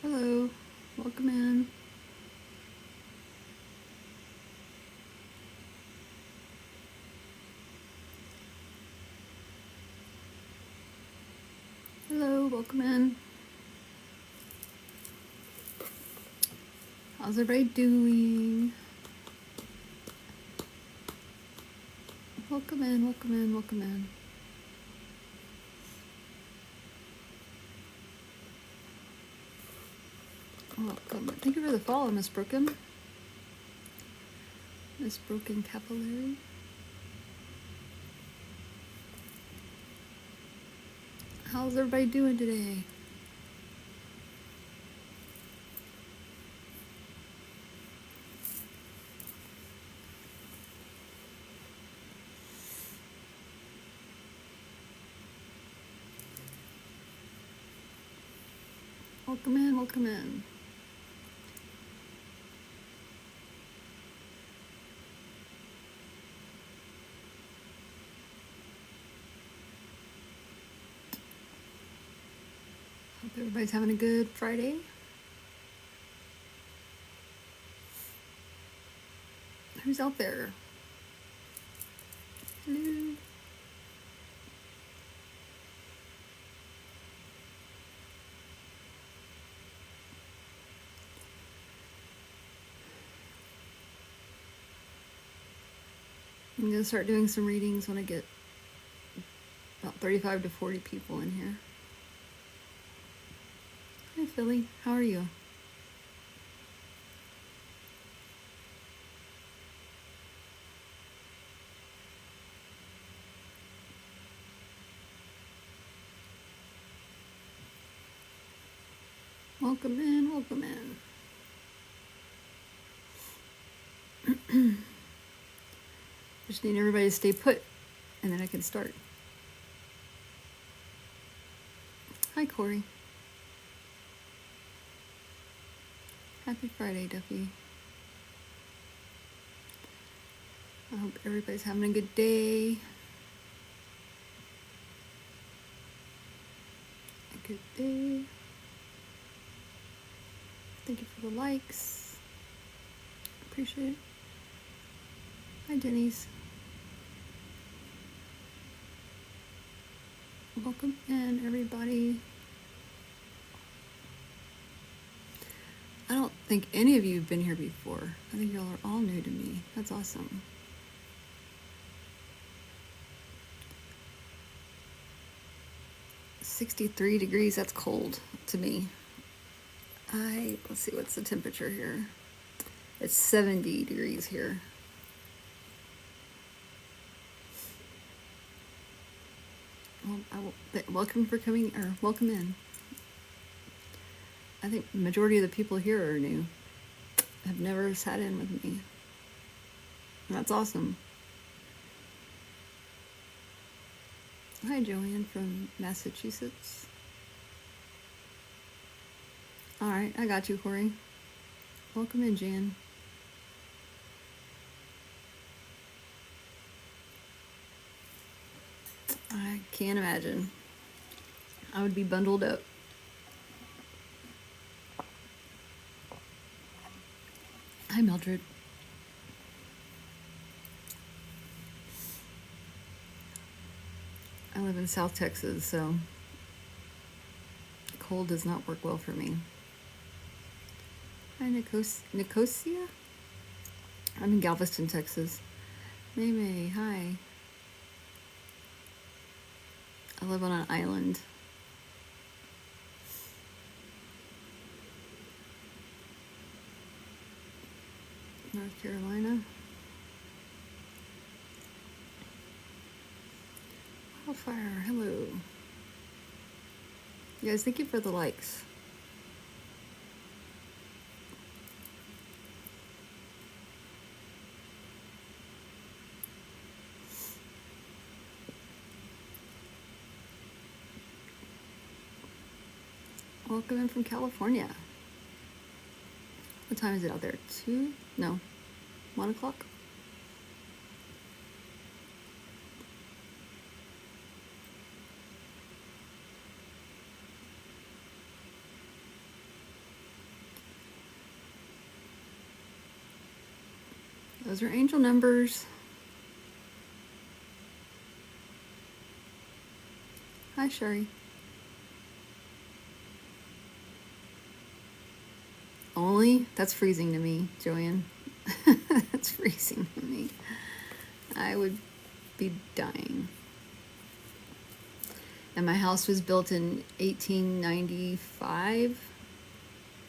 Hello, welcome in. Hello, welcome in. How's everybody doing? Welcome in, welcome in, welcome in. Welcome. Thank you for the follow, Miss Broken. Miss Broken Capillary. How's everybody doing today? Welcome in, welcome in. Hope everybody's having a good Friday. Who's out there? Hello. I'm going to start doing some readings when I get about 35 to 40 people in here. Hi, Philly. How are you? Welcome in, welcome in. Just need everybody to stay put, and then I can start. Hi, Corey. Happy Friday, Duffy. I hope everybody's having a good day. A good day. Thank you for the likes. Appreciate it. Hi, Denny's. Welcome in, everybody. I don't think any of you have been here before. I think y'all are all new to me. That's awesome. $63 degrees, that's cold to me. Let's see, what's the temperature here? It's 70 degrees here. Well, welcome for coming, or welcome in. I think the majority of the people here are new, have never sat in with me. That's awesome. Hi, Joanne from Massachusetts. All right, I got you, Corey. Welcome in, Jan. I can't imagine. I would be bundled up. Hi, Mildred. I live in South Texas, so cold does not work well for me. Hi, Nicosia? I'm in Galveston, Texas. May, hi. I live on an island. North Carolina. Wildfire, hello. You guys, thank you for the likes. Welcome in from California. What time is it out there? 2? No, 1 o'clock? Those are angel numbers. Hi, Sherry. Only? That's freezing to me, Joanne. That's freezing to me. I would be dying. And my house was built in 1895.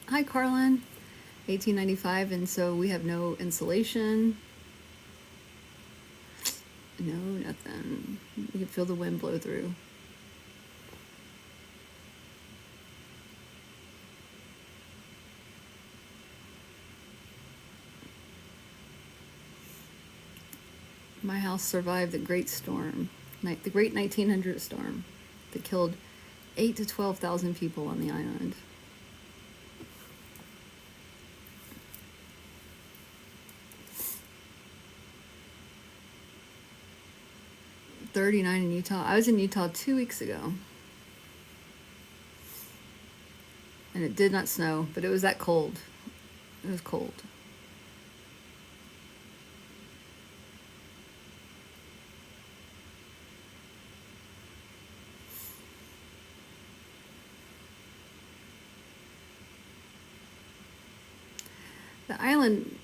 Hi, Carlin. 1895, and so we have no insulation. No, nothing. You can feel the wind blow through. My house survived the Great Storm, the Great 1900 storm that killed 8,000 to 12,000 people on the island. .39 in Utah. I was in Utah 2 weeks ago. And it did not snow, but it was that cold. It was cold. The island,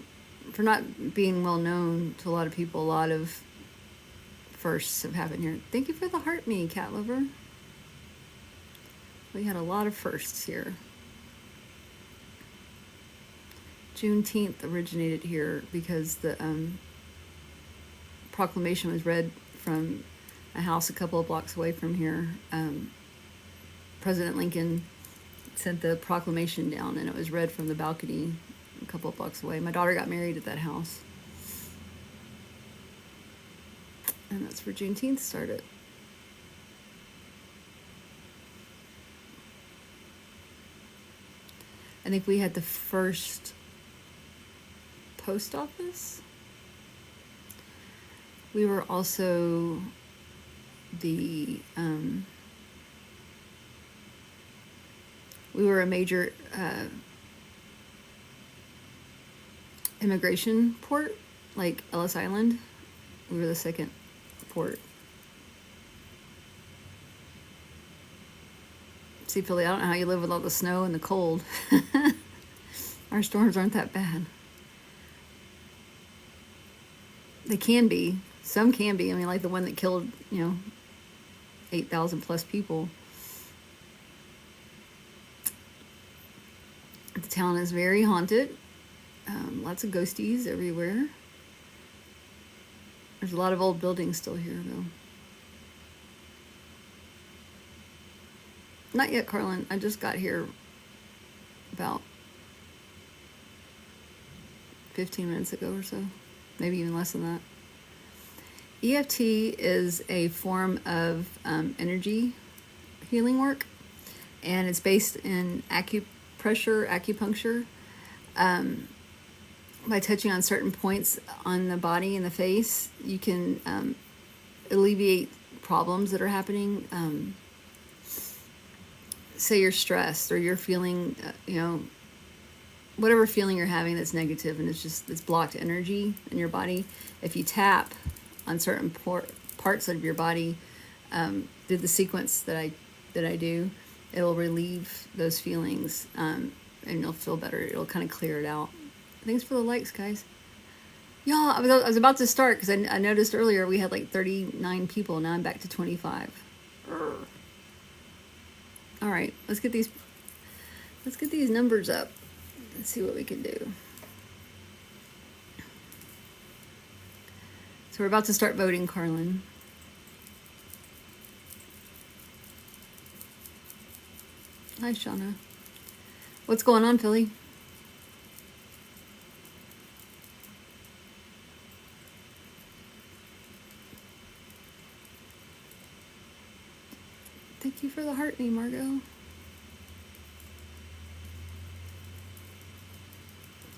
for not being well known to a lot of people, a lot of firsts have happened here. Thank you for the heart me, cat lover. We had a lot of firsts here. Juneteenth originated here because the proclamation was read from a house a couple of blocks away from here. President Lincoln sent the proclamation down, and it was read from the balcony a couple of blocks away. My daughter got married at that house. And that's where Juneteenth started. I think we had the first post office. We were also the we were a major immigration port, like Ellis Island. We were the second port. See, Philly, I don't know how you live with all the snow and the cold. Our storms aren't that bad. They can be. Some can be. I mean, like the one that killed, 8,000 plus people. The town is very haunted. Lots of ghosties everywhere. There's a lot of old buildings still here, though. Not yet, Carlin. I just got here about 15 minutes ago or so. Maybe even less than that. EFT is a form of energy healing work, and it's based in acupuncture. By touching on certain points on the body and the face, you can alleviate problems that are happening. Say you're stressed or you're feeling, whatever feeling you're having that's negative and it's blocked energy in your body. If you tap on certain parts of your body, through the sequence that I do, it'll relieve those feelings, and you'll feel better. It'll kind of clear it out. Thanks for the likes, guys. Y'all, I was about to start because I noticed earlier we had like 39 people. Now I'm back to 25. All right, let's get these numbers up. Let's see what we can do. So we're about to start voting, Carlin. Hi, Shauna. What's going on, Philly? Thank you for the heart name, Margot.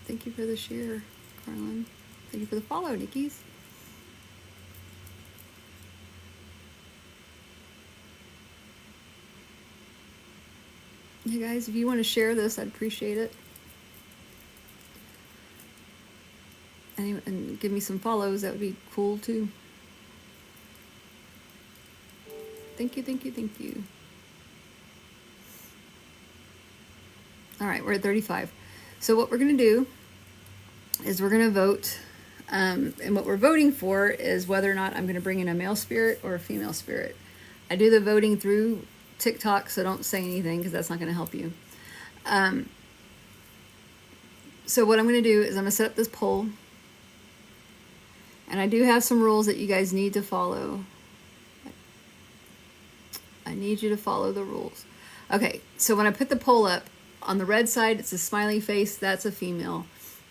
Thank you for the share, Carlin. Thank you for the follow, Nikki's. Hey guys, if you want to share this, I'd appreciate it. and give me some follows. That would be cool too. Thank you, thank you, thank you. All right, we're at 35. So what we're going to do is we're going to vote. And what we're voting for is whether or not I'm going to bring in a male spirit or a female spirit. I do the voting through TikTok, so don't say anything because that's not going to help you. So what I'm going to do is I'm going to set up this poll. And I do have some rules that you guys need to follow. I need you to follow the rules. Okay, so when I put the poll up, on the red side, it's a smiley face. That's a female.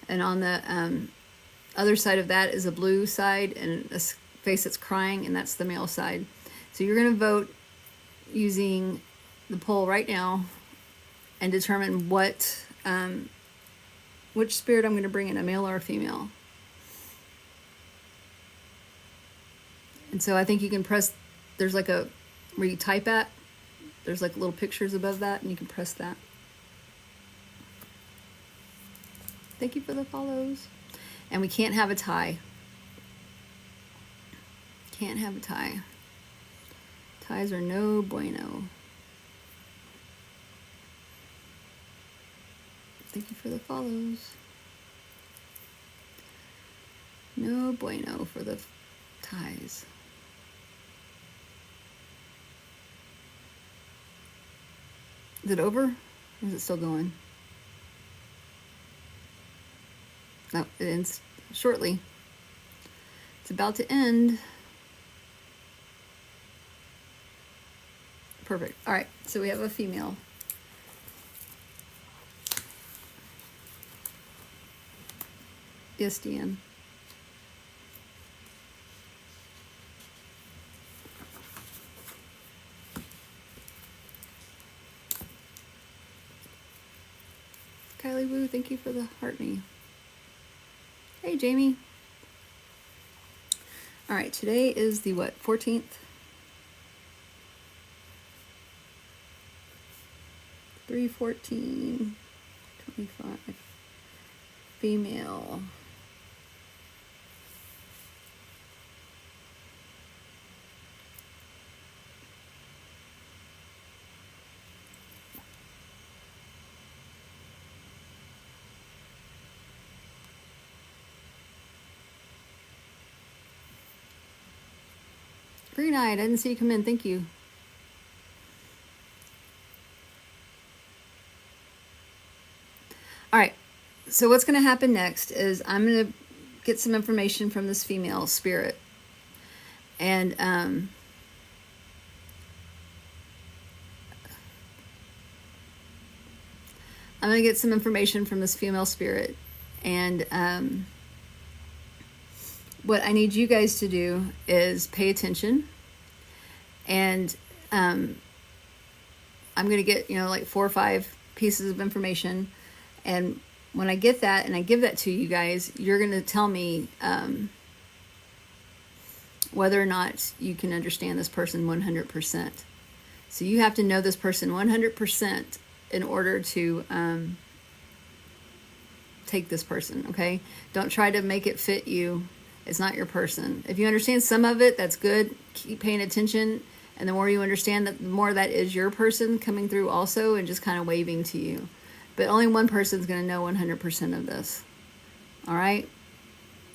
And on the other side of that is a blue side and a face that's crying, and that's the male side. So you're going to vote using the poll right now and determine which spirit I'm going to bring in, a male or a female. And so I think you can press, there's like a, where you type at, there's like little pictures above that, and you can press that. Thank you for the follows. And we can't have a tie. Can't have a tie. Ties are no bueno. Thank you for the follows. No bueno for the ties. Is it over? Or is it still going? No, it ends shortly. It's about to end. Perfect. All right, so we have a female. Yes, Deanne. Kylie Woo, thank you for the heart me. Hey, Jamie. All right, today is the what, 14th? Three 14, 25. Female. Green eyed, I didn't see you come in. Thank you. All right, so what's going to happen next is I'm going to get some information from this female spirit. And I'm going to get some information from this female spirit. And what I need you guys to do is pay attention. And I'm going to get, like 4 or 5 pieces of information. And when I get that and I give that to you guys, you're going to tell me whether or not you can understand this person 100%. So you have to know this person 100% in order to take this person, okay? Don't try to make it fit you. It's not your person. If you understand some of it, that's good. Keep paying attention. And the more you understand that, the more that is your person coming through also and just kind of waving to you. But only one person's going to know 100% of this. All right?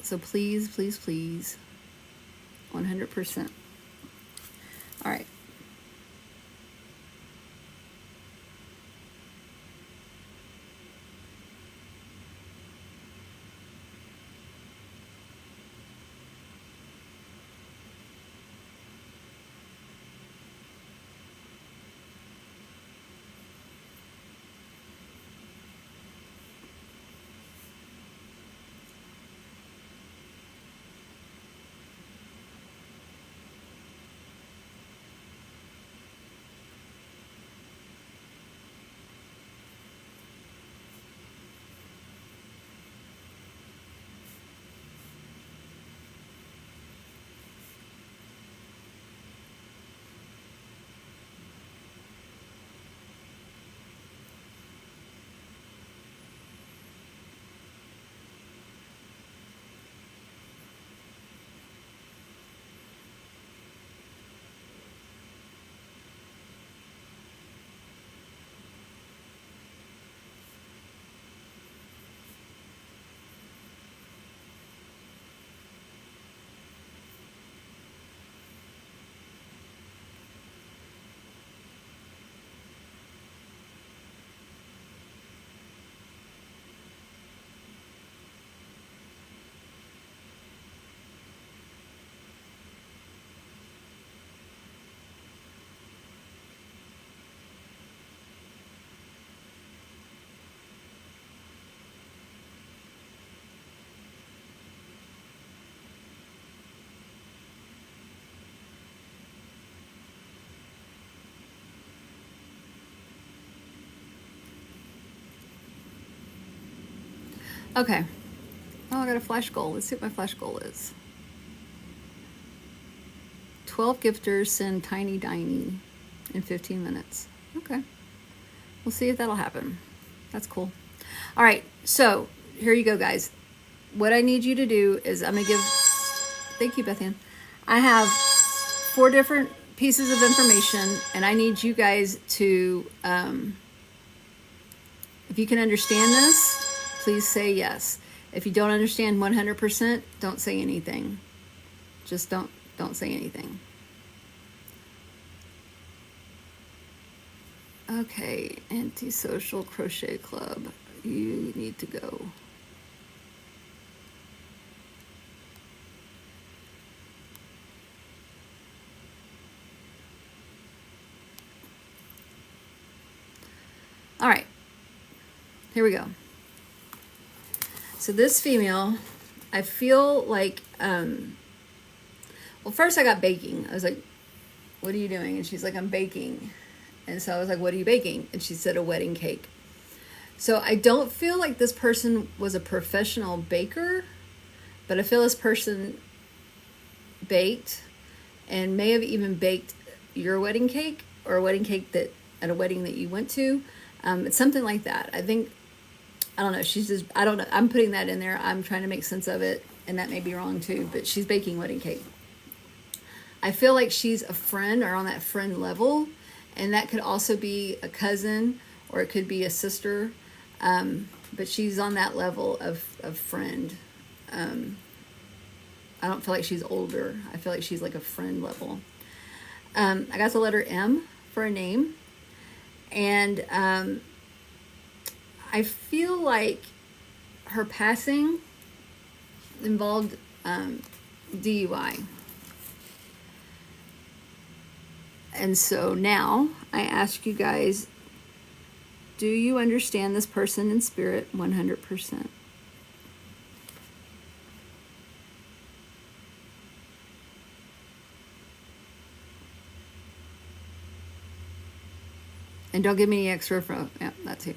So please, please, please, 100%. All right. Okay. Oh, I got a flash goal. Let's see what my flash goal is. 12 gifters send Tiny Diny in 15 minutes. Okay. We'll see if that'll happen. That's cool. All right. So here you go, guys. What I need you to do is I'm going to give... Thank you, Beth Ann. I have 4 different pieces of information, and I need you guys to... if you can understand this, please say yes. If you don't understand 100%, don't say anything. Just don't say anything. Okay, Antisocial Crochet Club. You need to go. All right, here we go. So this female, I feel like, well, first I got baking. I was like, what are you doing? And she's like, I'm baking. And so I was like, what are you baking? And she said, a wedding cake. So I don't feel like this person was a professional baker, but I feel this person baked and may have even baked your wedding cake or a wedding cake that at a wedding that you went to. It's something like that. I think, I don't know. She's just, I don't know. I'm putting that in there. I'm trying to make sense of it. And that may be wrong too, but she's baking wedding cake. I feel like she's a friend or on that friend level. And that could also be a cousin or it could be a sister. But she's on that level of friend. I don't feel like she's older. I feel like she's like a friend level. I got the letter M for a name. And I feel like her passing involved DUI. And so now I ask you guys, do you understand this person in spirit 100%? And don't give me any extra info. Yeah, that too.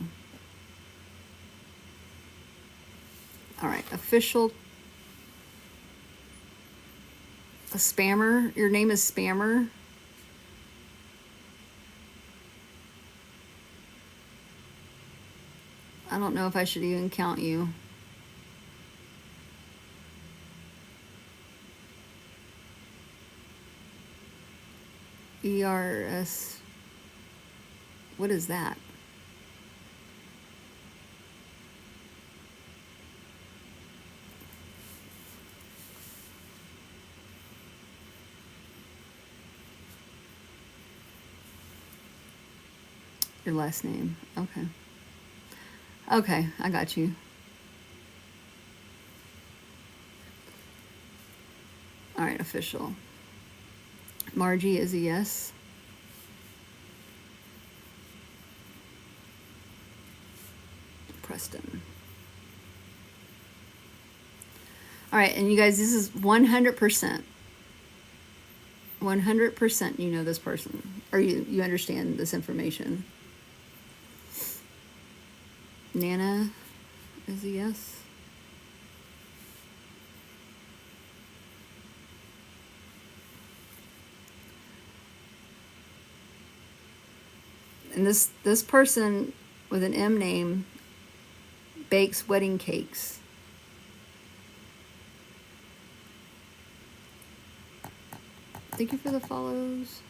All right, official. A spammer. Your name is Spammer. I don't know if I should even count you. ERS. What is that? Your last name. Okay. Okay, I got you. All right, official. Margie is a yes. Preston. All right, and you guys, this is 100%. 100% you know this person, or you understand this information. Nana is a yes. And this person with an M name bakes wedding cakes. Thank you for the follows.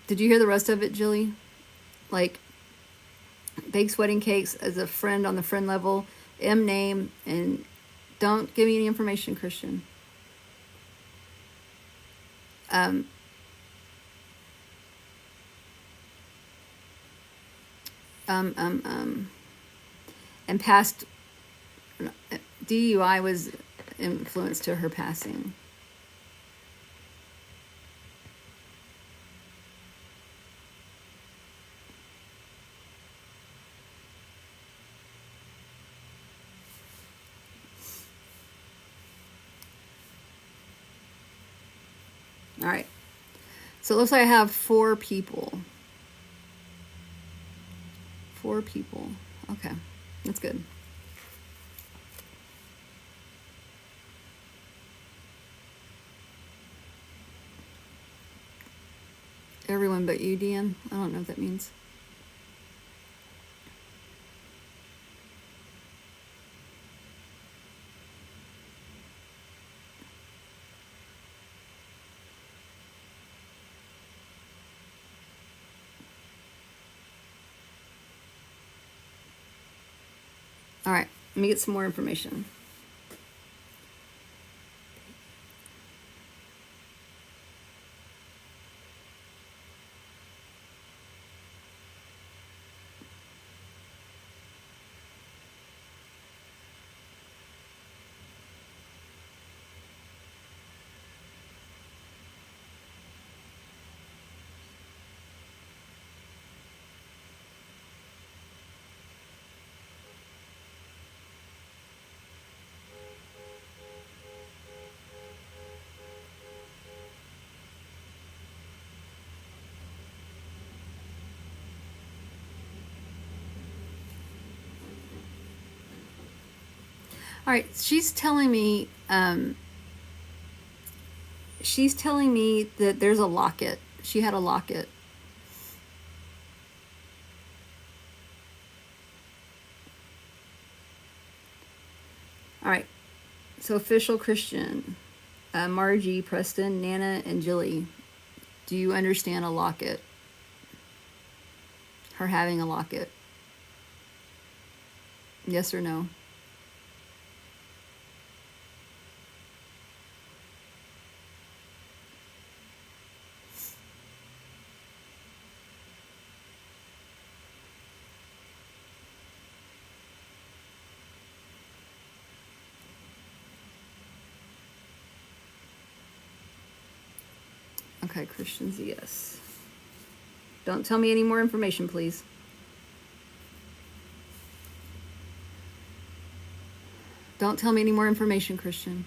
Did you hear the rest of it, Jilly? Like, bakes wedding cakes as a friend on the friend level, M name, and don't give me any information, Christian. And past DUI was influence to her passing. All right. So it looks like I have 4 people. 4 people. Okay, that's good. Everyone but you, Deanne. I don't know what that means. All right, let me get some more information. All right, she's telling me that there's a locket. She had a locket. All right, so official Christian, Margie, Preston, Nana, and Jilly. Do you understand a locket? Her having a locket? Yes or no? Okay, Christian's a yes. Don't tell me any more information, please. Don't tell me any more information, Christian.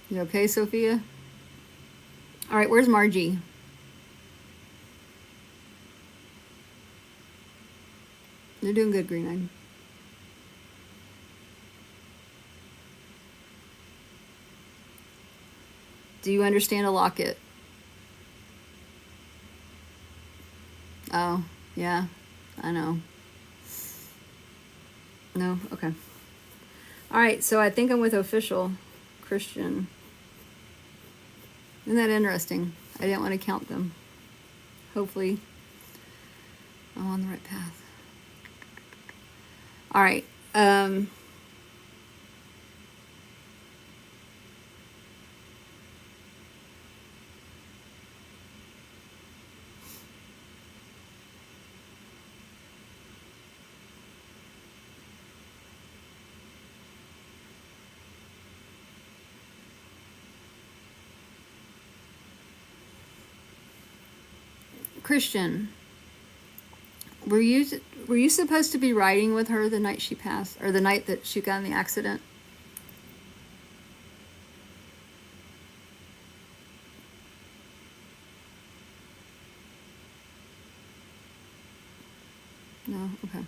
You okay, Sophia? All right, where's Margie? You're doing good, Green Eye. Do you understand a locket? Oh, yeah, I know. No? Okay. All right, so I think I'm with official Christian. Isn't that interesting? I didn't want to count them. Hopefully, I'm on the right path. All right. Christian, were you supposed to be riding with her the night she passed, or the night that she got in the accident? No? Okay.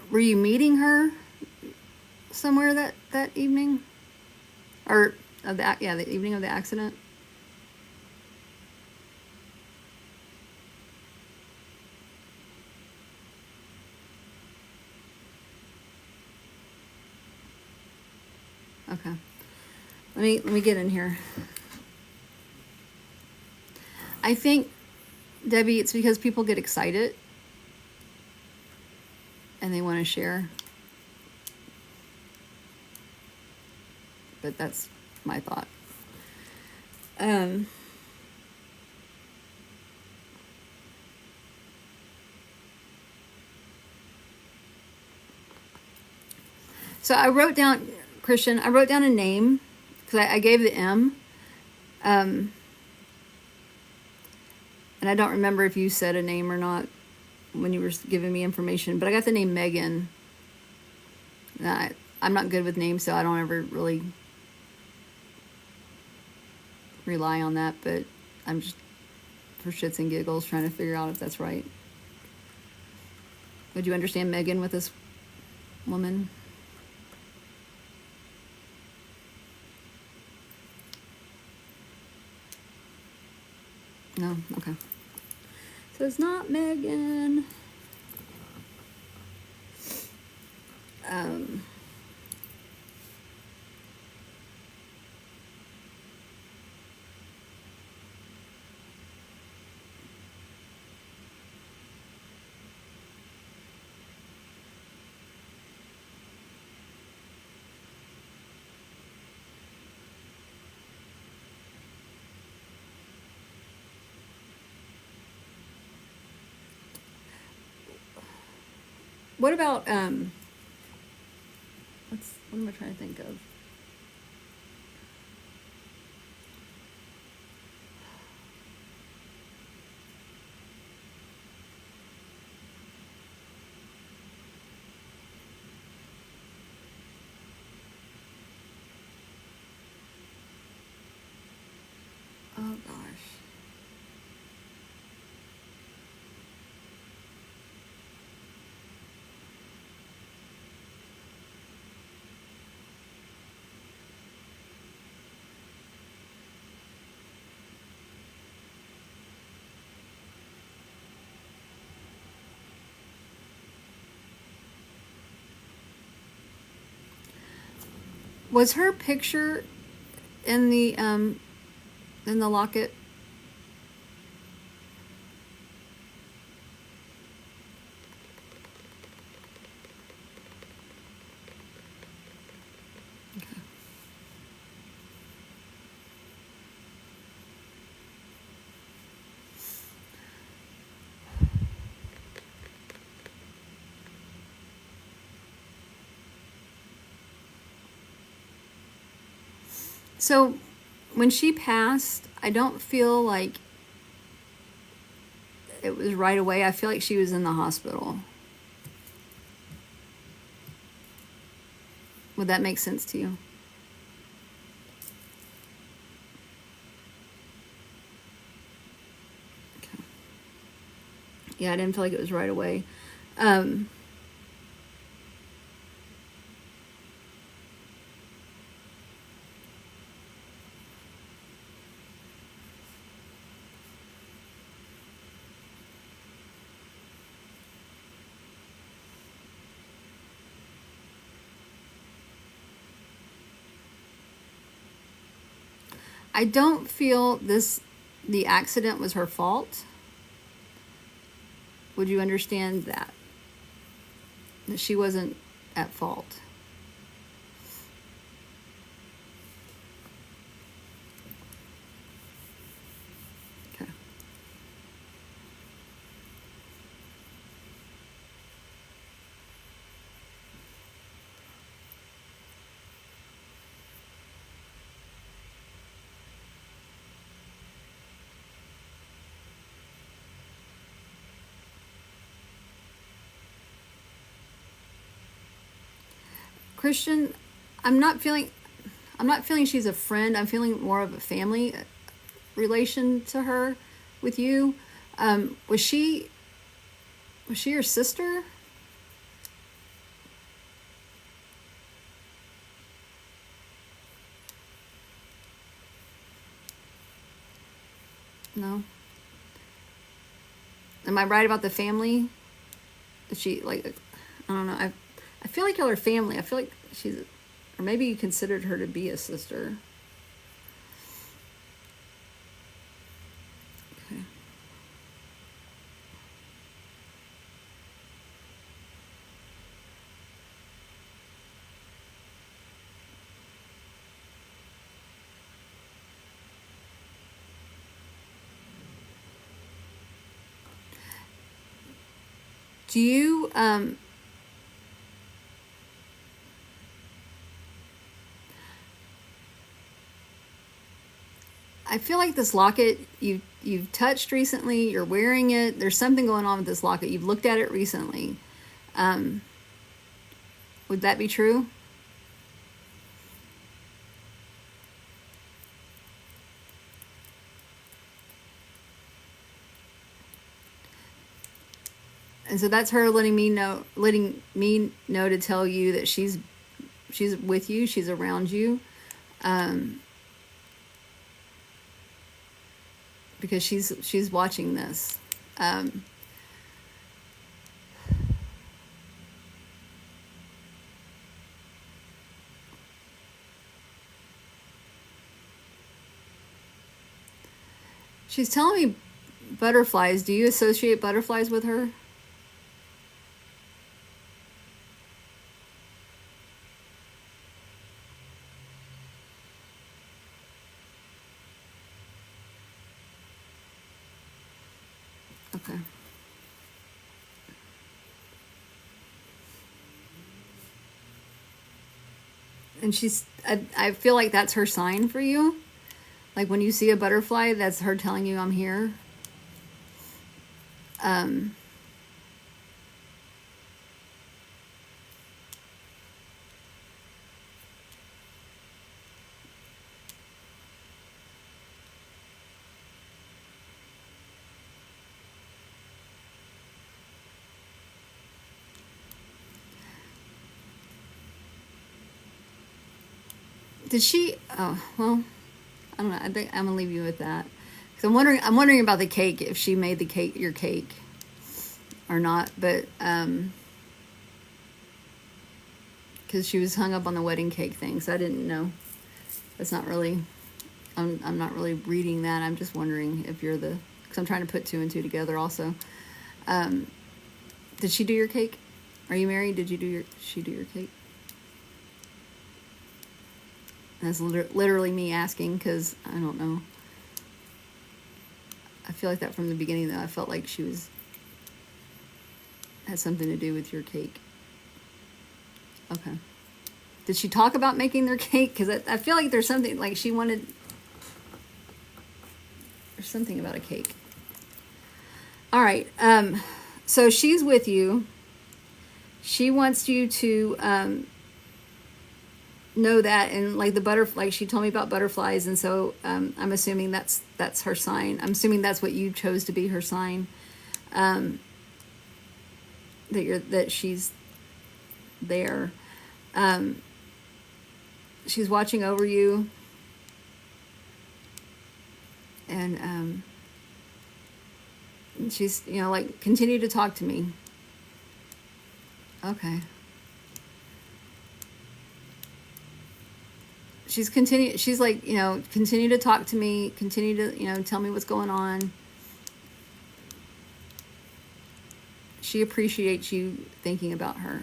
Were you meeting her somewhere that evening? Or the evening of the accident? Okay. Let me get in here. I think, Debbie, it's because people get excited and they want to share. But that's my thought. So I wrote down, Christian, I wrote down a name because I gave the M. And I don't remember if you said a name or not when you were giving me information, but I got the name Megan. I'm not good with names, so I don't ever really rely on that, but I'm just, for shits and giggles, trying to figure out if that's right. Would you understand Megan with this woman? No? Okay. So it's not Megan. What about, what am I trying to think of? Oh gosh. Was her picture in the locket? Okay. So when she passed, I don't feel like it was right away. I feel like she was in the hospital. Would that make sense to you? Okay. Yeah, I didn't feel like it was right away. I don't feel the accident was her fault. Would you understand that? That she wasn't at fault. Okay. Christian, I'm not feeling she's a friend. I'm feeling more of a family relation to her with you. Was she your sister? No. Am I right about the family? Is she like, I don't know. I feel like y'all are family. I feel like she's, or maybe you considered her to be a sister. Okay. Do you I feel like this locket you've touched recently. You're wearing it. There's something going on with this locket. You've looked at it recently. Would that be true? And so that's her letting me know to tell you that she's with you, she's around you, because she's watching this. She's telling me butterflies. Do you associate butterflies with her? Okay. And I feel like that's her sign for you. Like when you see a butterfly, that's her telling you I'm here. Did she? Oh well, I don't know. I think I'm gonna leave you with that because I'm wondering about the cake. If she made the cake your cake or not, but because she was hung up on the wedding cake thing, so I didn't know. That's not really. I'm not really reading that. I'm just wondering if you're the. Because I'm trying to put two and two together. Also, did she do your cake? Are you married? Did she do your cake? That's literally me asking because I don't know. I feel like that from the beginning, though. I felt like she had something to do with your cake. Okay. Did she talk about making their cake? Because I feel like there's something, like she wanted... There's something about a cake. All right. So she's with you. She wants you to... know that, and like the butterfly, like she told me about butterflies, and so I'm assuming that's her sign. I'm assuming that's what you chose to be her sign. That she's there. She's watching over you, and she's like, continue to talk to me. Okay. She's like, continue to talk to me, continue to, tell me what's going on. She appreciates you thinking about her.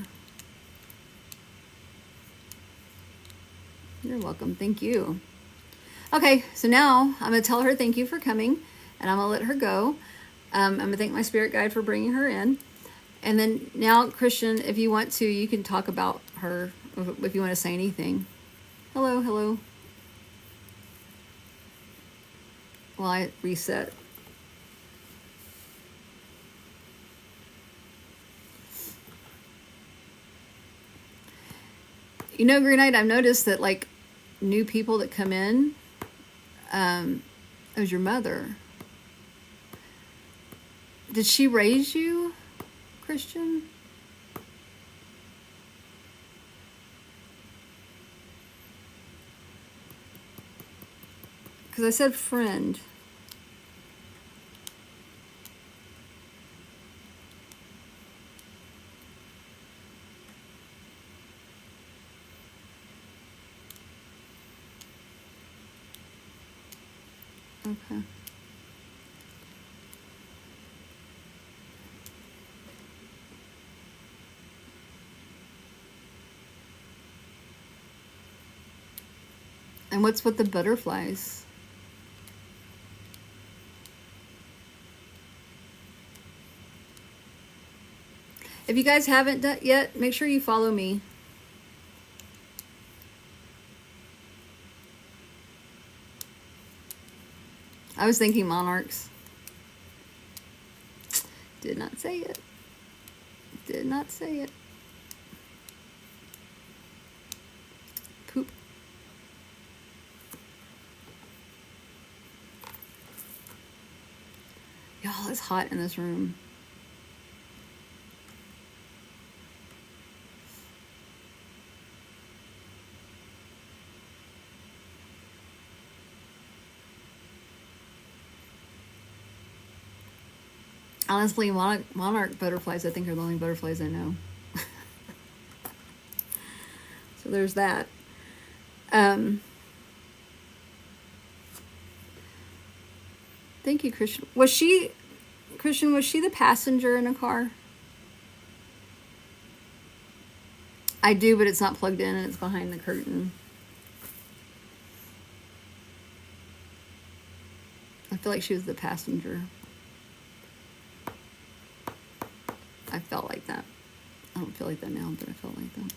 You're welcome. Thank you. Okay, so now I'm going to tell her thank you for coming, and I'm going to let her go. I'm going to thank my spirit guide for bringing her in. And then now, Christian, if you want to, you can talk about her, if you want to say anything. Hello, hello. Well, I reset. Green Knight, I've noticed that, like, new people that come in, it was your mother. Did she raise you, Christian? Because I said friend. Okay. And what's with the butterflies? If you guys haven't done yet, make sure you follow me. I was thinking monarchs. Did not say it. Did not say it. Poop. Y'all, it's hot in this room. Honestly, monarch butterflies, I think, are the only butterflies I know. So there's that. Thank you, Christian. Christian, was she the passenger in a car? I do, but it's not plugged in and it's behind the curtain. I feel like she was the passenger. I felt like that. I don't feel like that now, but I felt like that.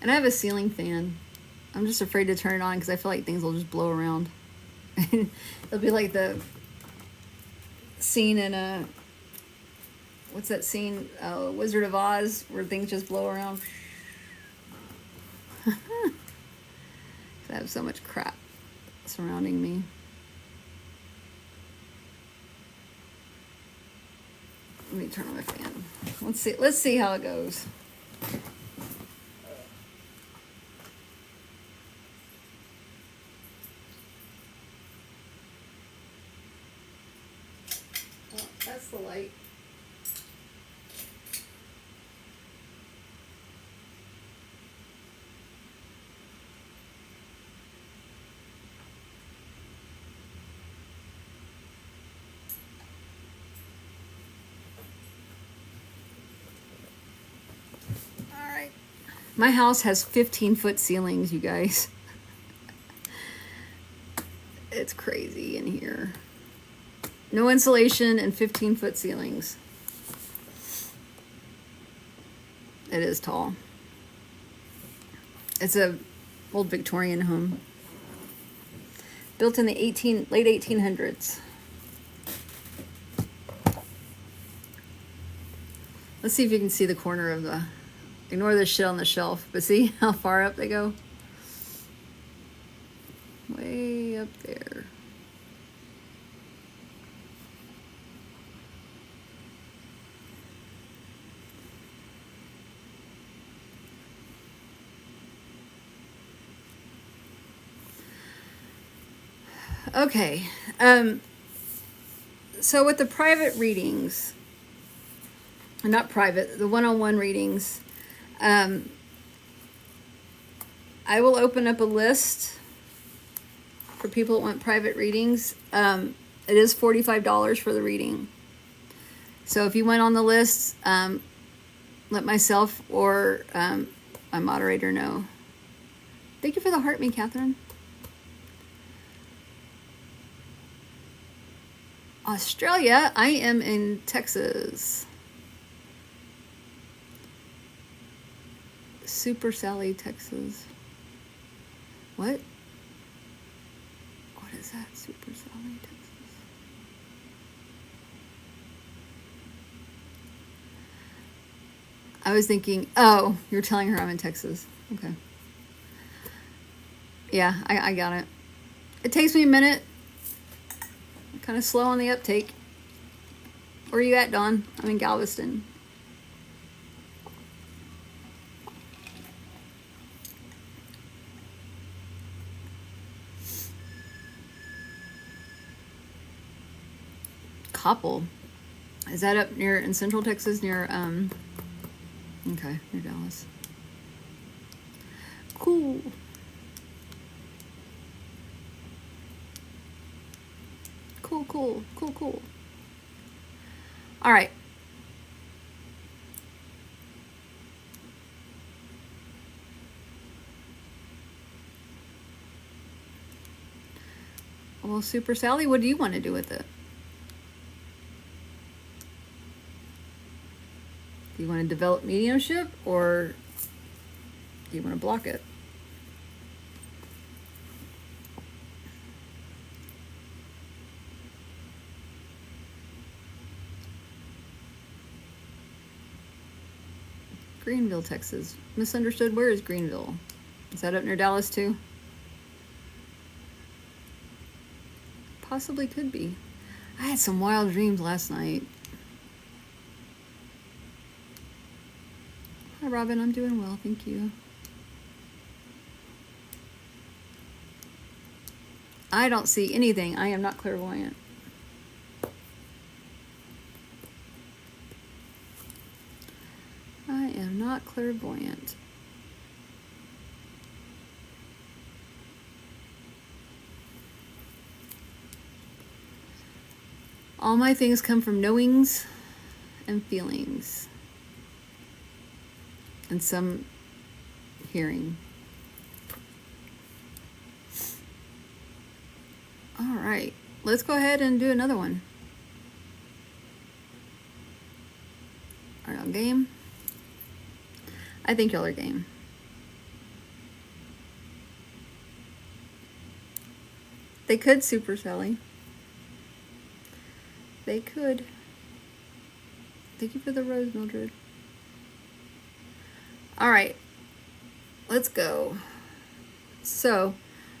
And I have a ceiling fan. I'm just afraid to turn it on because I feel like things will just blow around. It'll be like the scene in what's that scene? Wizard of Oz, where things just blow around. I have so much crap surrounding me. Let me turn on my fan. Let's see how it goes. Oh, that's the light. My house has 15-foot ceilings, you guys. It's crazy in here. No insulation and 15-foot ceilings. It is tall. It's a old Victorian home. Built in the late 1800s. Let's see if you can see the corner of the... Ignore the shit on the shelf, but see how far up they go? Way up there. Okay. So with the private readings, not private, the one-on-one readings, I will open up a list for people that want private readings. It is $45 for the reading. So if you went on the list, let myself or my moderator know. Thank you for the heart, me, Catherine. Australia, I am in Texas. Super Sally, Texas. What? What is that? Super Sally, Texas. I was thinking, oh, you're telling her I'm in Texas. Okay. Yeah, I got it. It takes me a minute. I'm kind of slow on the uptake. Where are you at, Dawn? I'm in Galveston. Coppell. Is that up near in Central Texas near okay, near Dallas. Cool. Cool. All right. Well, Super Sally, what do you want to do with it? Do you want to develop mediumship or do you want to block it? Greenville, Texas. Misunderstood. Where is Greenville? Is that up near Dallas too? Possibly could be. I had some wild dreams last night. Hi, Robin. I'm doing well. Thank you. I don't see anything. I am not clairvoyant. I am not clairvoyant. All my things come from knowings and feelings. And some hearing. All right, let's go ahead and do another one. Are y'all game? I think y'all are game. They could, Super Sally. They could. Thank you for the rose, Mildred. All right, let's go. So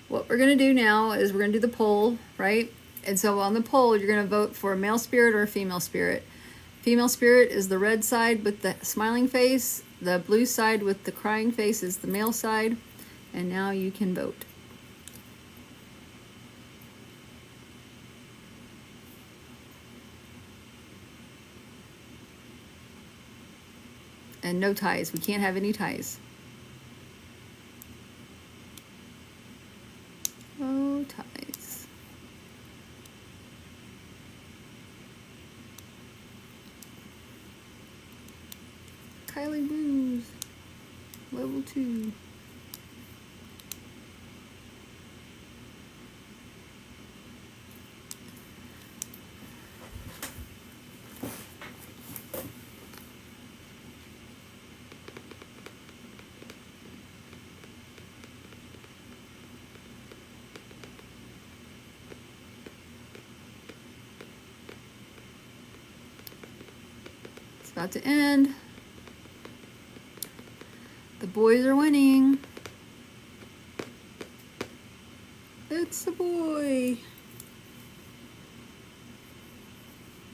what we're going to do now is we're going to do the poll, right? And so on the poll, you're going to vote for a male spirit or a female spirit. Female spirit is the red side with the smiling face. The blue side with the crying face is the male side. And now you can vote. And no ties. We can't have any ties. No ties. Kylie Booze. Level 2. About to end. The boys are winning. It's a boy.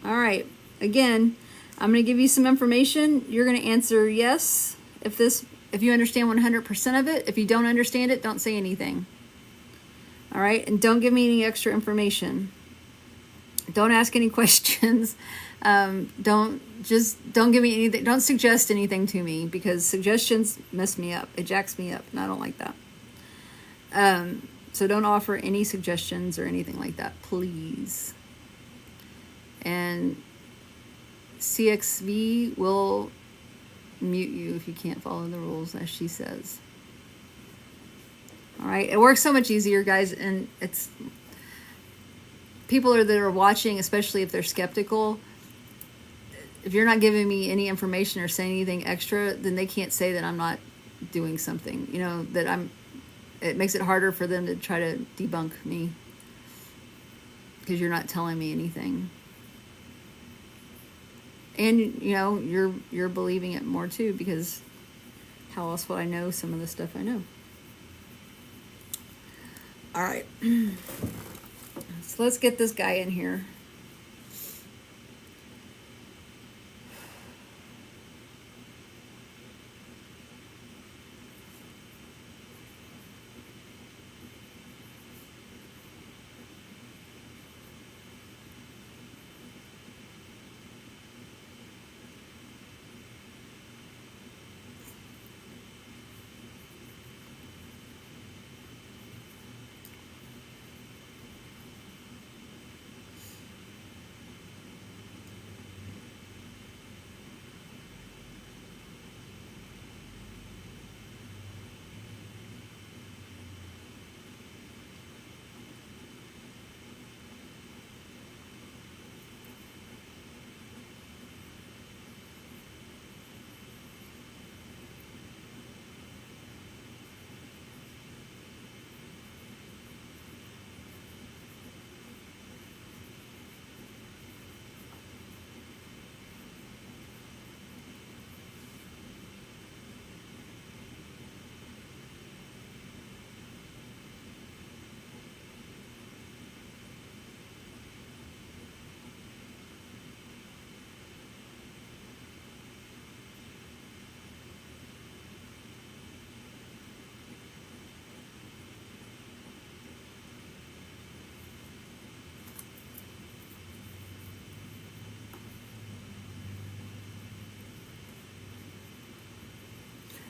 All right. Again, I'm going to give you some information. You're going to answer yes if you understand 100% of it. If you don't understand it, don't say anything. All right? And don't give me any extra information. Don't ask any questions. Don't give me anything. Don't suggest anything to me, because suggestions mess me up. It jacks me up, and I don't like that. So don't offer any suggestions or anything like that, please. And CXV will mute you if you can't follow the rules, as she says. All right, it works so much easier, guys, and it's people that are watching, especially if they're skeptical. If you're not giving me any information or saying anything extra, then they can't say that I'm not doing something. You know, that it makes it harder for them to try to debunk me, because you're not telling me anything. And, you know, you're believing it more too, because how else would I know some of the stuff I know? All right. So let's get this guy in here.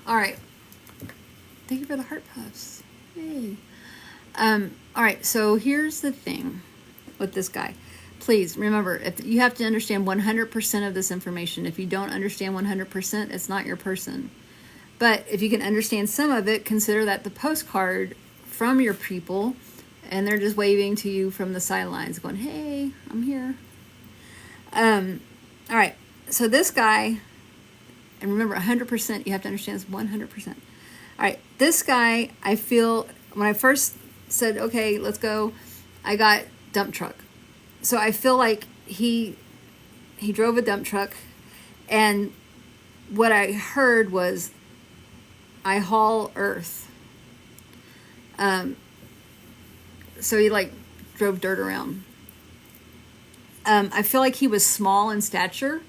All right. Thank you for the heart puffs. Yay. All right, so here's the thing with this guy. Please remember, if you have to understand 100% of this information. If you don't understand 100%, it's not your person. But if you can understand some of it, consider that the postcard from your people, and they're just waving to you from the sidelines, going, "Hey, I'm here." All right, so this guy, and remember, 100%. You have to understand it's 100%. All right, this guy, I feel when I first said, "Okay, let's go," I got dump truck. So I feel like he drove a dump truck, and what I heard was, "I haul earth." So he like drove dirt around. I feel like he was small in stature,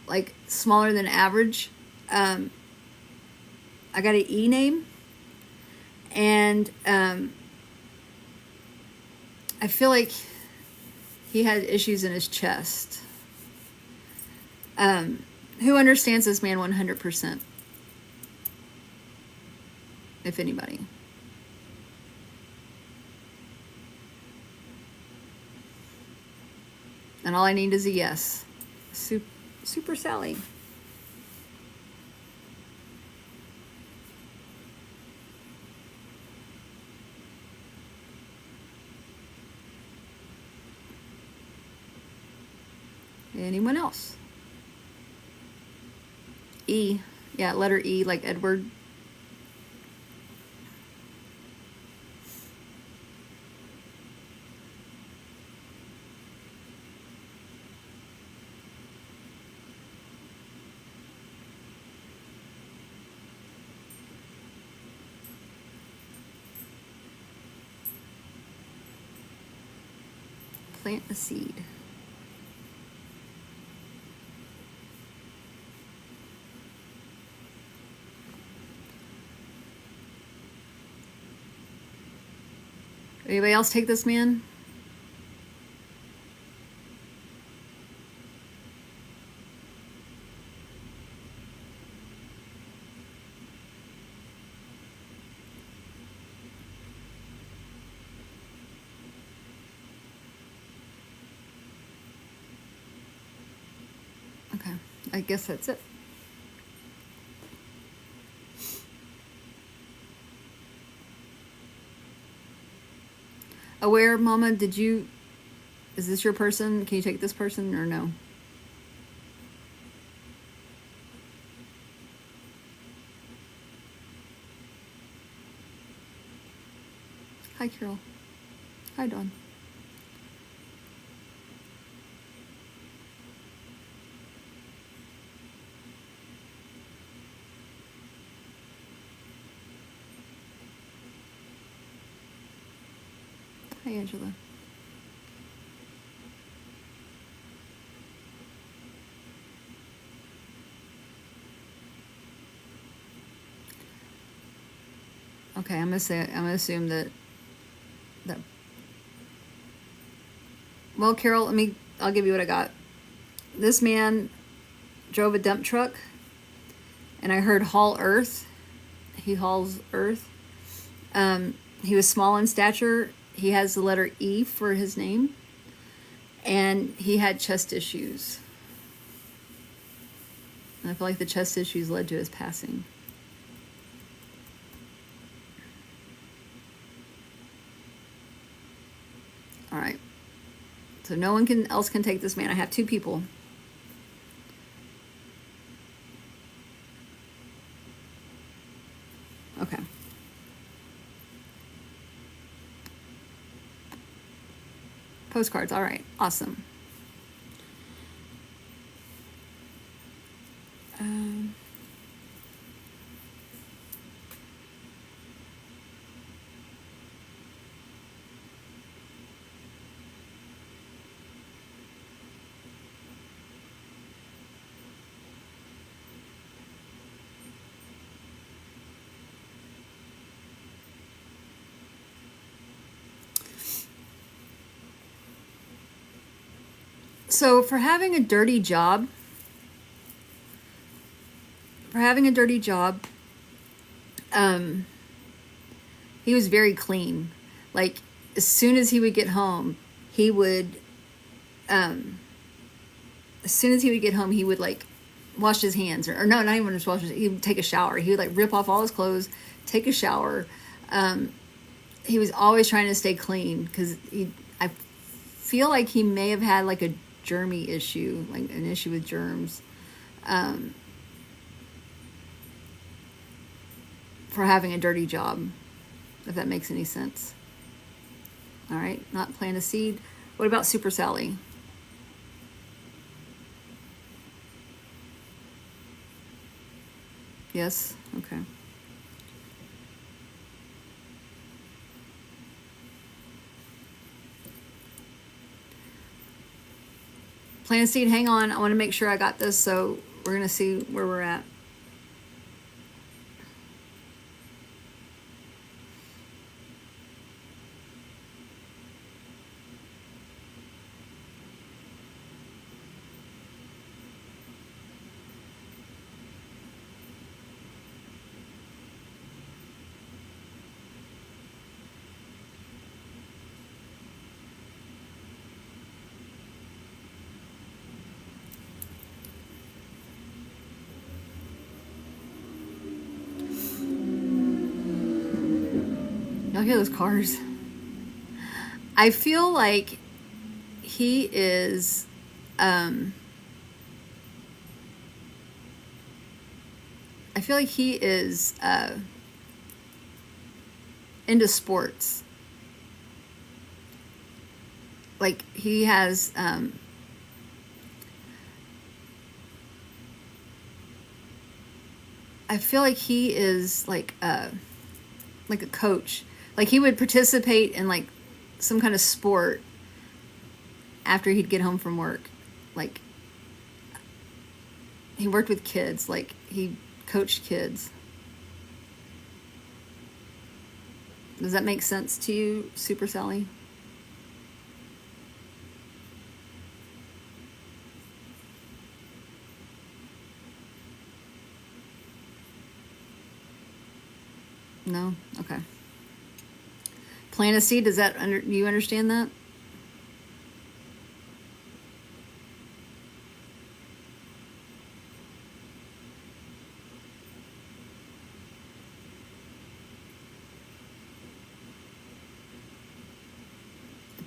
like smaller than average. I got an E name, and I feel like he had issues in his chest. Who understands this man 100%? If anybody. And all I need is a yes. Super Sally. Anyone else? E. Yeah, letter E, like Edward. Plant a seed. Anybody else take this man? Okay, I guess that's it. Aware, Mama, is this your person? Can you take this person or no? Hi, Carol. Hi, Dawn. Hi, Angela. Okay, I'm gonna assume that. Well, Carol, I'll give you what I got. This man drove a dump truck, and I heard haul earth. He hauls earth. He was small in stature. He has the letter E for his name, and he had chest issues. And I feel like the chest issues led to his passing. All right. So no one else can take this man. I have 2 people. Okay. Postcards. All right. Awesome. So for having a dirty job, for having a dirty job, he was very clean. Like, as soon as he would get home, he would, as soon as he would get home, he would like wash his hands, or no, not even just wash his. He would take a shower. He would like rip off all his clothes, take a shower. He was always trying to stay clean because I feel like he may have had like a germy issue, like an issue with germs, for having a dirty job, if that makes any sense. All right, not plant a seed. What about Super Sally? Yes? Okay. Plant a seed, hang on. I want to make sure I got this, so we're going to see where we're at. Y'all hear those cars? I feel like he is, I feel like he is into sports. Like, he has, I feel like he is like a coach. Like, he would participate in like some kind of sport after he'd get home from work. Like, he worked with kids, like he coached kids. Does that make sense to you, Super Sally? No? Okay. Plant a seed, does that, do you understand that?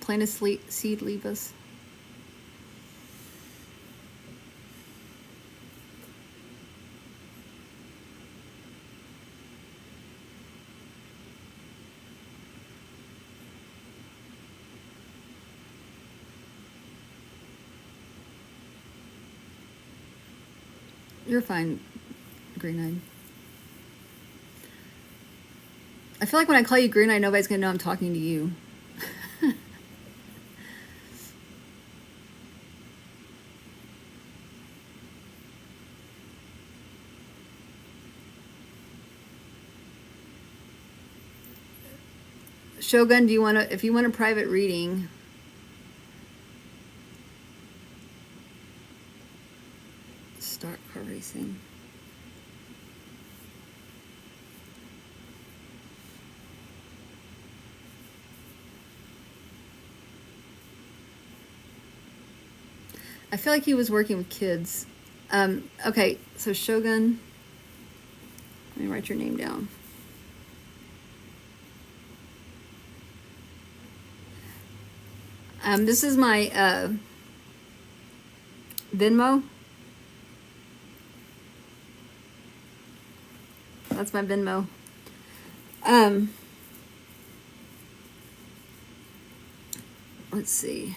Plant a seed, leave us. You're fine, green-eyed. I feel like when I call you green-eyed, nobody's gonna know I'm talking to you. Shogun, do you want to, if you want a private reading, start car racing. I feel like he was working with kids. Okay, so Shogun, let me write your name down. This is my Venmo. That's my Venmo. Let's see.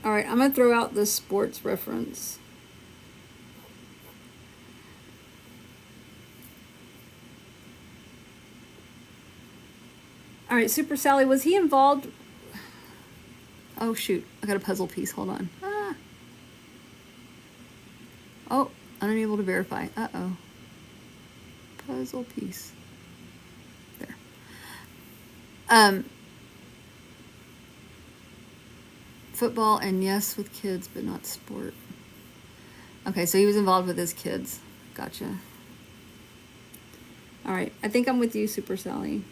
All right, I'm gonna throw out the sports reference. All right, Super Sally, was he involved? Oh, shoot. I got a puzzle piece. Hold on. Ah. Oh, unable to verify. Uh-oh. Puzzle piece. There. Football and yes, with kids, but not sport. Okay, so he was involved with his kids. Gotcha. All right, I think I'm with you, Super Sally.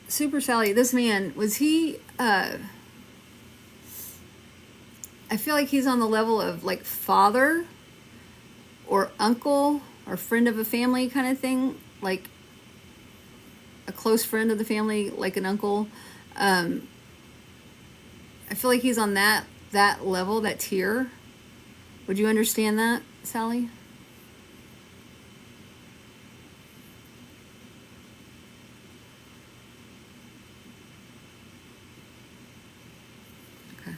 Super Sally, this man, was he, I feel like he's on the level of like father or uncle or friend of a family kind of thing, like a close friend of the family, like an uncle. I feel like he's on that level, that tier. Would you understand that, Sally? Okay.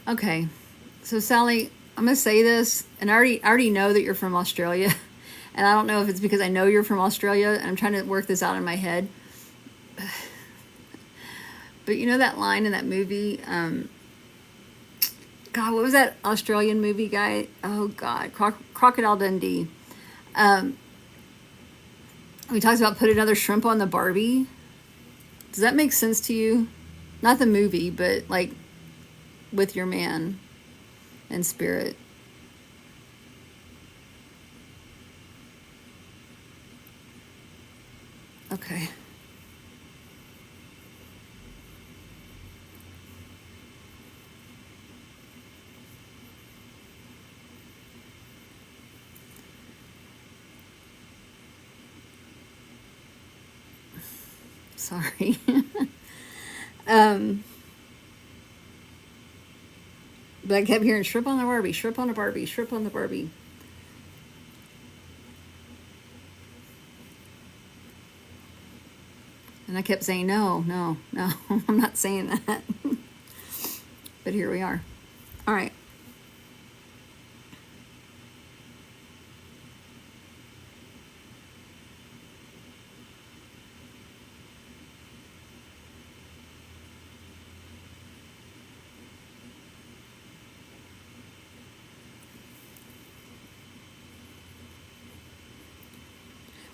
Okay. So Sally, I'm gonna say this, and I already know that you're from Australia, and I don't know if it's because I know you're from Australia, and I'm trying to work this out in my head. But you know that line in that movie, God, what was that Australian movie guy? Oh God, Crocodile Dundee. Um, he talks about put another shrimp on the Barbie. Does that make sense to you? Not the movie, but like with your man and spirit. Okay. Sorry. um, but I kept hearing shrimp on the Barbie, shrimp on the Barbie, shrimp on the Barbie. And I kept saying, no, no, no, I'm not saying that. But here we are. All right.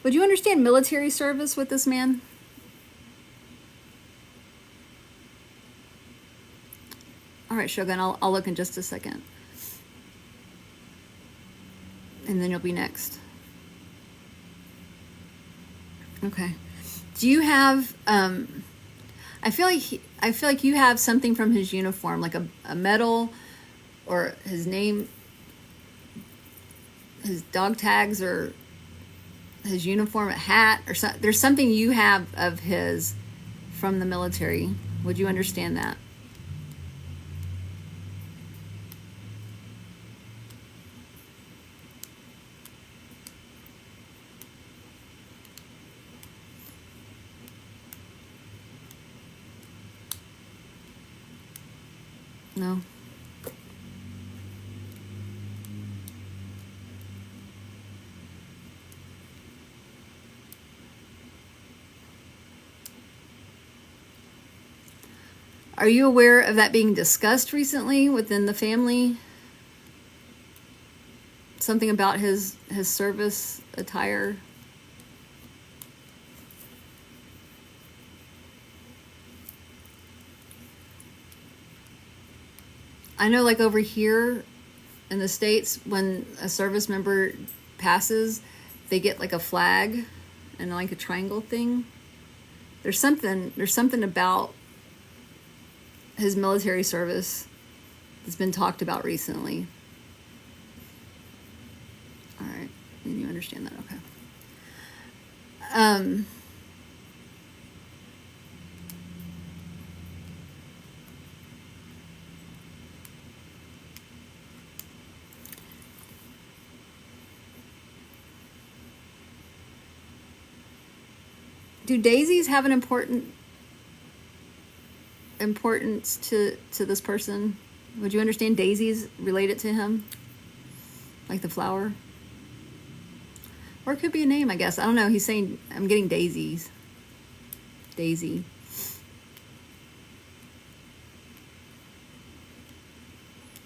Would you understand military service with this man? All right, Shogun, I'll look in just a second. And then you'll be next. Okay. Do you have I feel like you have something from his uniform, like a medal or his name, his dog tags, or his uniform, a hat, or something. There's something you have of his from the military. Would you understand that? No. Are you aware of that being discussed recently within the family? Something about his service attire? I know, like over here in the States, when a service member passes, they get like a flag and like a triangle thing. There's something about his military service that's been talked about recently. All right, and you understand that, okay. Do daisies have an importance to this person? Would you understand daisies related to him? Like the flower? Or it could be a name, I guess. I don't know. He's saying, I'm getting daisies. Daisy.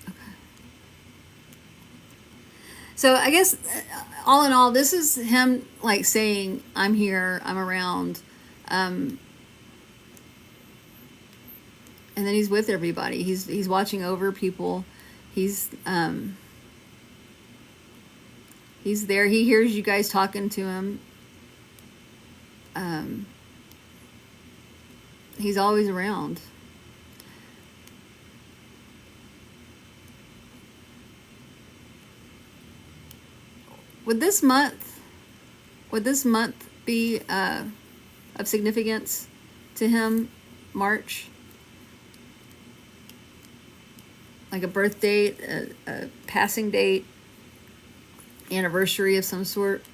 Okay. So I guess, all in all, this is him like saying, I'm here, I'm around. And then he's with everybody. He's watching over people. He's there. He hears you guys talking to him. He's always around. Would this month be of significance to him? March? Like a birth date, a passing date, anniversary of some sort?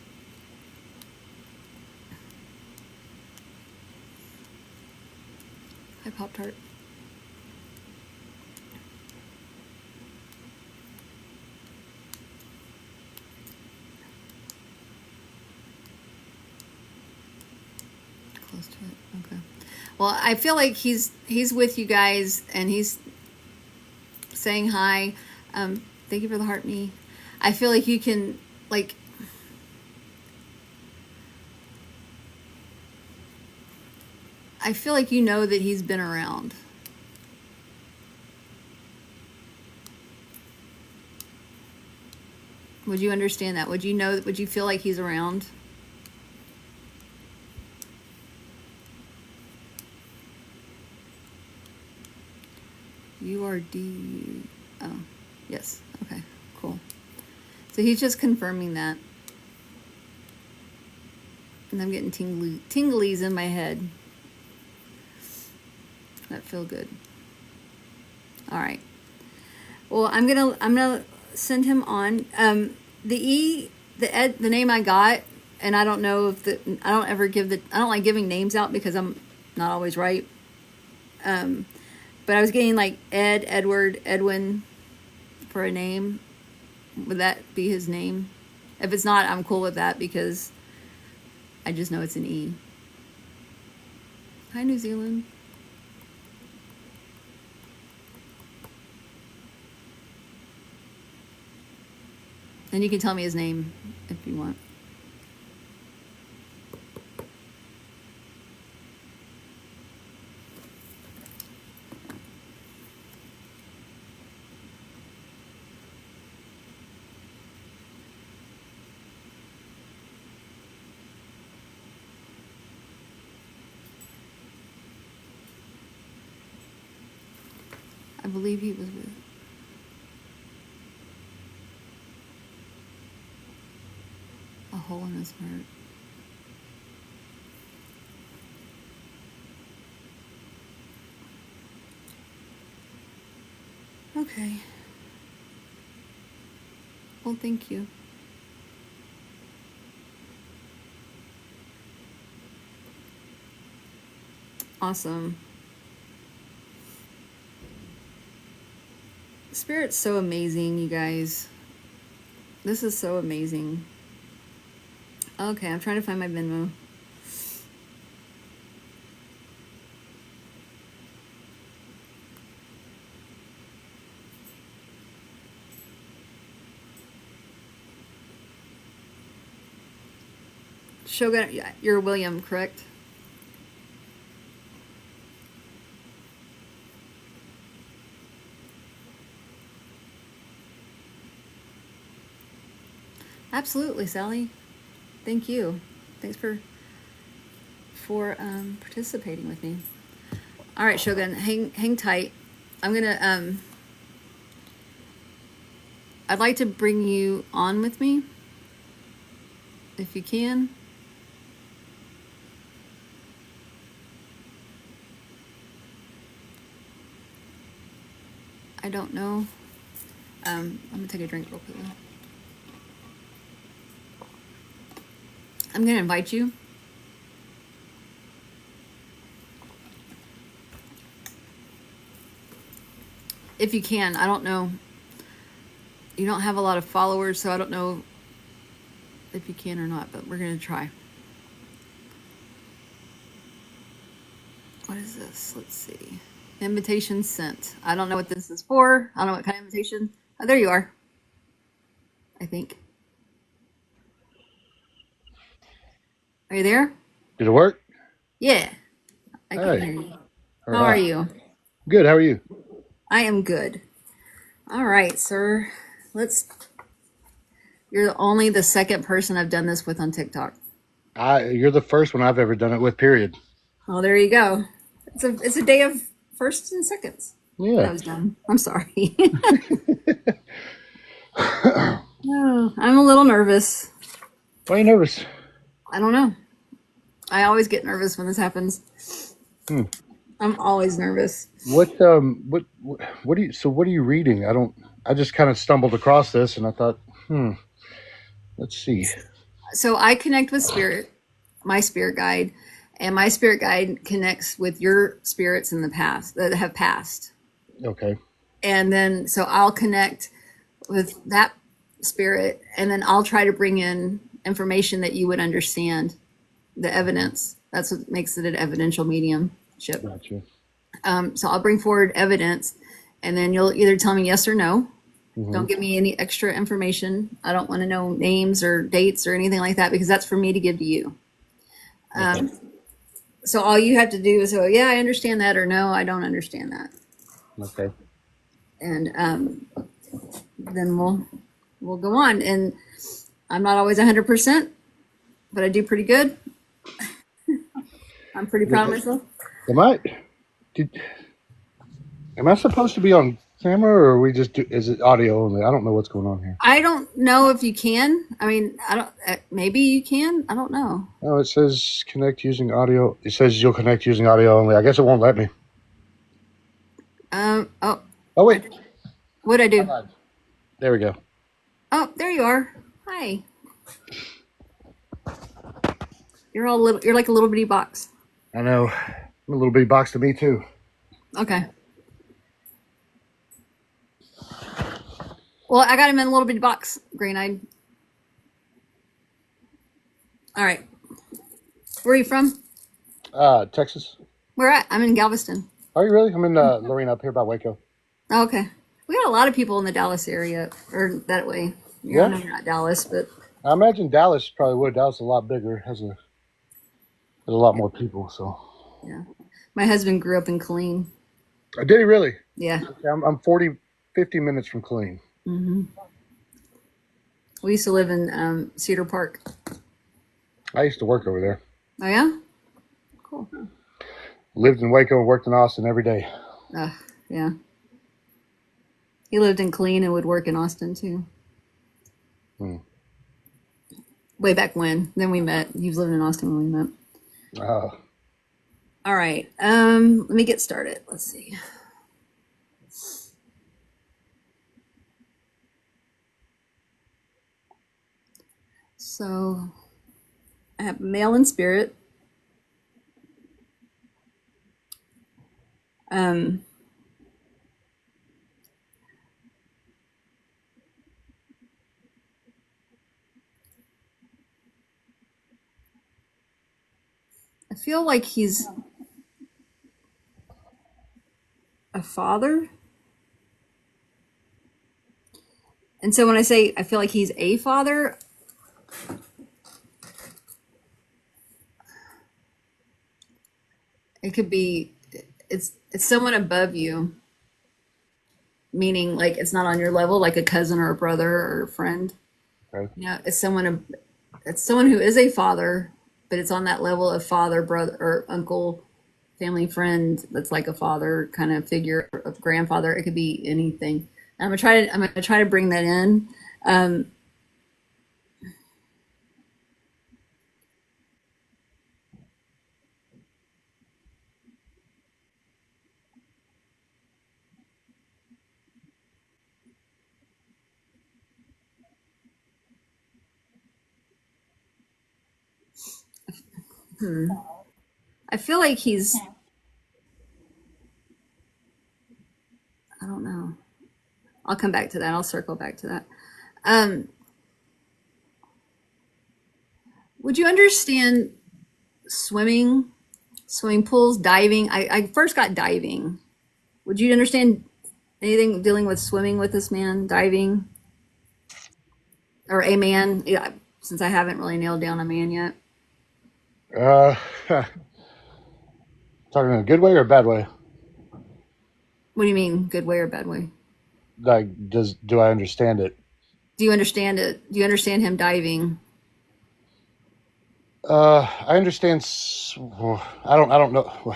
Hi, Pop-Tart. Close to it. Okay. Well, I feel like he's with you guys and he's saying hi. Thank you for the heart, me. I feel like you can, like, I feel like you know that he's been around. Would you understand that? Would you feel like he's around? Oh, yes. Okay, cool. So he's just confirming that. And I'm getting tinglies in my head. That feel good. All right. Well, I'm gonna send him on. The name I got, and I don't know if I don't like giving names out because I'm not always right. But I was getting like Ed, Edward, Edwin for a name. Would that be his name? If it's not, I'm cool with that because I just know it's an E. Hi, New Zealand. And you can tell me his name if you want. I believe he was with a hole in his heart. Okay. Well, thank you. Awesome. Spirit's so amazing, you guys. This is so amazing. Okay, I'm trying to find my Venmo. Shogun, you're William, correct? Absolutely, Sally. Thank you. Thanks for participating with me. All right, Shogun, hang tight. I'm gonna I'd like to bring you on with me, if you can. I don't know. I'm gonna take a drink real quickly. I'm gonna invite you. If you can. I don't know. You don't have a lot of followers, so I don't know if you can or not, but we're gonna try. What is this? Let's see. Invitation sent. I don't know what this is for. I don't know what kind of invitation. Oh, there you are. I think. Are you there? Did it work? Yeah. I can hear Hey. you. All How are right. you? Good. How are you? I am good. All right, sir. You're only the second person I've done this with on TikTok. You're the first one I've ever done it with, period. Oh, there you go. It's a day of firsts and seconds. That Yeah. was dumb. I'm sorry. Oh, I'm a little nervous. Why are you nervous? I don't know. I always get nervous when this happens. Hmm. I'm always nervous. What are you reading? I just kind of stumbled across this and I thought, let's see. So I connect with spirit, my spirit guide, and my spirit guide connects with your spirits in the past that have passed. Okay. And then so I'll connect with that spirit, and then I'll try to bring in information that you would understand, the evidence. That's what makes it an evidential mediumship. Gotcha. So I'll bring forward evidence, and then you'll either tell me yes or no. Mm-hmm. Don't give me any extra information. I don't want to know names or dates or anything like that, because that's for me to give to you. Okay. So all you have to do is go, yeah, I understand that, or no, I don't understand that. Okay. And then we'll go on. And I'm not always 100%, but I do pretty good. I'm pretty proud of myself. Am I supposed to be on camera, or is it audio only? I don't know what's going on here. I don't know if you can. I mean, I don't. Maybe you can. I don't know. Oh, it says connect using audio. It says you'll connect using audio only. I guess it won't let me. Oh, Oh wait. what'd I do? There we go. Oh, there you are. Hi. You're all little. You're like a little bitty box. I know. I'm a little bitty box to me too. Okay. Well, I got him in a little bitty box, green-eyed. All right. Where are you from? Texas. Where at? I'm in Galveston. Are you really? I'm in Lorena, up here by Waco. Oh, okay. We got a lot of people in the Dallas area, or that way. Yeah. I know you're not Dallas, but I imagine Dallas probably would. Dallas is a lot bigger. There's a lot more people. So. yeah. My husband grew up in Killeen. Did he really? Yeah. Okay, I'm 50 minutes from Killeen. Mm-hmm. We used to live in Cedar Park. I used to work over there. Oh, yeah? Cool. Lived in Waco and worked in Austin every day. Yeah. He lived in Killeen and would work in Austin, too. Way back when. Then we met. He was living in Austin when we met. All right. Let me get started. Let's see. So I have male in spirit. I feel like he's a father. And so when I say I feel like he's a father, It could be it's someone above you, meaning like it's not on your level, like a cousin or a brother or a friend. Okay. You know, it's someone who is a father, but it's on that level of father, brother, or uncle, family friend that's like a father kind of figure of grandfather. It could be anything. I'm gonna try to bring that in. Um, I feel like I don't know. I'll come back to that. I'll circle back to that. Um, would you understand swimming, swimming pools, diving? I first got diving. Would you understand anything dealing with swimming with this man, diving, or a man? Yeah, since I haven't really nailed down a man yet. Uh, talking in a good way or a bad way? What do you mean, good way or bad way? Like, do I understand it? Do you understand it? Do you understand him diving? I understand. I don't know.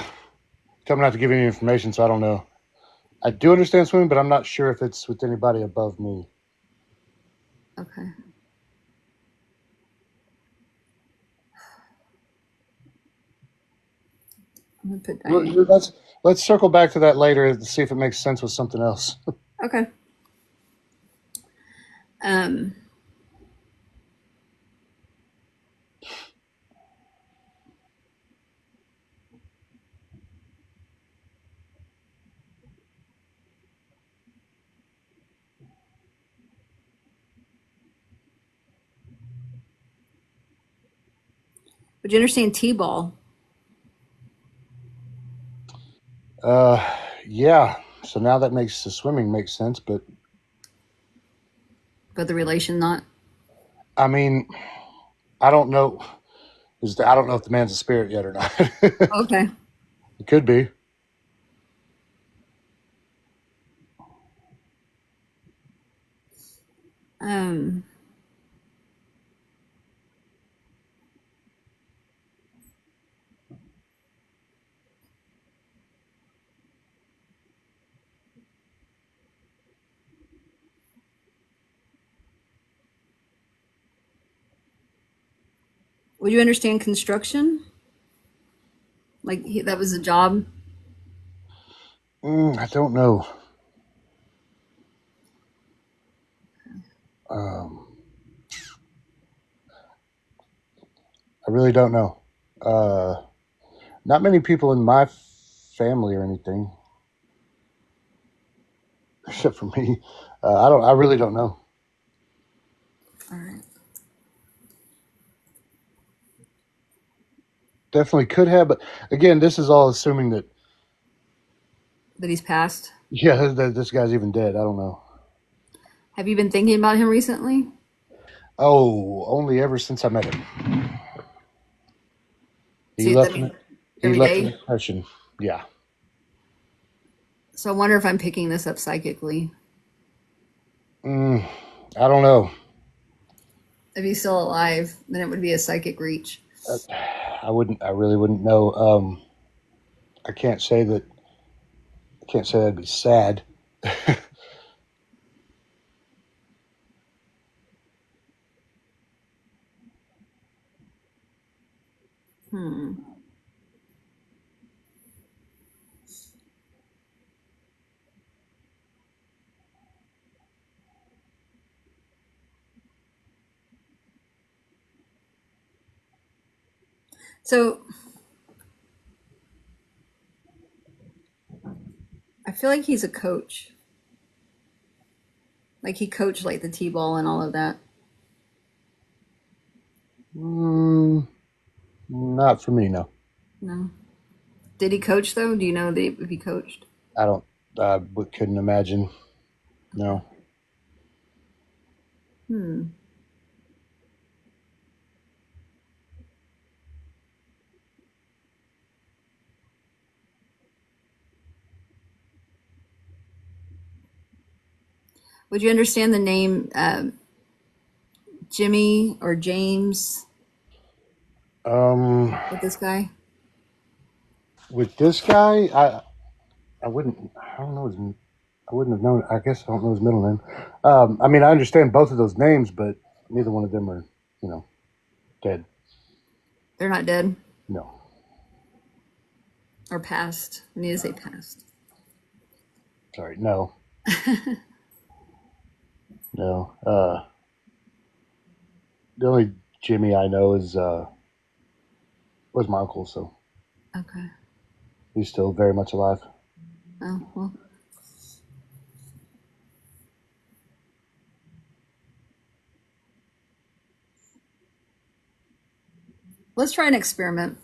Tell me not to give any information, so I don't know. I do understand swimming, but I'm not sure if it's with anybody above me. Okay. I'm gonna put Well, diving. let's circle back to that later to see if it makes sense with something else. Okay. Um, would you understand T-ball? Uh, yeah. So now that makes the swimming make sense, but But the relation not. I mean, I don't know. I don't know if the man's a spirit yet or not. It Okay. could be. Um, would you understand construction? Like that was a job. I don't know. Um, I really don't know. Uh, Not many people in my family or anything, except for me. I don't. I really don't know. All right. Definitely could have, but again, this is all assuming that That he's passed. yeah, that this guy's even dead. I don't know. Have you been thinking about him recently? Oh, only ever since I met him. He See, I left an mean, he every left an day. impression. Yeah. So I wonder if I'm picking this up psychically. Mm, I don't know. If he's still alive, then it would be a psychic reach. Uh, I wouldn't. I really wouldn't know. I can't say that. I can't say that'd be sad. Hmm. So I feel like he's a coach. Like he coached like the T-ball and all of that. mm, Not for me. No. No. Did he coach though? Do you know if he coached? I don't. Couldn't imagine. Okay. No. Hmm. Would you understand the name Jimmy or James Um, with this guy? with this guy, I wouldn't. I don't know his. I wouldn't have known. I guess I don't know his middle name. I mean, I understand both of those names, but neither one of them are, you know, dead. They're not dead No. or past. I need to say past. Sorry. No. No. The only Jimmy I know is was my uncle, so Okay. he's still very much alive. Oh, well. Let's try an experiment.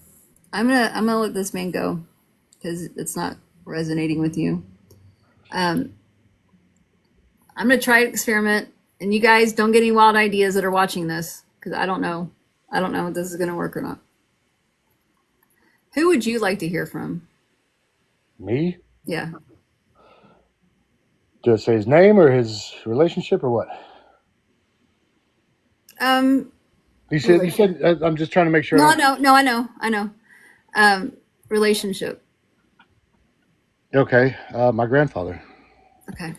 I'm gonna let this man go because it's not resonating with you. Um, I'm gonna try an experiment, and you guys don't get any wild ideas that are watching this because I don't know. I don't know if this is gonna work or not. Who would you like to hear from? Me? Yeah. Do I say his name or his relationship or what? Um. You said. You said. I'm just trying to make sure. No, I I don't. know. No, I know. I know. Relationship. Okay. My grandfather. Okay.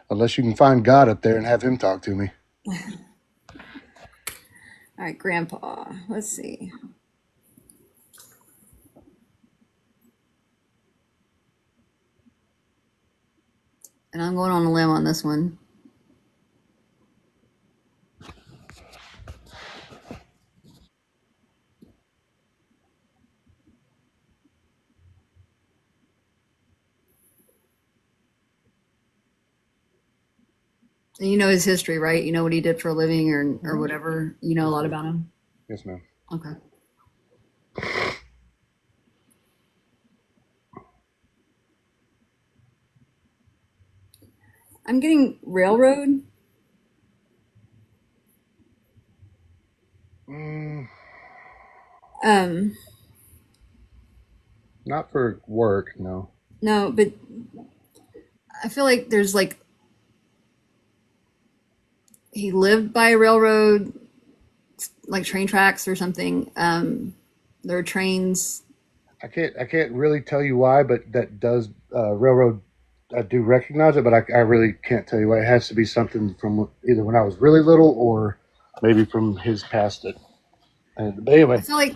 Unless you can find God up there and have him talk to me. All right, Grandpa. Let's see. And I'm going on a limb on this one. And you know his history, right? You know what he did for a living or whatever. You know a lot about him. Yes, ma'am. Okay. I'm getting railroad. Mm, Um, not for work. No. no, but I feel like there's like he lived by a railroad, like train tracks or something. There are trains. I can't really tell you why, but that does railroad. I do recognize it, but I really can't tell you why. It has to be something from either when I was really little or maybe from his past. It. But I anyway, feel like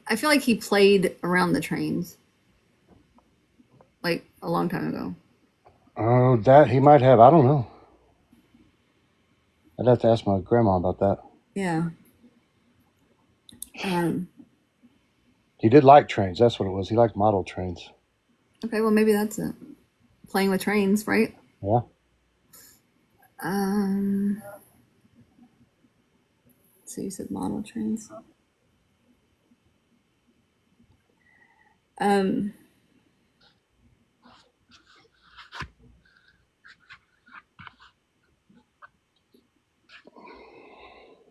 I feel like he played around the trains like a long time ago. oh, that he might have. I don't know. I'd have to ask my grandma about that. Yeah. Um, He did like trains. That's what it was. He liked model trains. okay, well maybe that's it. Playing with trains, right? Yeah. Um, so you said model trains. Um,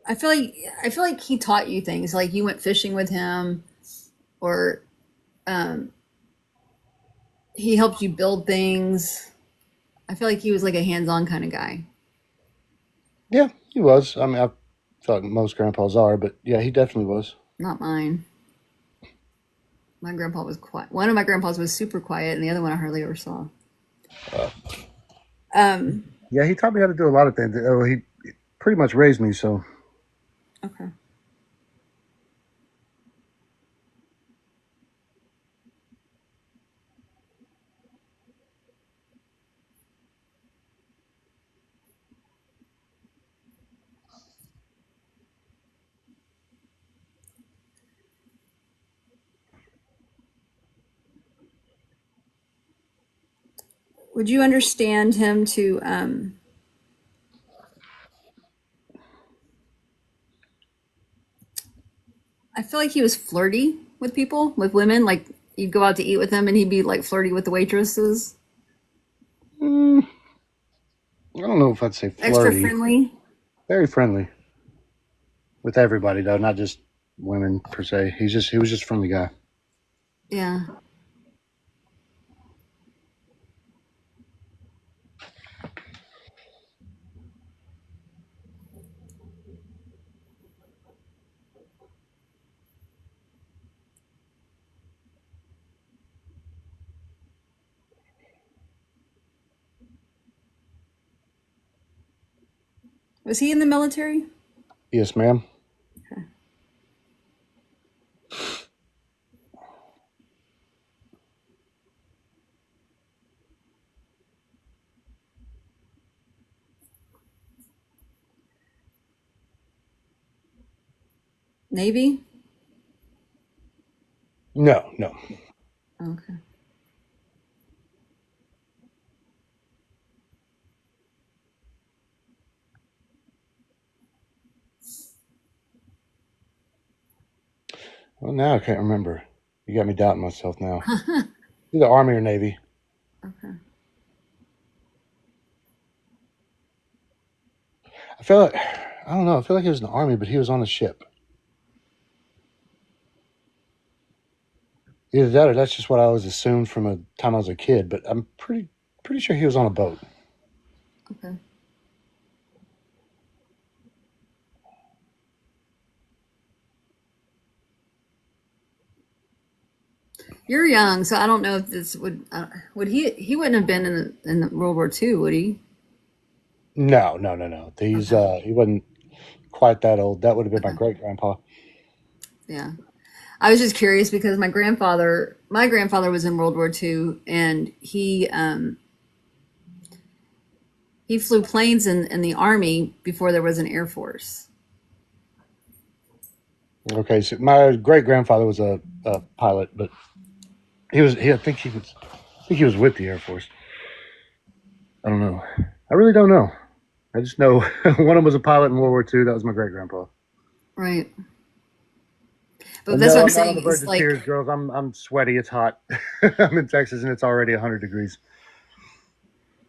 I feel like I feel like he taught you things. Like you went fishing with him, or um, he helped you build things. I feel like he was like a hands-on kind of guy. Yeah, he was. I mean, I thought most grandpas are, but yeah, he definitely was. Not mine. My grandpa was quiet. One of my grandpas was super quiet, and the other one I hardly ever saw. Uh, Um, yeah, he taught me how to do a lot of things. Oh, he pretty much raised me, so okay. Would you understand him to? I feel like he was flirty with people, with women. Like you'd go out to eat with him, and he'd be like flirty with the waitresses, mm, I don't know if I'd say extra flirty. friendly. Very friendly with everybody, though, not just women per se. He was just a friendly guy. Yeah. Was he in the military? Yes, ma'am. Okay. Navy? No, no. Okay. Well, now I can't remember. You got me doubting myself now. Either Army or Navy. Okay. I feel like I don't know. I feel like he was in the Army, but he was on a ship. Either that or that's just what I always assumed from a time I was a kid. But I'm pretty sure he was on a boat. Okay. You're young, so I don't know if this would he wouldn't have been in the World War II, would he? No, no, no, no. He's Okay. he wasn't quite that old. That would have been my Okay. great grandpa. Yeah. I was just curious because my grandfather was in World War II, and he flew planes in the Army before there was an Air Force. Okay, so my great grandfather was a pilot, but I think he was with the Air Force. I don't know. I really don't know. I just know one of them was a pilot in World War II. That was my great grandpa. Right. But And that's what no, I'm I'm not on saying the verge is of tears, like girls. I'm sweaty. It's hot. I'm in Texas and it's already 100 degrees.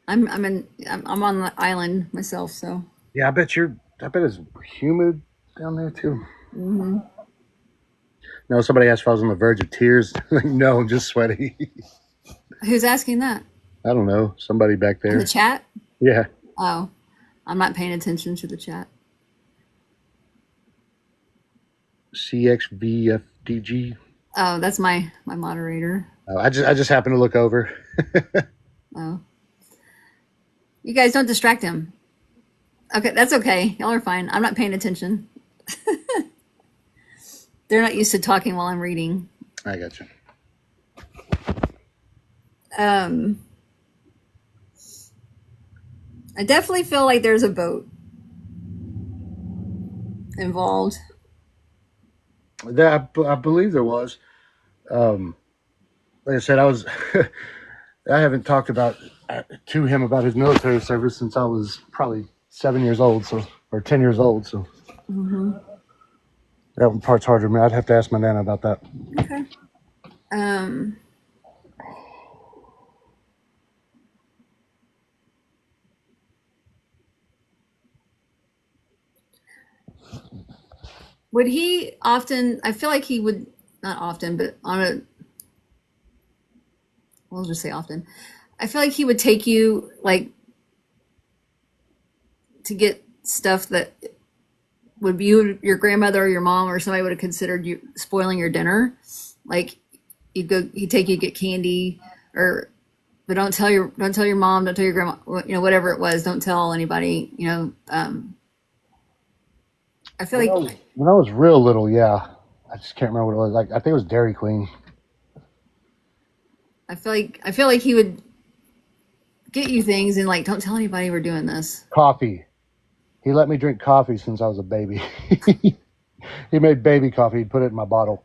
I'm on the island myself, so Yeah, I bet it's humid down there too. hmm No, somebody asked if I was on the verge of tears. Like, no, I'm just sweaty. who's asking that? I don't know. Somebody back In the there. chat? Yeah. Oh, I'm not paying attention to the chat. CXVFDG. Oh, that's my moderator. I just happened to look over. Oh, you guys don't distract him. Okay, that's okay. Y'all are fine. I'm not paying attention. They're not used to talking while I'm reading. I got you. Um, I definitely feel like there's a boat involved. I believe there was. Um, like I said, I was. I haven't talked about to him about his military service since I was probably 7 years old, so or 10 years old. So Hmm. that one part's harder. Man, I'd have to ask my nana about that. Okay. Um, would he often? I feel like he would not often, but on a we'll just say often. I feel like he would take you like to get stuff that would you your grandmother or your mom or somebody would have considered you spoiling your dinner. Like he'd take you to get candy or but don't tell your mom, don't tell your grandma, whatever it was, don't tell anybody. I feel like When I was real little, yeah, I just can't remember what it was. Like I think it was Dairy Queen. I feel like he would get you things and like don't tell anybody we're doing this. Coffee. He let me drink coffee since I was a baby. He made baby coffee. He'd put it in my bottle.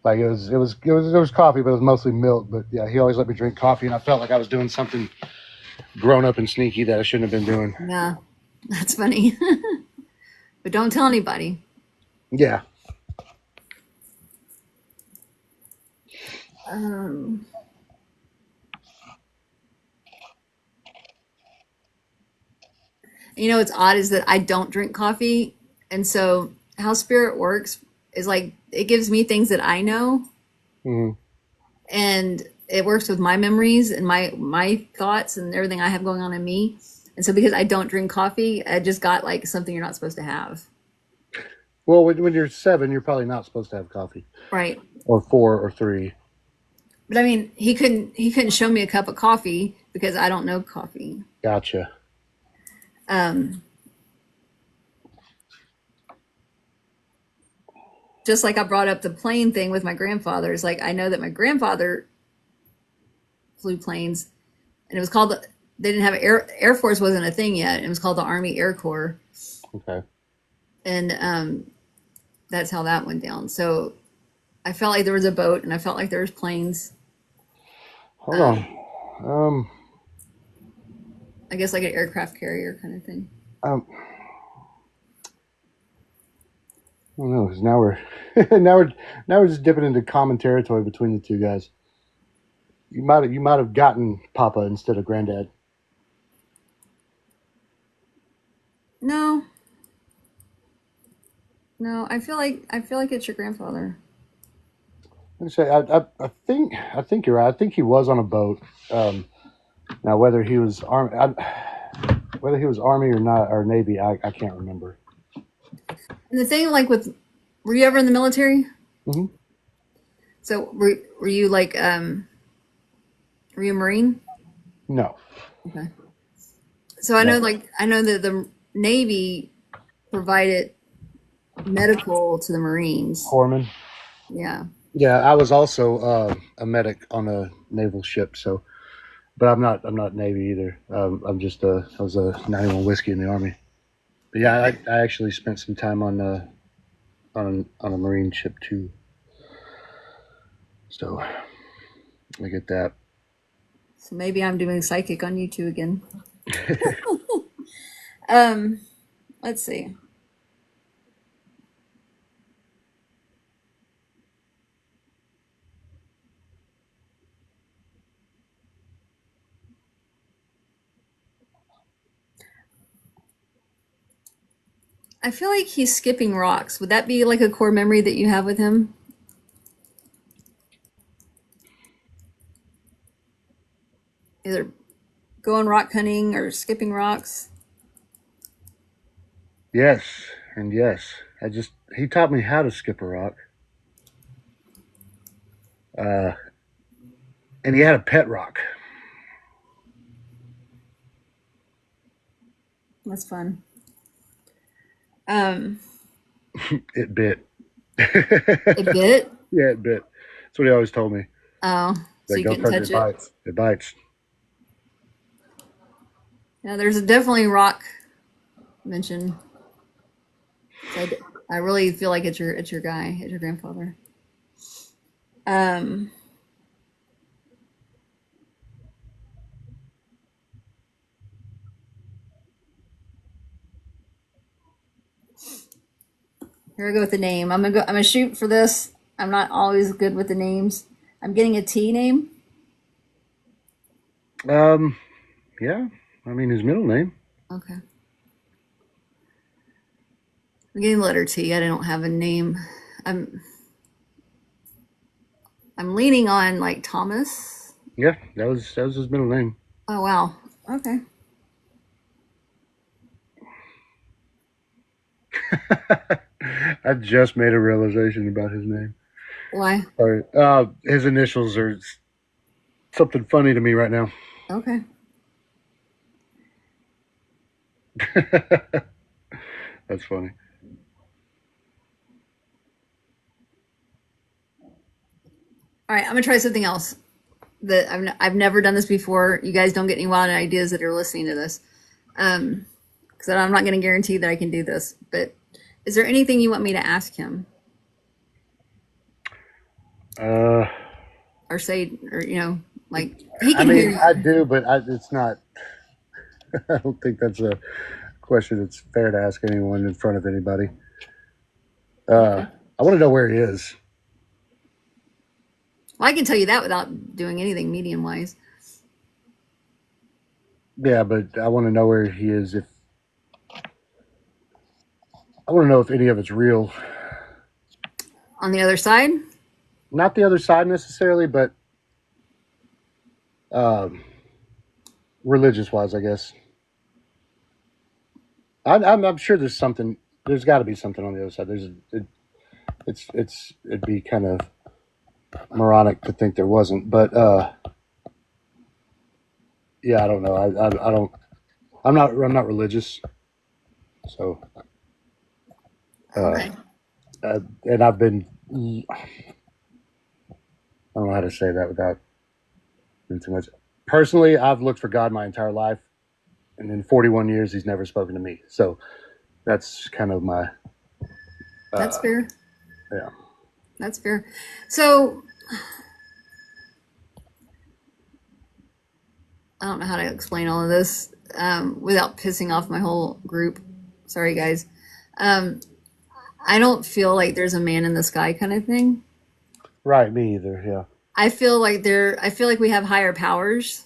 Like it was coffee, but it was mostly milk. But yeah, he always let me drink coffee, and I felt like I was doing something grown up and sneaky that I shouldn't have been doing. Yeah, that's funny. But don't tell anybody. Yeah. Um, what's odd is that I don't drink coffee, and so how spirit works is like it gives me things that I know, Hmm. and it works with my memories and my thoughts and everything I have going on in me. And so because I don't drink coffee, I just got like something you're not supposed to have. Well, when you're 7, you're probably not supposed to have coffee, Right. or 4 or 3. But I mean, he couldn't show me a cup of coffee because I don't know coffee. Gotcha. Um, just like I brought up the plane thing with my grandfather. It's like I know that my grandfather flew planes, and it was called the. They didn't have Air Force wasn't a thing yet. It was called the Army Air Corps, Okay. and that's how that went down. So I felt like there was a boat, and I felt like there was planes. Hold on. Um, I guess like an aircraft carrier kind of thing. um, I don't know, 'cause now we're now we're just dipping into common territory between the two guys. You might have gotten Papa instead of Granddad. No, no, I feel like it's your grandfather. Like I say, I think you're right. I think he was on a boat. Now whether he was Army or not or Navy, I can't remember. And the thing, like with, were you ever in the military? Hmm. So were you like were you a Marine? No, Okay. So I know no, like I know that the Navy provided medical to the Marines. Corpsman. Yeah. Yeah, I was also a medic on a naval ship. So, but I'm not Navy either. I was a 91 whiskey in the Army. But yeah, I actually spent some time on a Marine ship too. So I get that. So maybe I'm doing psychic on you two again. Um, let's see. I feel like he's skipping rocks. Would that be like a core memory that you have with him? Either going rock hunting or skipping rocks? Yes, and yes. He taught me how to skip a rock. Uh, and he had a pet rock. That's fun. Um, It bit. it bit. Yeah, it bit. That's what he always told me. Oh, so Like, you don't couldn't touch it, touch it it. bites. It bites. Yeah, there's a definitely rock mention. So I really feel like it's your guy, it's your grandfather. Um, Here we go with the name. I'm gonna shoot for this. I'm not always good with the names. I'm getting a T name. Um, yeah. I mean, his middle name. Okay. I'm getting the letter T. I don't have a name. I'm I'm leaning on like Thomas. Yeah, that was his middle name. Oh wow. Okay. I just made a realization about his name. Why? Sorry. His initials are something funny to me right now. Okay. That's funny. All right. I'm gonna try something else that I've never done this before. You guys don't get any wild ideas that are listening to this. Because I'm not going to guarantee that I can do this. But is there anything you want me to ask him Uh, or say, or like he I can hear mean, I you? do, but it's not. I don't think that's a question that's fair to ask anyone in front of anybody. Uh, Okay. I want to know where he is. Well, I can tell you that without doing anything medium wise. Yeah, but I want to know where he is. If I want to know if any of it's real, On the other side, not the other side necessarily, but um, religious wise, I guess. I'm sure there's something. There's got to be something on the other side. It'd be kind of moronic to think there wasn't, but yeah, I don't know. I don't. I'm not religious, so uh, okay. And I've been, I don't know how to say that without doing too much. Personally, I've looked for God my entire life, and in 41 years, He's never spoken to me. So that's kind of my, That's uh, fair. yeah. That's fair. So I don't know how to explain all of this without pissing off my whole group. Sorry, guys. Um, I don't feel like there's a man in the sky kind of thing. Right, me either. Yeah. I feel like I feel like we have higher powers,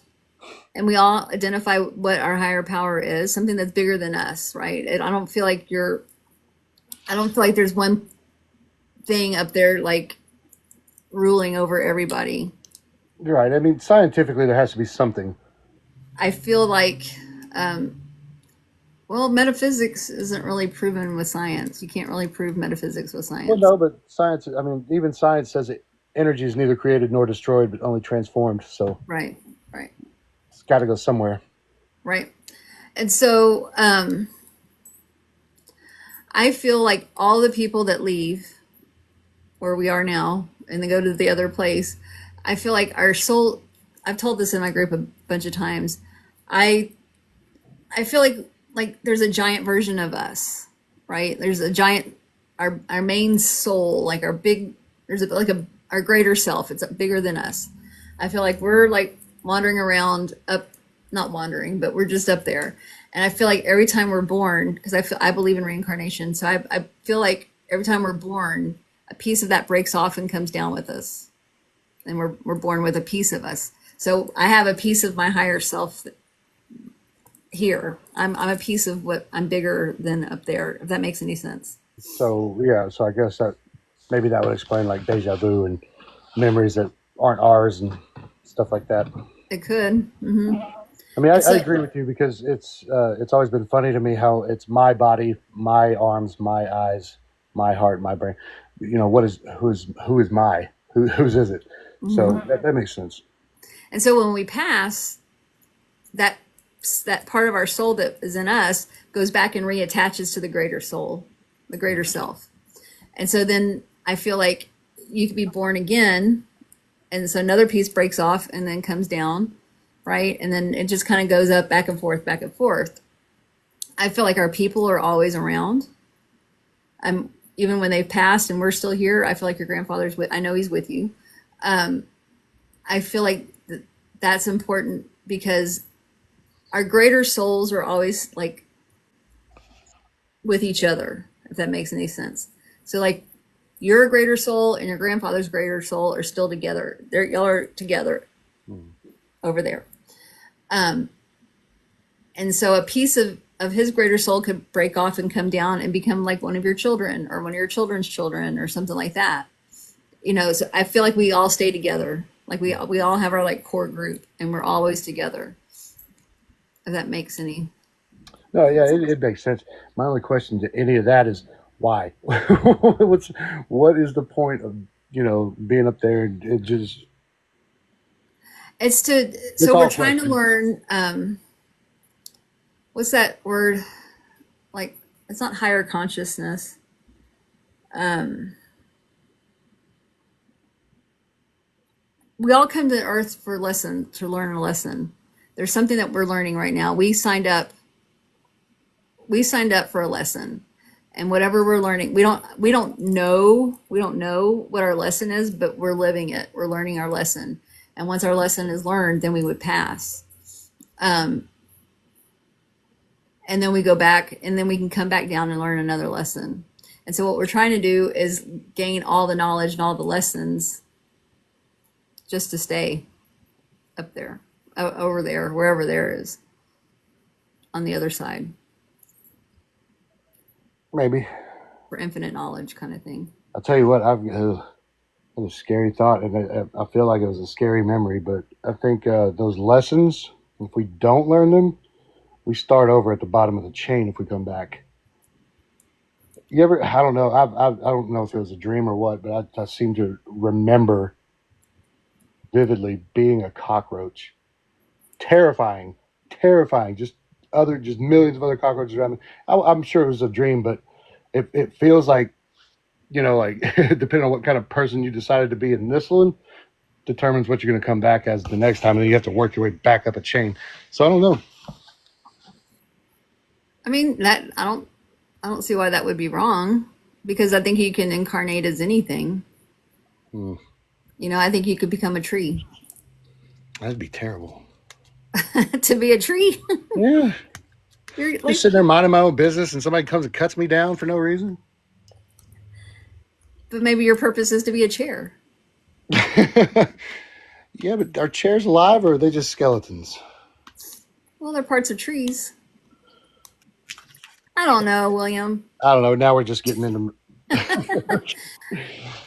and we all identify what our higher power is, something that's bigger than us, right? I don't feel like I don't feel like there's one thing up there like ruling over everybody. You're right. I mean, scientifically, there has to be something. I feel like, um, well, metaphysics isn't really proven with science. You can't really prove metaphysics with Well, science. no, but science, I mean, even science says that energy is neither created nor destroyed, but only transformed. So Right, right, it's got to go somewhere. right. And so I feel like all the people that leave where we are now and then go to the other place, I feel like our soul, I've told this in my group a bunch of times. I I feel like there's a giant version of us, right? There's a giant our main soul, like our big there's a, like a our greater self. It's bigger than us. I feel like we're like wandering around up, not wandering, but we're just up there. And I feel like every time we're born, because I believe in reincarnation, so I feel like every time we're born, a piece of that breaks off and comes down with us, and we're born with a piece of us. So I have a piece of my higher self here. I'm a piece of what I'm bigger than up there. If that makes any sense. So, yeah, so I guess that maybe that would explain like deja vu and memories that aren't ours and stuff like that. It could. Hmm. I mean, It's I like agree with you because it's always been funny to me how it's my body, my arms, my eyes, my heart, my brain. You know, who is my whose is it? So that makes sense. and so when we pass, that that part of our soul that is in us goes back and reattaches to the greater soul, the greater self. And so then I feel like you could be born again, and so another piece breaks off and then comes down, right? And then it just kind of goes up, back and forth, back and forth. I feel like our people are always around. Even when they've passed and we're still here. I feel like your grandfather's with. I know he's with you. I feel like that's important because our greater souls are always like with each other, if that makes any sense. So like your greater soul and your grandfather's greater soul are still together. Y'all are together over there. Um, and so a piece of his greater soul could break off and come down and become like one of your children or one of your children's children or something like that. You know, so I feel like we all stay together. Like we all have our like core group and we're always together. If that makes any No, yeah, sense. it makes sense. My only question to any of that is why? What's what is the point of being up there? It just It's to it's so we're all trying to question. learn what's that word? Like it's not higher consciousness. We all come to earth for lesson to learn a lesson. There's something that we're learning right now. We signed up for a lesson. And whatever we're learning, we don't know what our lesson is, but we're living it. We're learning our lesson. And once our lesson is learned, then we would pass. And then we go back and then we can come back down and learn another lesson. And so what we're trying to do is gain all the knowledge and all the lessons just to stay up there, over there, wherever there is on the other side Maybe for infinite knowledge kind of thing. I'll tell you what. I've had a scary thought, and I feel like it was a scary memory. But I think those lessons, if we don't learn them, we start over at the bottom of the chain if we come back. You ever? I don't know. I don't know if it was a dream or what, but I seem to remember vividly being a cockroach. Terrifying, terrifying. Just millions of other cockroaches around me. I'm sure it was a dream, but it feels like you know, like depending on what kind of person you decided to be in this one, determines what you're going to come back as the next time, and then you have to work your way back up a chain. So I don't know. I mean, that I don't see why that would be wrong, because I think you can incarnate as anything. Hmm, You know, I think you could become a tree. that'd be terrible. To be a tree, Yeah, you're just like, sitting there minding my own business, and somebody comes and cuts me down for no reason. but maybe your purpose is to be a chair. Yeah, but are chairs alive or are they just skeletons? Well, they're parts of trees. I don't know, William. I don't know. Now we're just getting into now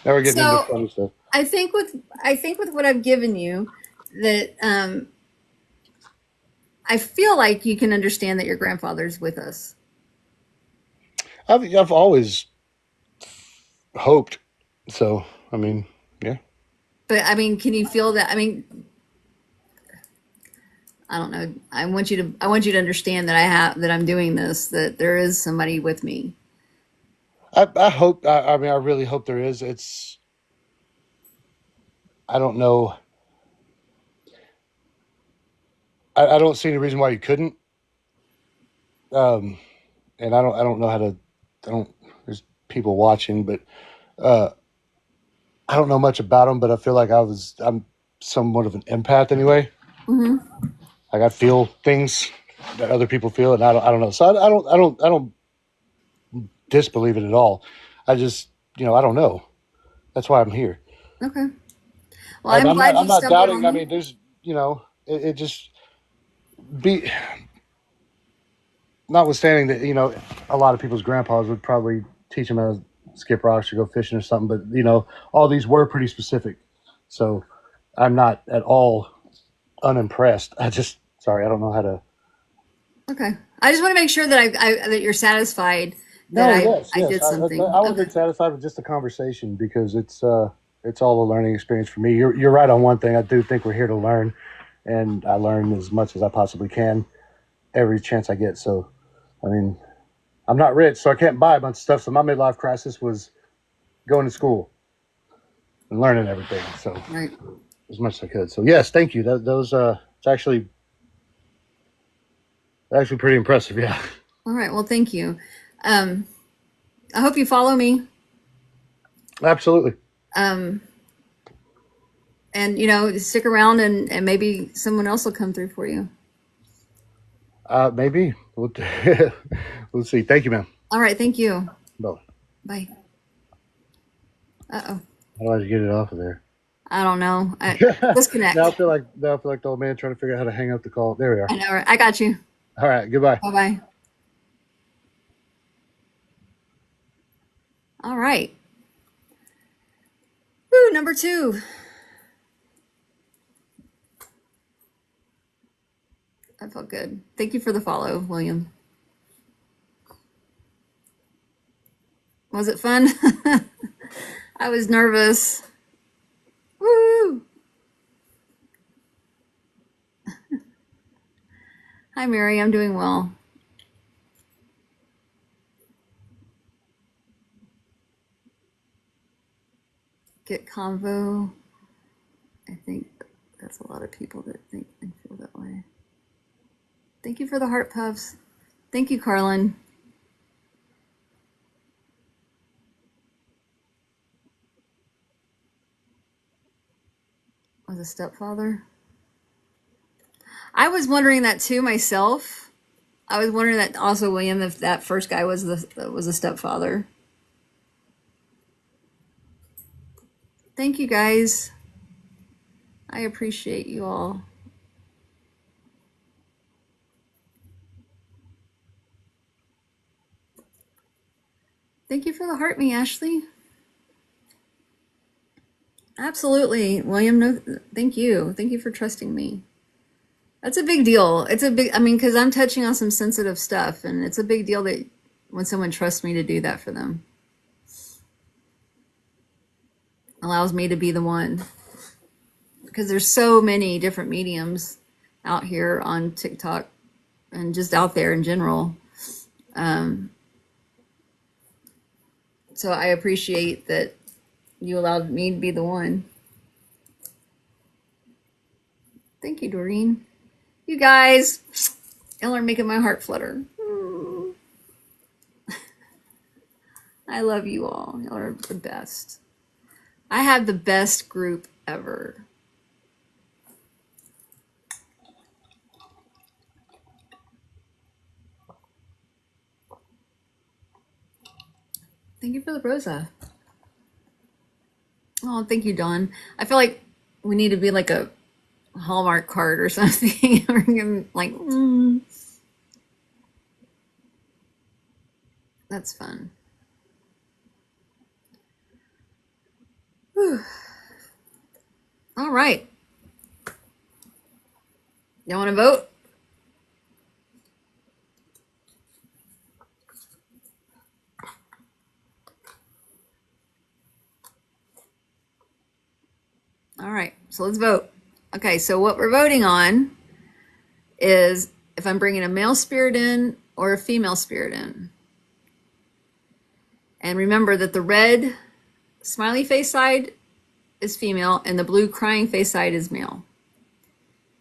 we're getting into So funny stuff. I think with what I've given you, that I feel like you can understand that your grandfather's with us. I've always hoped. So I mean, yeah. But I mean, can you feel that? I mean, I don't know. I want you to understand that I'm doing this, that there is somebody with me. I hope. I mean, I really hope there is. It's. I don't know. I don't see any reason why you couldn't. Um, and I don't know how to. I don't. There's people watching, but uh, I don't know much about them. But I feel like I'm somewhat of an empath anyway. Hmm. Like I feel things that other people feel, and I don't know. So I don't disbelieve it at all. I just, I don't know. That's why I'm here. Okay. Well, And I'm glad I'm you not stumbled doubting. on I me. mean, there's, it just be notwithstanding that, a lot of people's grandpas would probably teach them how to skip rocks or go fishing or something. But, all these were pretty specific. So I'm not at all unimpressed. Sorry, I don't know how to. Okay. I just want to make sure that that you're satisfied that No, yes, I yes. did something. I would have Okay. been satisfied with just a conversation because it's all a learning experience for me. You're right on one thing. I do think we're here to learn, and I learn as much as I possibly can every chance I get. So, I mean, I'm not rich, so I can't buy a bunch of stuff. So my midlife crisis was going to school and learning everything. So Right. as much as I could. So yes, thank you. Those it's actually pretty impressive. Yeah, All right. Well, thank you. Um, I hope you follow me. absolutely. Um, and you know, stick around, and maybe someone else will come through for you. Maybe we'll we'll see. Thank you, man. All right. Thank you. Bye. Bye. Uh-oh. How do I get it off of there? I don't know. now Disconnect. I feel like the old man trying to figure out how to hang up the call. There we are. I know. Right? I got you. All right, goodbye. Bye bye. All right. Woo, number two. That felt good. Thank you for the follow, William. Was it fun? I was nervous. Woo! Hi, Mary. I'm doing well. Get convo. I think that's a lot of people that think and feel that way. Thank you for the heart puffs. Thank you, Carlin. Was a stepfather. I was wondering that too myself. I was wondering that also, William, if that first guy was a stepfather. Thank you, guys. I appreciate you all. Thank you for the heart me, Ashley. Absolutely, William. No, thank you. Thank you for trusting me. That's a big deal. It's a big, I mean, because I'm touching on some sensitive stuff, and it's a big deal that when someone trusts me to do that for them, allows me to be the one. Because there's so many different mediums out here on TikTok and just out there in general. Um, So I appreciate that you allowed me to be the one. Thank you, Doreen. You guys, y'all are making my heart flutter. I love you all. Y'all are the best. I have the best group ever. Thank you for the Rosa. Oh, thank you, Dawn. I feel like we need to be like a Hallmark card or something. Like, that's fun. Whew. All right. Y'all want to vote? All right. So let's vote. Okay. So what we're voting on is if I'm bringing a male spirit in or a female spirit in. And remember that the red smiley face side is female and the blue crying face side is male.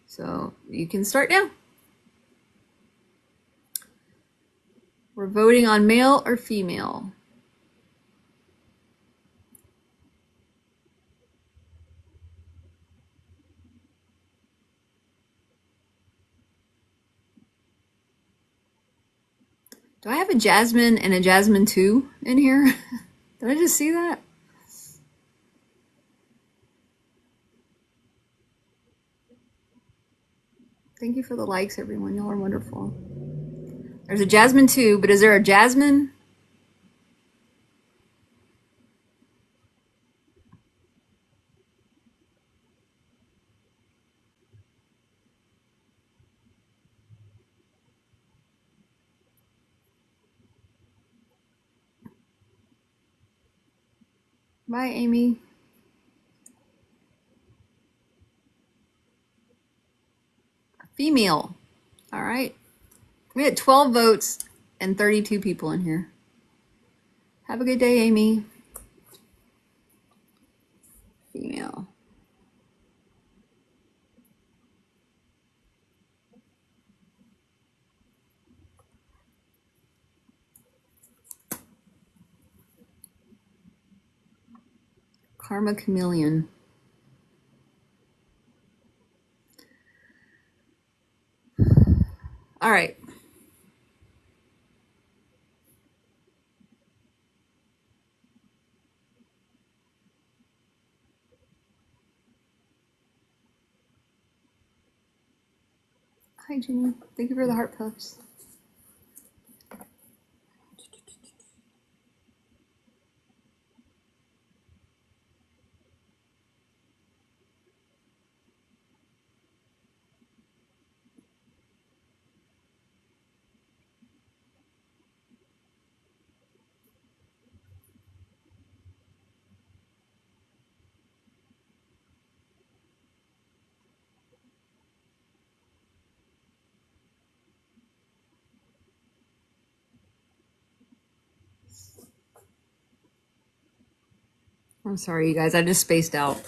So you can start now. We're voting on male or female. Do I have a Jasmine and a Jasmine 2 in here? Did I just see that? Thank you for the likes, everyone. Y'all are wonderful. There's a Jasmine 2, but is there a Jasmine? Bye, Amy. Female. All right. We had 12 votes and 32 people in here. Have a good day, Amy. Female. Karma Chameleon. All right. Hi, Jenny. Thank you for the heart puffs. I'm sorry, you guys. I just spaced out.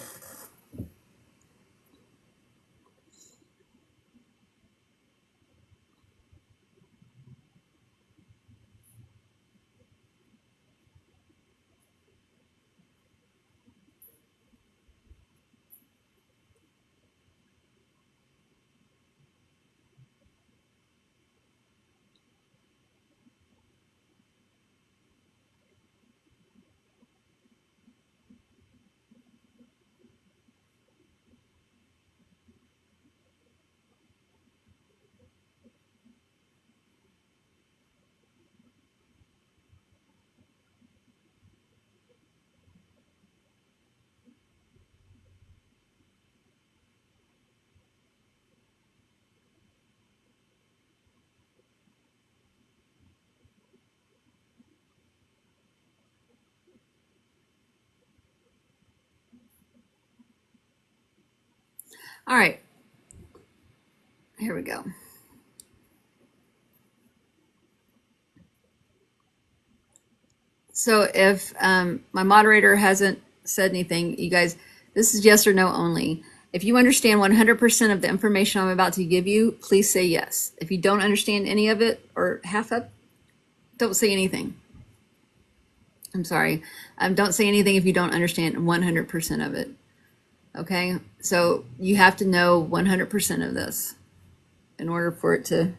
All right. Here we go. So if my moderator hasn't said anything, you guys, this is yes or no only. If you understand 100% of the information I'm about to give you, please say yes. If you don't understand any of it or half of, don't say anything. I'm sorry. Don't say anything if you don't understand 100% of it. Okay? So you have to know 100% of this in order for it to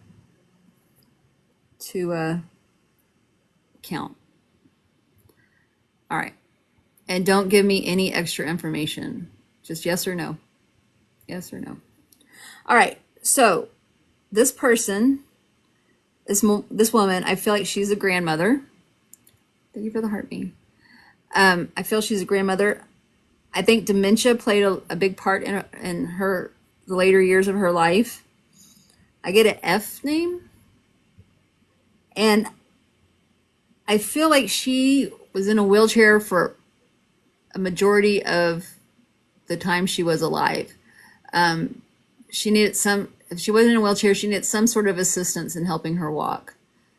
count. All right. And don't give me any extra information. Just yes or no. Yes or no. All right. So this person, this woman, I feel like she's a grandmother. Thank you for the heartbeat. I feel she's a grandmother. I think dementia played a big part in her the later years of her life. I get an F name, and I feel like she was in a wheelchair for a majority of the time she was alive. She needed if she wasn't in a wheelchair, she needed some sort of assistance in helping her walk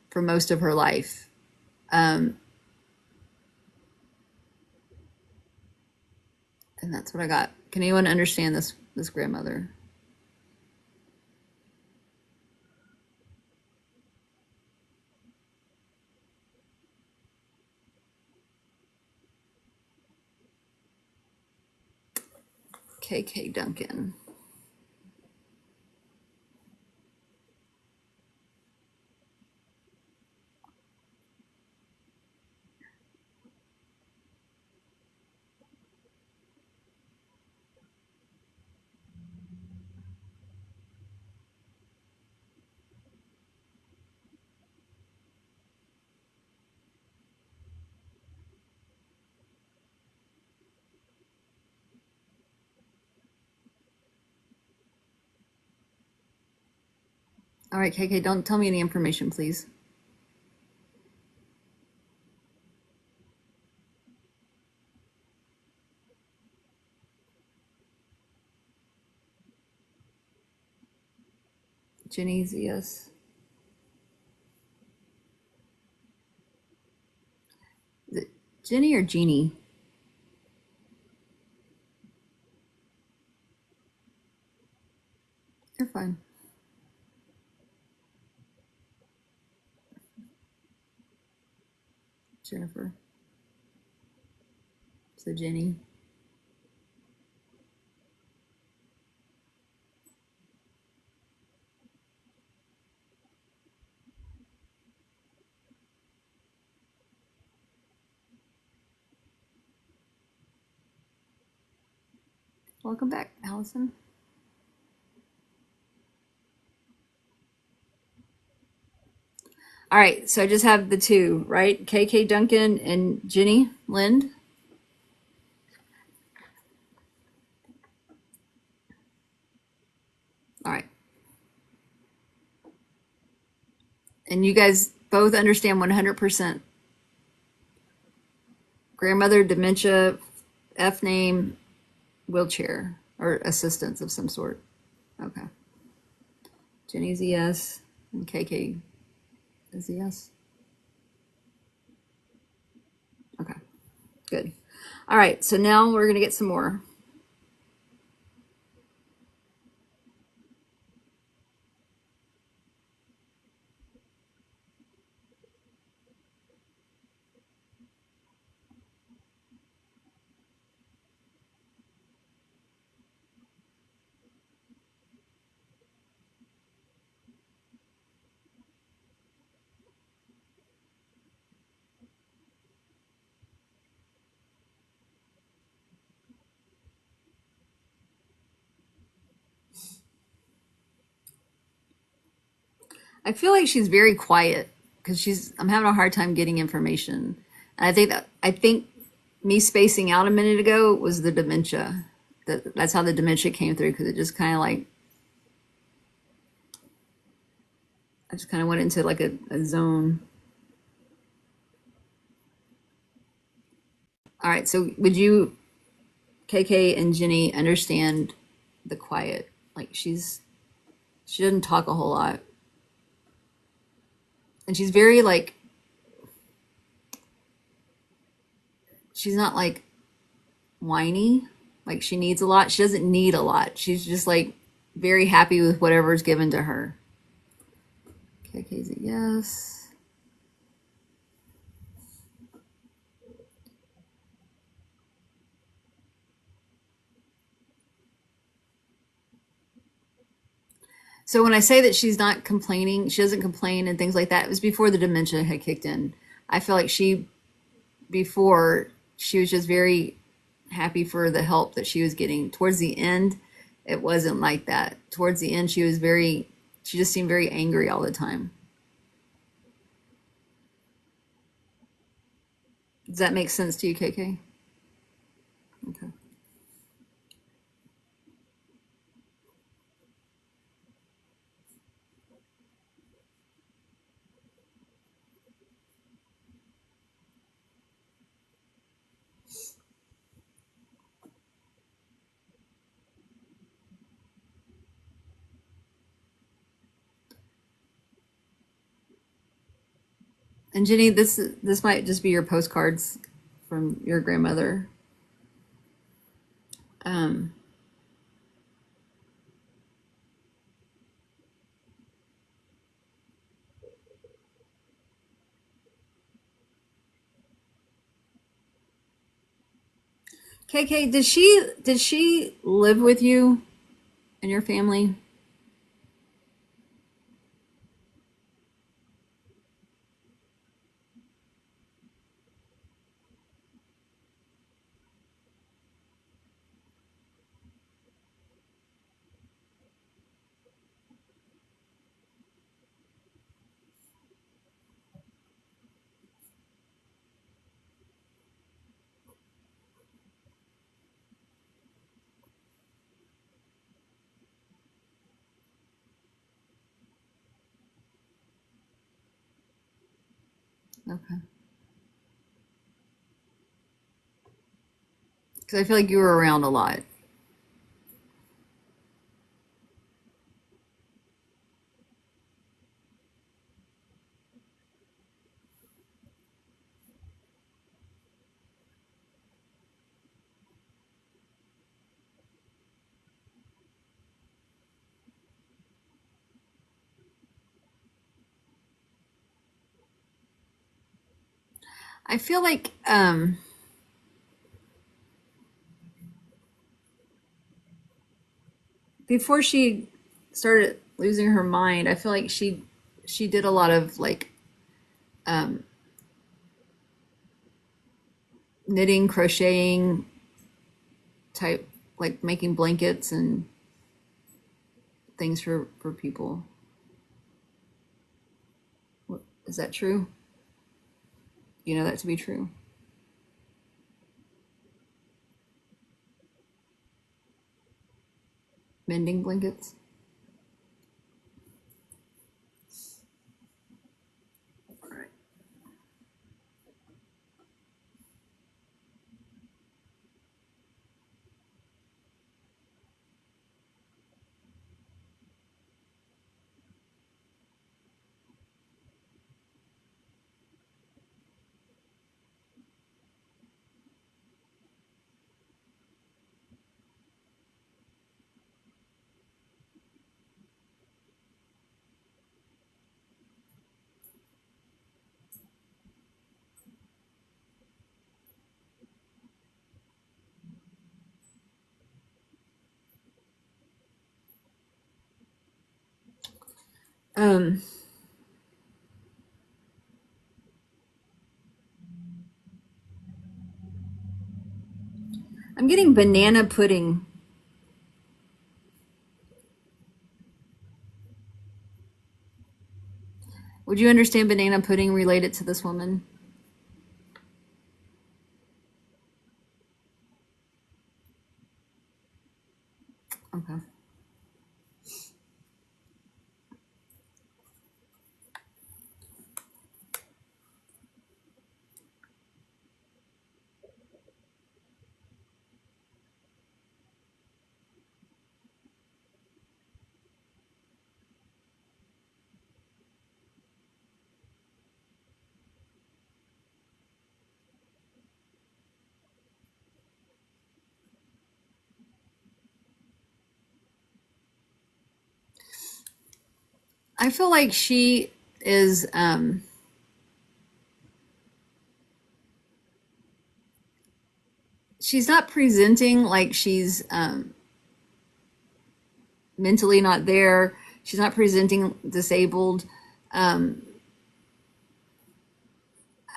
for most of her life. And that's what I got. Can anyone understand this grandmother? KK Duncan. All right, KK, don't tell me any information, please. Jenny's yes. Is it Jenny or Jeannie? You're fine. Jennifer. So Jenny. Welcome back, Allison. All right, so I just have the two, right? KK Duncan and Jenny Lind. All right. And you guys both understand 100%. Grandmother, dementia, F name, wheelchair, or assistance of some sort. Okay. Jenny's a yes, and KK is a yes. Okay, good. All right, so now we're going to get some more. I feel like she's very quiet because I'm having a hard time getting information. And I think me spacing out a minute ago was the dementia. That's how the dementia came through because it just kind of like I just kind of went into like a zone. All right, so would you, KK and Jenny, understand the quiet? Like she doesn't talk a whole lot, and she's very like she's not like whiny, like she needs a lot. She doesn't need a lot. She's just like very happy with whatever's given to her. Okay, Casey, yes. So when I say that she's not complaining, she doesn't complain and things like that, it was before the dementia had kicked in. I feel like before, she was just very happy for the help that she was getting. Towards the end, it wasn't like that. Towards the end, she just seemed very angry all the time. Does that make sense to you, KK? Okay. And Jenny, this might just be your postcards from your grandmother. Um, KK, did she live with you and your family? Okay. Because I feel like you were around a lot. I feel like before she started losing her mind, I feel like she did a lot of like um, knitting, crocheting type, like making blankets and things for people. Is that true? You know that to be true? Mending blankets. Um, I'm getting banana pudding. Would you understand banana pudding related to this woman? Okay. I feel like she is she's not presenting like she's mentally not there. She's not presenting disabled. Um,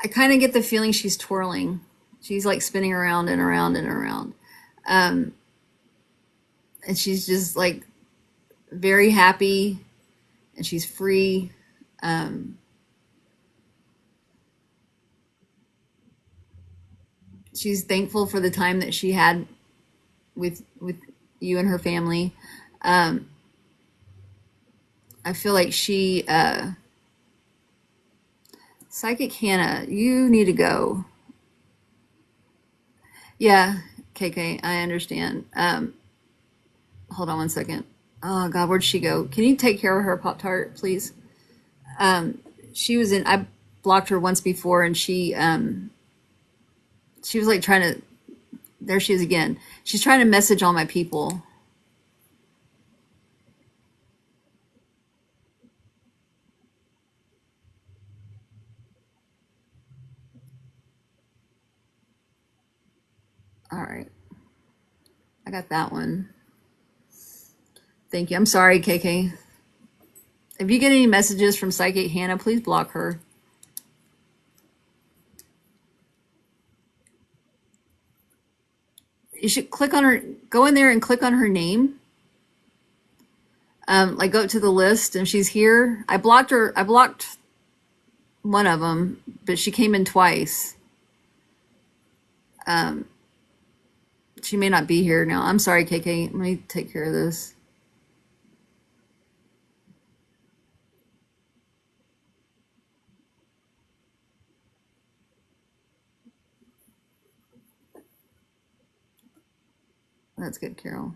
I kind of get the feeling she's twirling. She's like spinning around and around and around. Um, and she's just like very happy and she's free. Um, she's thankful for the time that she had with you and her family. Um, I feel like Psychic Hannah, you need to go. Yeah, KK, I understand. Hold on one second. Oh God, where'd she go? Can you take care of her Pop Tart, please? Um, she was in. I blocked her once before, and she was like trying to. There she is again. She's trying to message all my people. All right, I got that one. Thank you. I'm sorry, KK. If you get any messages from Psychic Hannah, please block her. You should click on her. Go in there and click on her name. Like go to the list, and she's here. I blocked her. I blocked one of them, but she came in twice. Um, she may not be here now. I'm sorry, KK. Let me take care of this. That's good, Carol.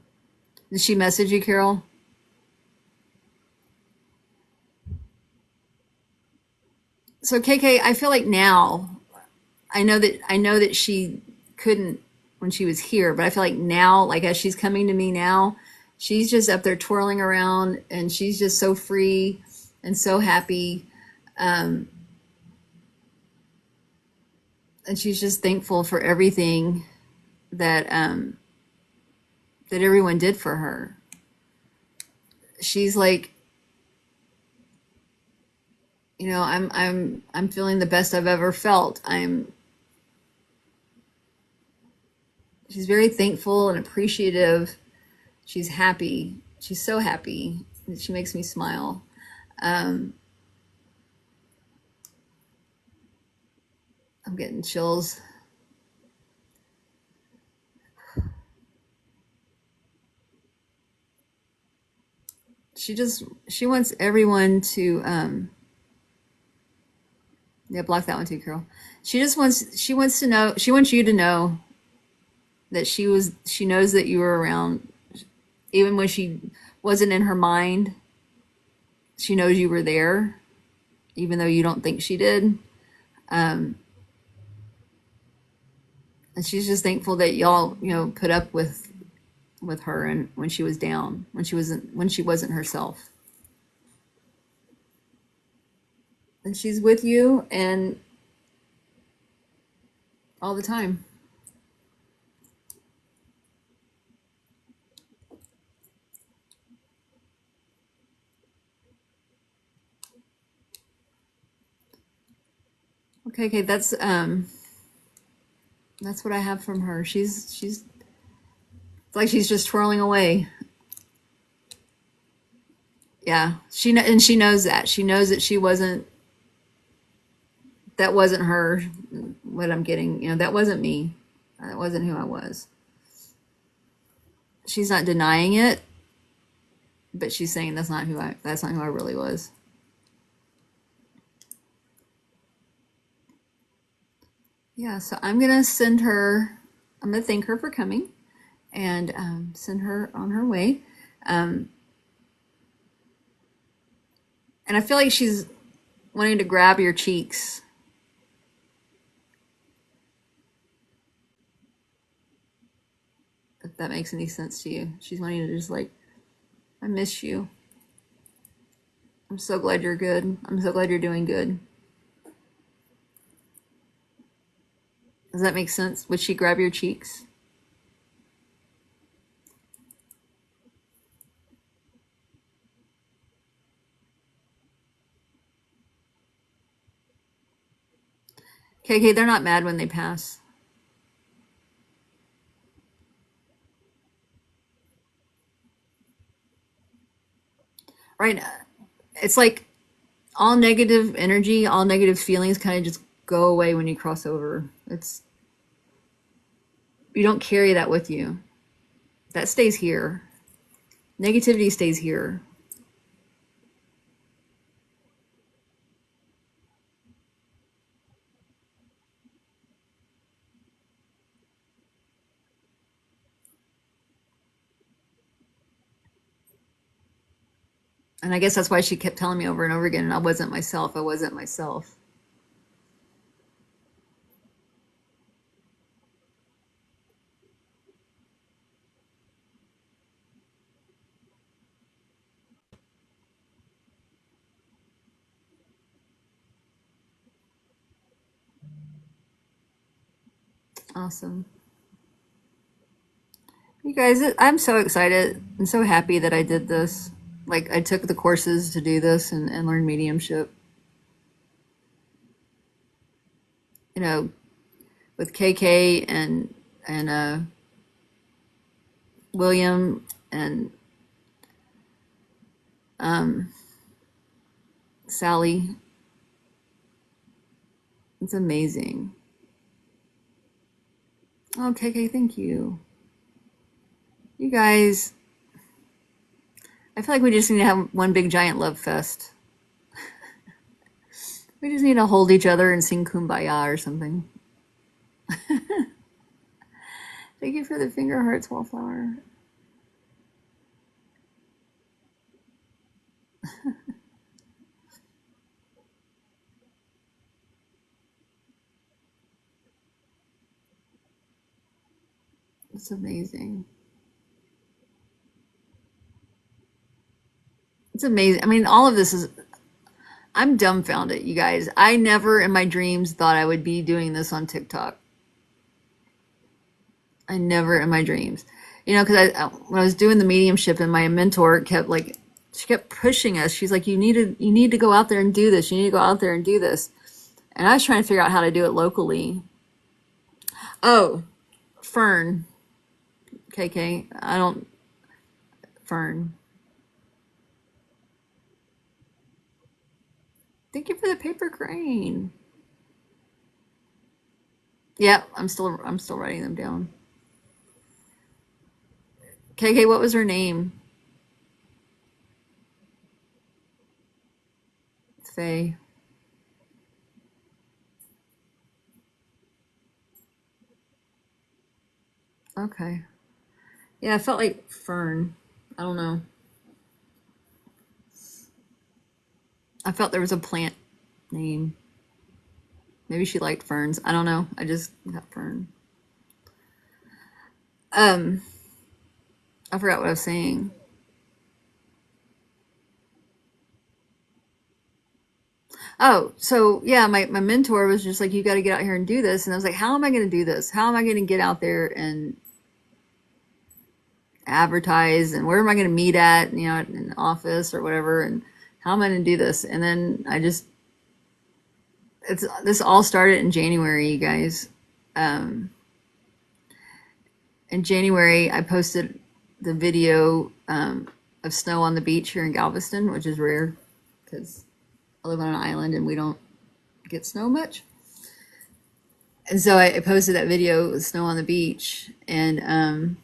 Did she message you, Carol? So KK, I feel like now I know that she couldn't when she was here, but I feel like now, like as she's coming to me now, she's just up there twirling around and she's just so free and so happy. Um, and she's just thankful for everything that that everyone did for her. She's like, I'm feeling the best I've ever felt. She's very thankful and appreciative. She's happy. She's so happy. She makes me smile. Um, I'm getting chills. She wants everyone to yeah, block that one too, Carol. She wants you to know that she knows that you were around even when she wasn't in her mind. She knows you were there even though you don't think she did. Um, and she's just thankful that y'all, put up with her and when she was down, when she wasn't herself. And she's with you and all the time. Okay, okay, that's what I have from her. She's it's like she's just twirling away. Yeah, and she knows that. She knows that that wasn't her. What I'm getting, that wasn't me. That wasn't who I was. She's not denying it, but she's saying that's not who I really was. Yeah, so I'm gonna thank her for coming and send her on her way. Um, and I feel like she's wanting to grab your cheeks. If that makes any sense to you. She's wanting to just like, I miss you. I'm so glad you're good. I'm so glad you're doing good. Does that make sense? Would she grab your cheeks? KK, they're not mad when they pass. Right? It's like all negative energy, all negative feelings kind of just go away when you cross over. It's you don't carry that with you. That stays here. Negativity stays here. And I guess that's why she kept telling me over and over again, I wasn't myself. I wasn't myself. Awesome. You guys, I'm so excited and so happy that I did this. Like, I took the courses to do this and learn mediumship. You know, with KK and William and Sally. It's amazing. Oh, KK, thank you. You guys, I feel like we just need to have one big giant love fest. We just need to hold each other and sing Kumbaya or something. Thank you for the finger hearts, Wallflower. It's amazing. It's amazing. I mean, all of this is, I'm dumbfounded, you guys. I never in my dreams thought I would be doing this on TikTok. I never in my dreams. You know, because when I was doing the mediumship and my mentor kept like, she kept pushing us. She's like, you need to go out there and do this. You need to go out there and do this. And I was trying to figure out how to do it locally. Oh, Fern. KK. I don't, Fern. Thank you for the paper crane. Yeah, I'm still writing them down. KK, what was her name? Faye. Okay. Yeah, I felt like Fern. I don't know. I felt there was a plant name. Maybe she liked ferns. I don't know. I just got Fern. Um, I forgot what I was saying. Oh, so yeah, my mentor was just like, you got to get out here and do this. And I was like, how am I going to do this? How am I going to get out there and advertise? And where am I going to meet at, you know, in an office or whatever? And how am I going to do this? And then this all started in January, you guys. Um, in January, I posted the video of snow on the beach here in Galveston, which is rare because I live on an island and we don't get snow much. And so I posted that video with snow on the beach, and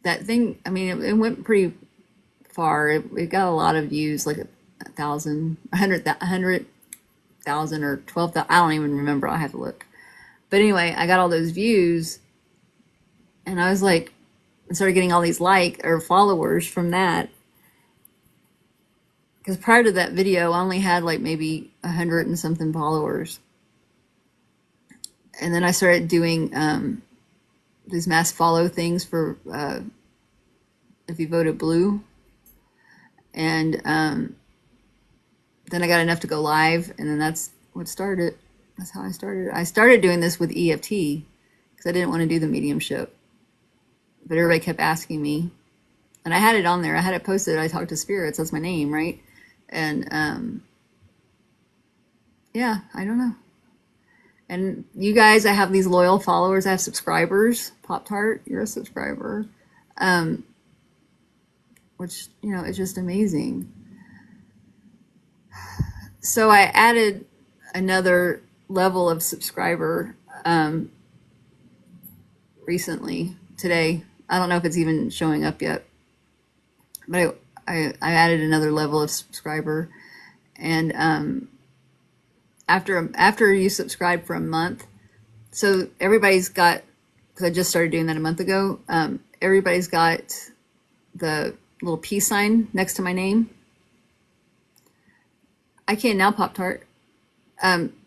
that thing. I mean, it went pretty far. It got a lot of views, like 1,000, 100,000 or 12,000. I don't even remember. I have to look. But anyway, I got all those views, and I was like, I started getting all these followers from that. Because prior to that video, I only had like maybe 100 and something followers. And then I started doing these mass follow things for if you voted blue. And then I got enough to go live, and then that's what started. That's how I started. I started doing this with EFT because I didn't want to do the mediumship, but everybody kept asking me, and I had it on there. I had it posted. I talked to spirits. That's my name, right? And yeah, I don't know. And you guys, I have these loyal followers. I have subscribers. Pop Tart, you're a subscriber, which is just amazing. So I added another level of subscriber recently today. I don't know if it's even showing up yet, but I added another level of subscriber, and after you subscribe for a month, so everybody's got, because I just started doing that a month ago. Everybody's got the little peace sign next to my name. I can now, Pop Tart.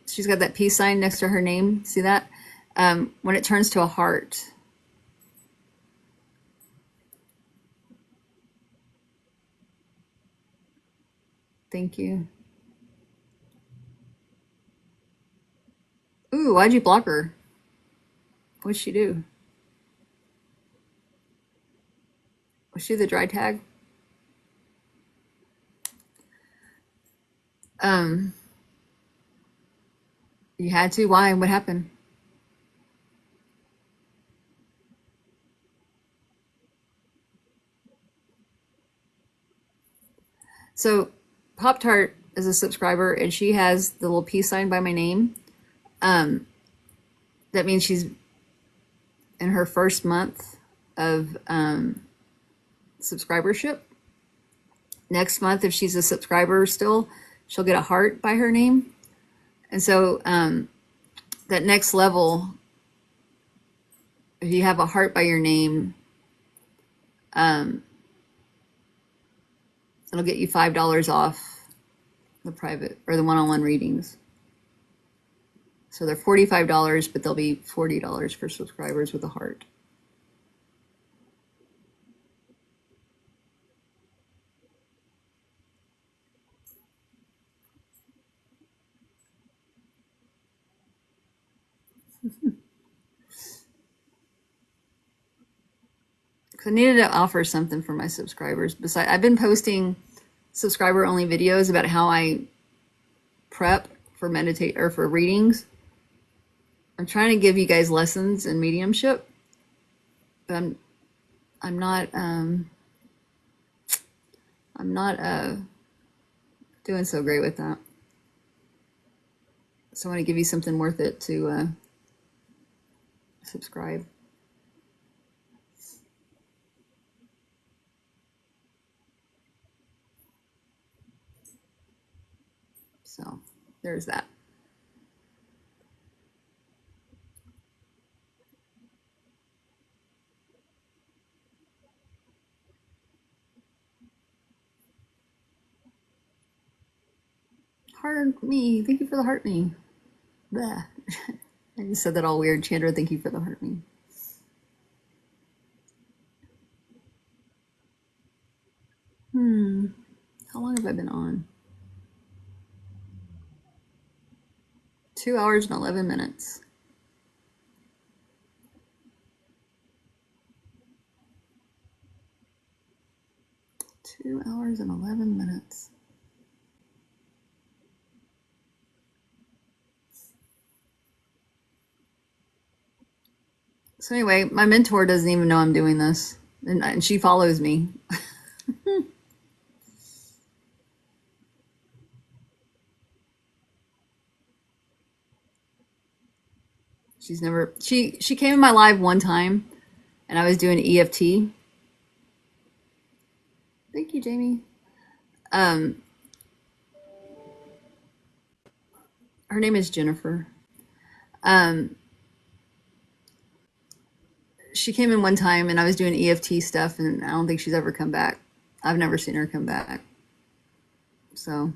She's got that peace sign next to her name. See that? When it turns to a heart. Thank you. Ooh, why'd you block her? What'd she do? Was she the dry tag? You had to? Why? What happened? So Pop Tart is a subscriber, and she has the little peace sign by my name. That means she's in her first month of subscribership. Next month, if she's a subscriber still, she'll get a heart by her name. And so that next level, if you have a heart by your name, it'll get you $5 off the private or the one-on-one readings. So they're $45, but they'll be $40 for subscribers with a heart. I needed to offer something for my subscribers. Besides, I've been posting subscriber-only videos about how I prep for meditate or for readings. I'm trying to give you guys lessons in mediumship, but I'm not doing so great with that. So I want to give you something worth it to subscribe. So there's that. Heart me. Thank you for the heart me. Bleh. I just said that all weird. Chandra, thank you for the heart me. How long have I been on? 2 hours and 11 minutes. 2 hours and 11 minutes. So anyway, my mentor doesn't even know I'm doing this, and she follows me. She's never she came in my live one time, and I was doing EFT. Thank you, Jamie. Her name is Jennifer. She came in one time, and I was doing EFT stuff, and I don't think she's ever come back. I've never seen her come back. So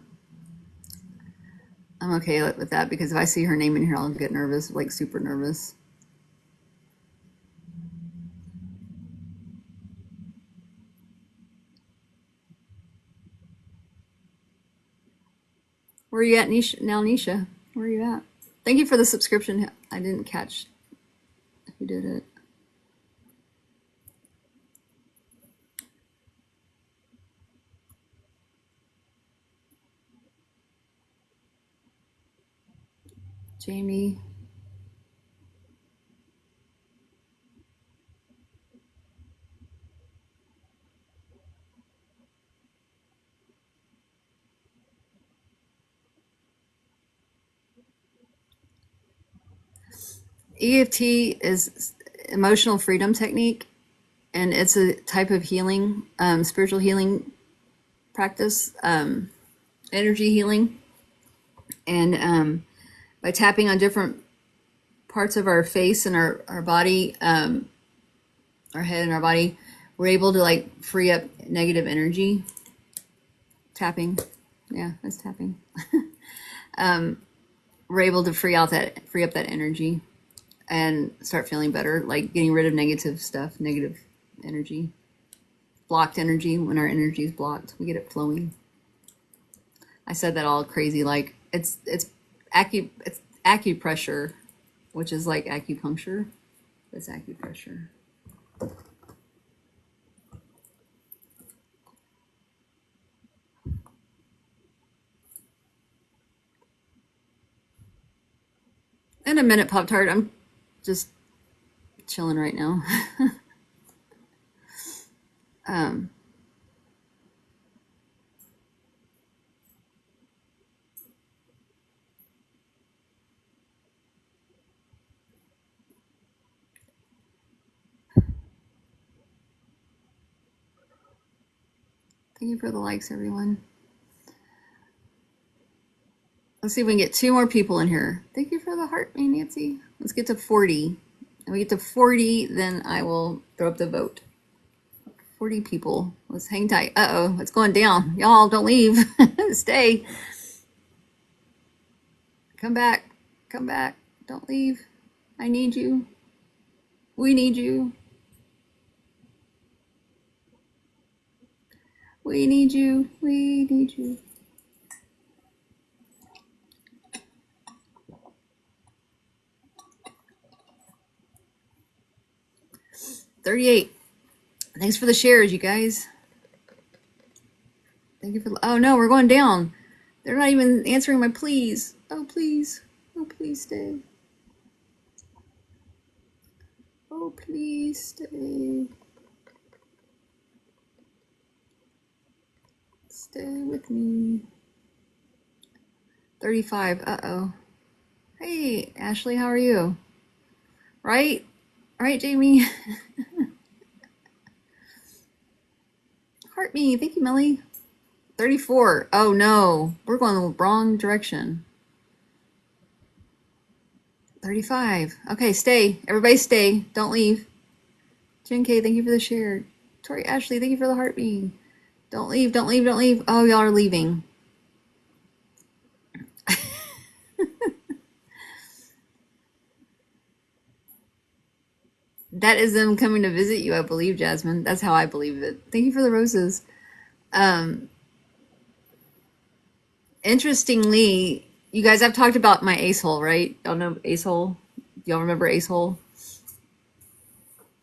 I'm okay with that, because if I see her name in here, I'll get nervous, like super nervous. Where are you at, Nisha? Now, Nisha, where are you at? Thank you for the subscription. I didn't catch who did it. Jamie. EFT is emotional freedom technique, and it's a type of healing, spiritual healing practice, energy healing, and by tapping on different parts of our face and our body, our head and our body, we're able to like free up negative energy. Tapping, yeah, that's tapping. We're able to free up that energy and start feeling better, like getting rid of negative stuff, negative energy, blocked energy. When our energy is blocked, we get it flowing. I said that all crazy, like it's acupressure, which is like acupuncture. It's acupressure. In a minute, Pop Tart. I'm just chilling right now. Thank you for the likes, everyone. Let's see if we can get 2 more people in here. Thank you for the heart, Nancy. Let's get to 40. When we get to 40, then I will throw up the vote. 40 people. Let's hang tight. Uh-oh, it's going down. Y'all, don't leave. Stay. Come back. Come back. Don't leave. I need you. We need you. We need you. We need you. $38. Thanks for the shares, you guys. Thank you for. Oh no, we're going down. They're not even answering my please. Oh please. Oh please stay. Oh please stay. Stay with me. 35. Uh-oh. Hey, Ashley, how are you? Right? Right, Jamie? Heart me. Thank you, Melly. 34. Oh no. We're going the wrong direction. 35. Okay, stay. Everybody stay. Don't leave. Jen K, thank you for the share. Tori Ashley, thank you for the heart me. Don't leave, don't leave, don't leave. Oh, y'all are leaving. That is them coming to visit you, I believe, Jasmine. That's how I believe it. Thank you for the roses. Interestingly, you guys, I've talked about my ace hole, right? Y'all know ace hole? Y'all remember ace hole?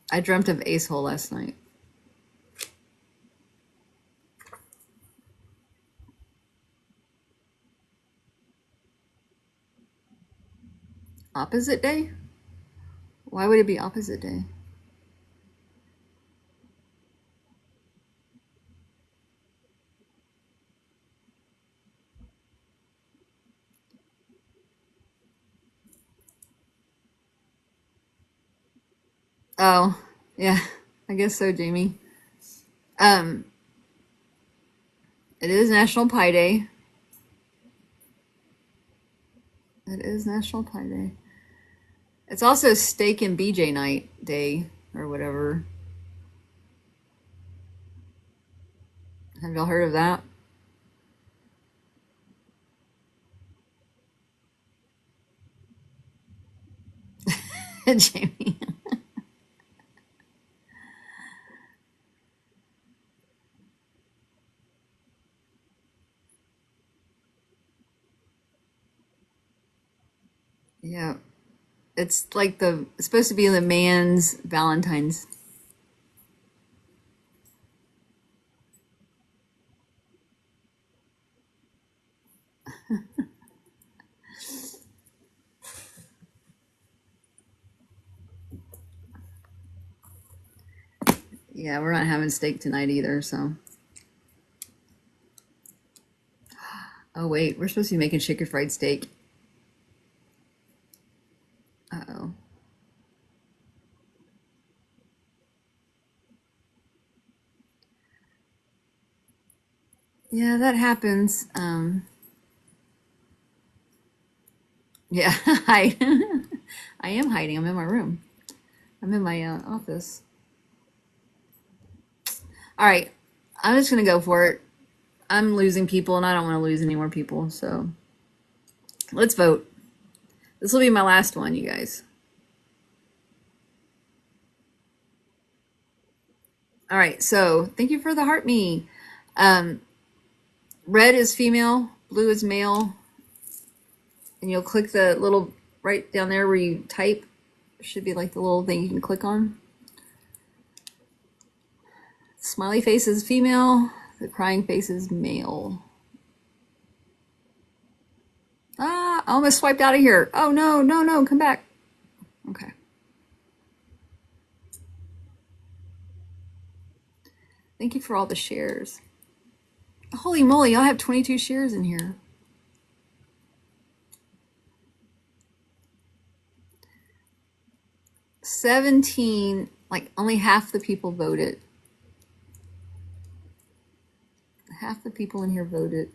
I dreamt of ace hole last night. Opposite day? Why would it be opposite day? Oh, yeah, I guess so, Jamie. It is National Pie Day. It is National Pie Day. It's also Steak and BJ Night Day, or whatever. Have y'all heard of that? Jamie. Yeah. It's like it's supposed to be the man's Valentine's. Yeah, we're not having steak tonight either, so. Oh, wait, we're supposed to be making chicken fried steak. Uh-oh. Yeah, that happens. Yeah, I, I am hiding. I'm in my room. I'm in my office. All right, I'm just gonna go for it. I'm losing people, and I don't want to lose any more people. So let's vote. This will be my last one, you guys. All right. So thank you for the heart me. Um, red is female, blue is male, and you'll click the little right down there where you type. Should be like the little thing you can click on. Smiley face is female. The crying face is male. Ah, I almost swiped out of here. Oh no, no, no, come back. Okay. Thank you for all the shares. Holy moly, I have 22 shares in here. 17, like only half the people voted. Half the people in here voted.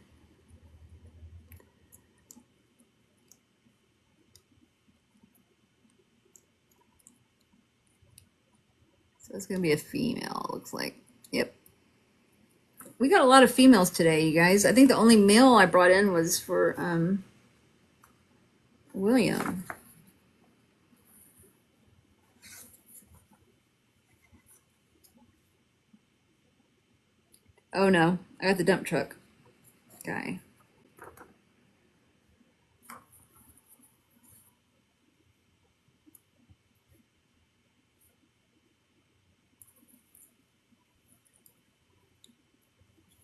So it's going to be a female, it looks like. Yep. We got a lot of females today, you guys. I think the only male I brought in was for William. Oh no, I got the dump truck guy.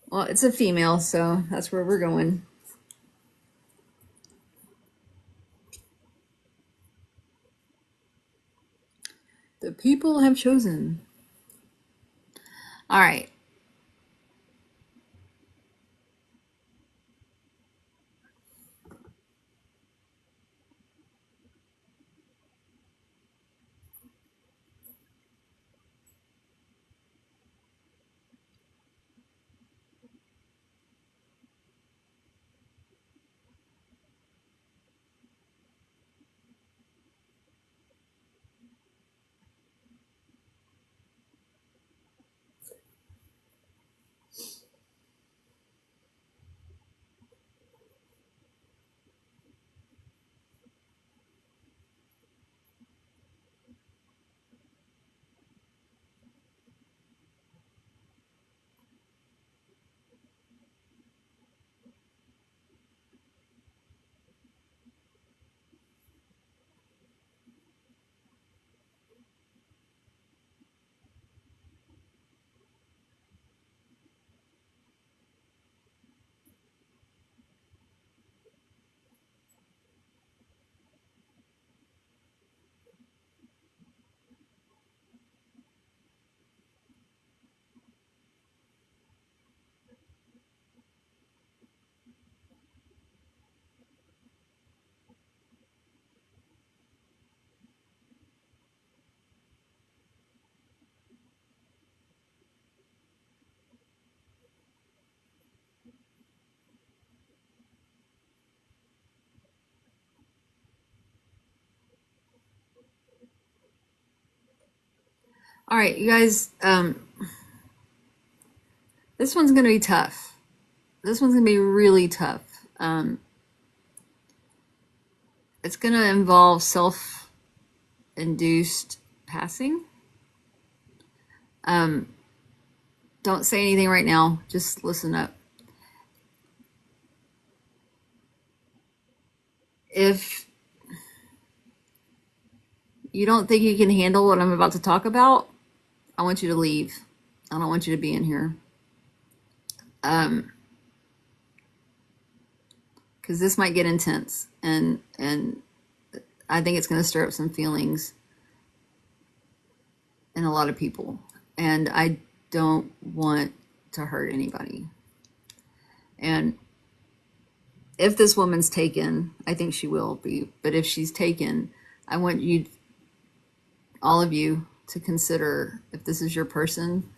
Well, it's a female, so that's where we're going. The people have chosen. All right. All right, you guys. This one's gonna be tough. This one's gonna be really tough. It's gonna involve self-induced passing. Don't say anything right now. Just listen up. If you don't think you can handle what I'm about to talk about, I want you to leave. I don't want you to be in here. Because this might get intense, and I think it's going to stir up some feelings in a lot of people, and I don't want to hurt anybody. And if this woman's taken, I think she will be, but if she's taken, I want you, all of you, to consider, if this is your person,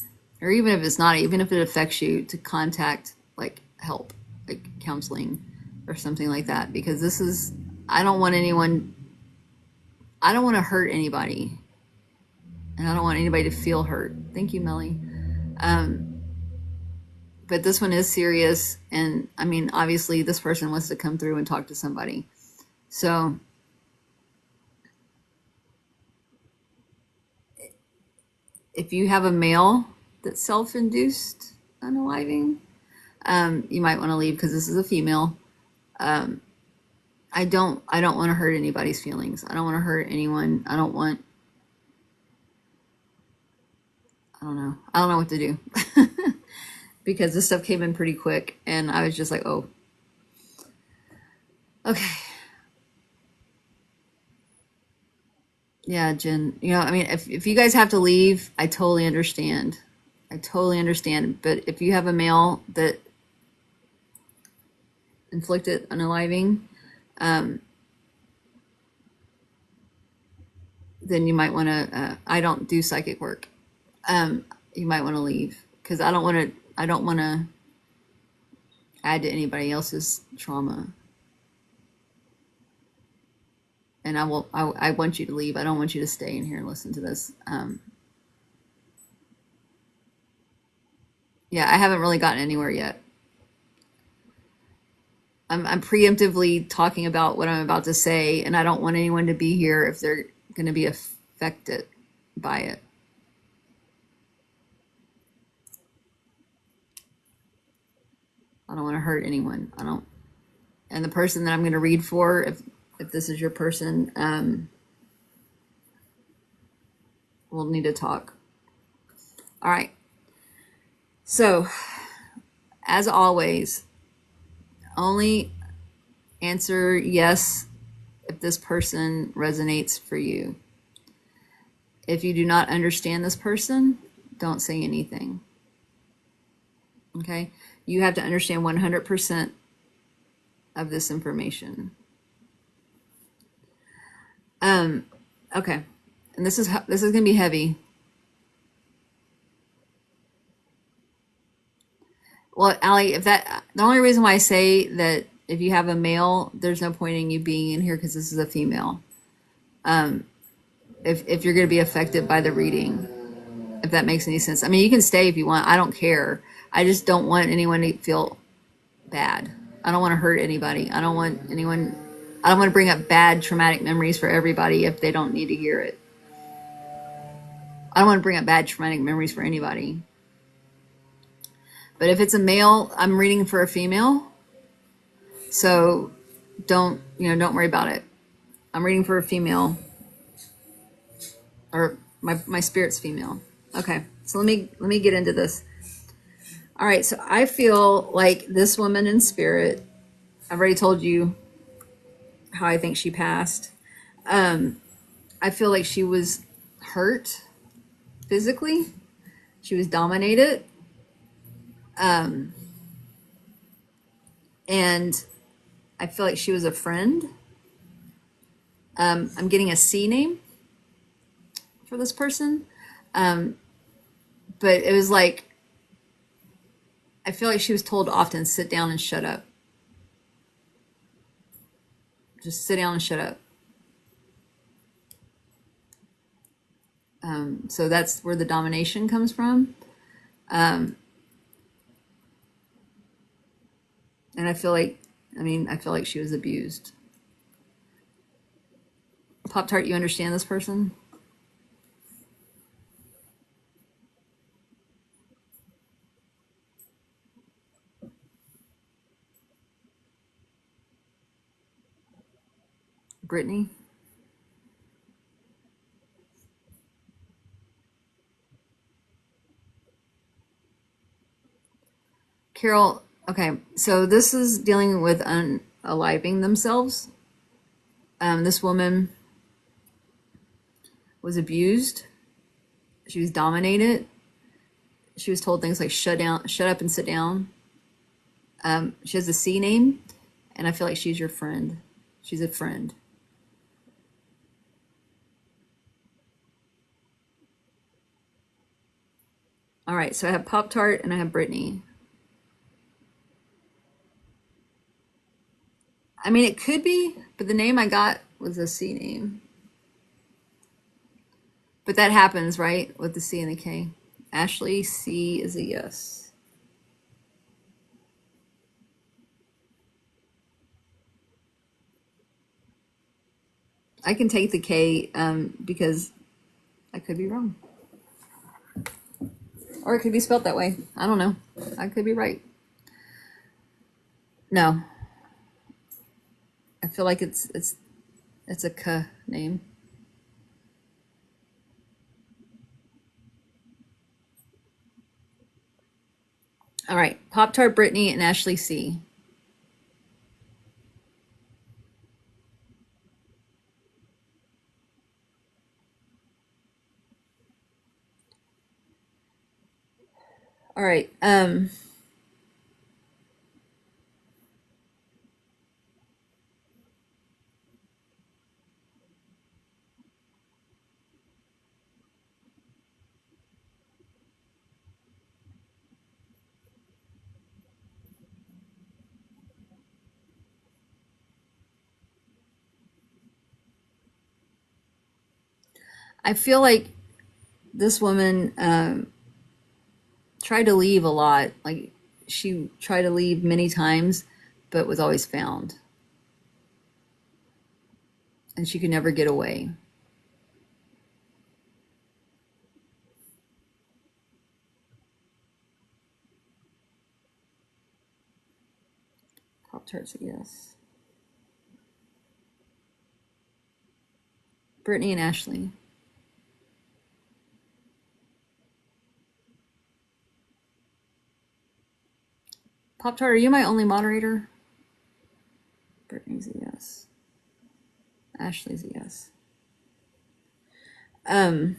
or even if it's not, even if it affects you, to contact like help, like counseling or something like that, because this is, I don't want to hurt anybody, and I don't want anybody to feel hurt. Thank you, Melly. But this one is serious, and I mean, obviously this person wants to come through and talk to somebody. So if you have a male that's self-induced unaliving, you might want to leave, because this is a female. I don't want to hurt anybody's feelings. I don't want to hurt anyone. I don't know what to do. Because this stuff came in pretty quick, and I was just like, oh, okay. Yeah, Jen, I mean, if you guys have to leave, I totally understand. But if you have a male that inflicted unaliving, then you might want to, I don't do psychic work. You might want to leave, because I don't want to add to anybody else's trauma. And I want you to leave. I don't want you to stay in here and listen to this. Yeah, I haven't really gotten anywhere yet. I'm preemptively talking about what I'm about to say, and I don't want anyone to be here if they're going to be affected by it. I don't want to hurt anyone. And the person that I'm going to read for, if this is your person, we'll need to talk. All right. So, as always, only answer yes if this person resonates for you. If you do not understand this person, don't say anything. Okay? You have to understand 100% of this information. Okay. And this is going to be heavy. Well, Allie, the only reason why I say that if you have a male, there's no point in you being in here, because this is a female. If you're going to be affected by the reading, if that makes any sense. I mean, you can stay if you want. I don't care. I just don't want anyone to feel bad. I don't want to hurt anybody. I don't want to bring up bad traumatic memories for everybody if they don't need to hear it. I don't want to bring up bad traumatic memories for anybody. But if it's a male, I'm reading for a female. So don't worry about it. I'm reading for a female, or my spirit's female. Okay. So let me get into this. All right. So I feel like this woman in spirit, I've already told you how I think she passed. I feel like she was hurt physically. She was dominated. And I feel like she was a friend. I'm getting a C name for this person. But it was like, I feel like she was told often, sit down and shut up. Just sit down and shut up. So that's where the domination comes from. And I feel like she was abused. Pop-Tart, you understand this person? Brittany? Carol, okay, so this is dealing with unaliving themselves. This woman was abused. She was dominated. She was told things like shut down, shut up and sit down. She has a C name, and I feel like she's your friend. She's a friend. All right, so I have Pop Tart and I have Brittany. I mean, it could be, but the name I got was a C name. But that happens, right? With the C and the K. Ashley, C is a yes. I can take the K because I could be wrong. Or it could be spelt that way. I don't know. I could be right. No. I feel like it's a K name. All right. Pop Tart Brittany and Ashley C. All right. I feel like this woman tried to leave a lot. Like she tried to leave many times, but was always found. And she could never get away. Pop Tart's a yes. Brittany and Ashley. Pop Tart, are you my only moderator? Brittany's a yes. Ashley's a yes. Um,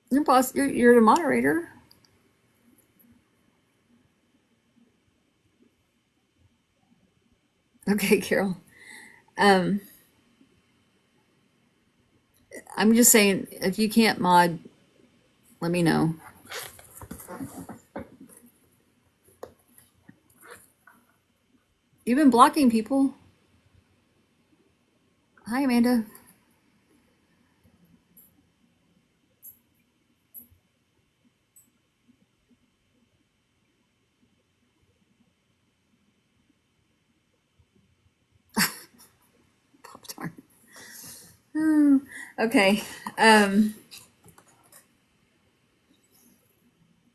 your boss, you're the moderator. Okay, Carol. Um, I'm just saying, if you can't mod, let me know. You've been blocking people. Hi, Amanda. Pop Tart. Okay.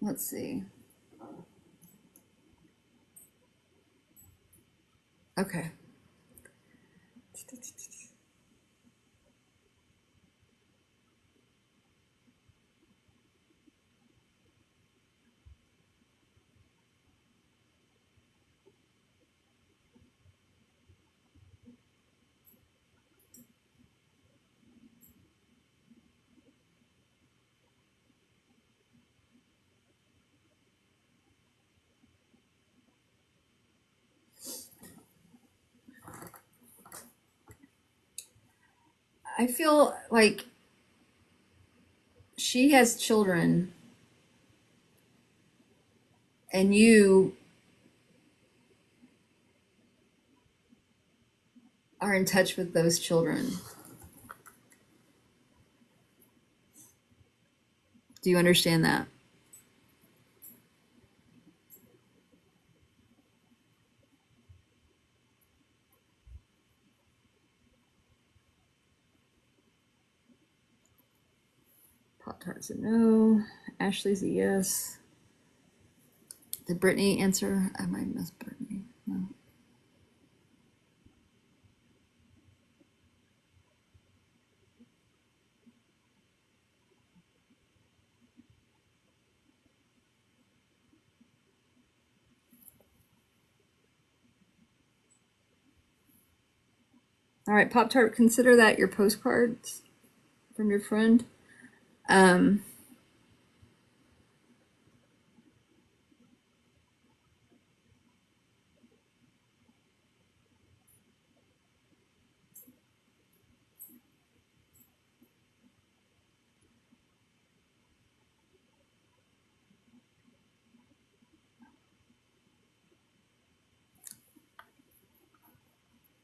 Let's see. Okay. I feel like she has children, and you are in touch with those children. Do you understand that? Pop Tart's a no. Ashley's a yes. Did Brittany answer? I might miss Brittany. No. All right, Pop Tart, consider that your postcards from your friend. Um,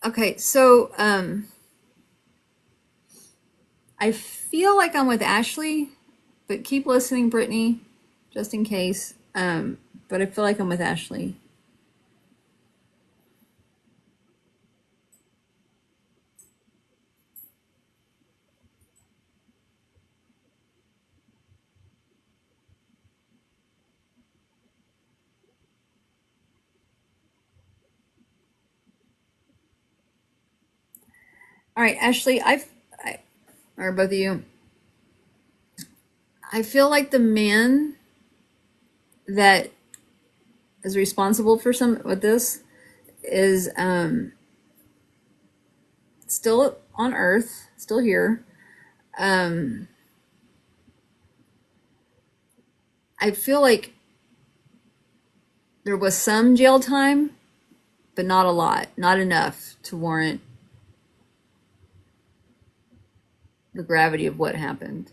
okay, so I feel like I'm with Ashley, but keep listening, Brittany, just in case. But I feel like I'm with Ashley. All right, Ashley, or both of you, I feel like the man that is responsible for some with this is still on Earth, still here. Um, I feel like there was some jail time, but not a lot, not enough to warrant the gravity of what happened.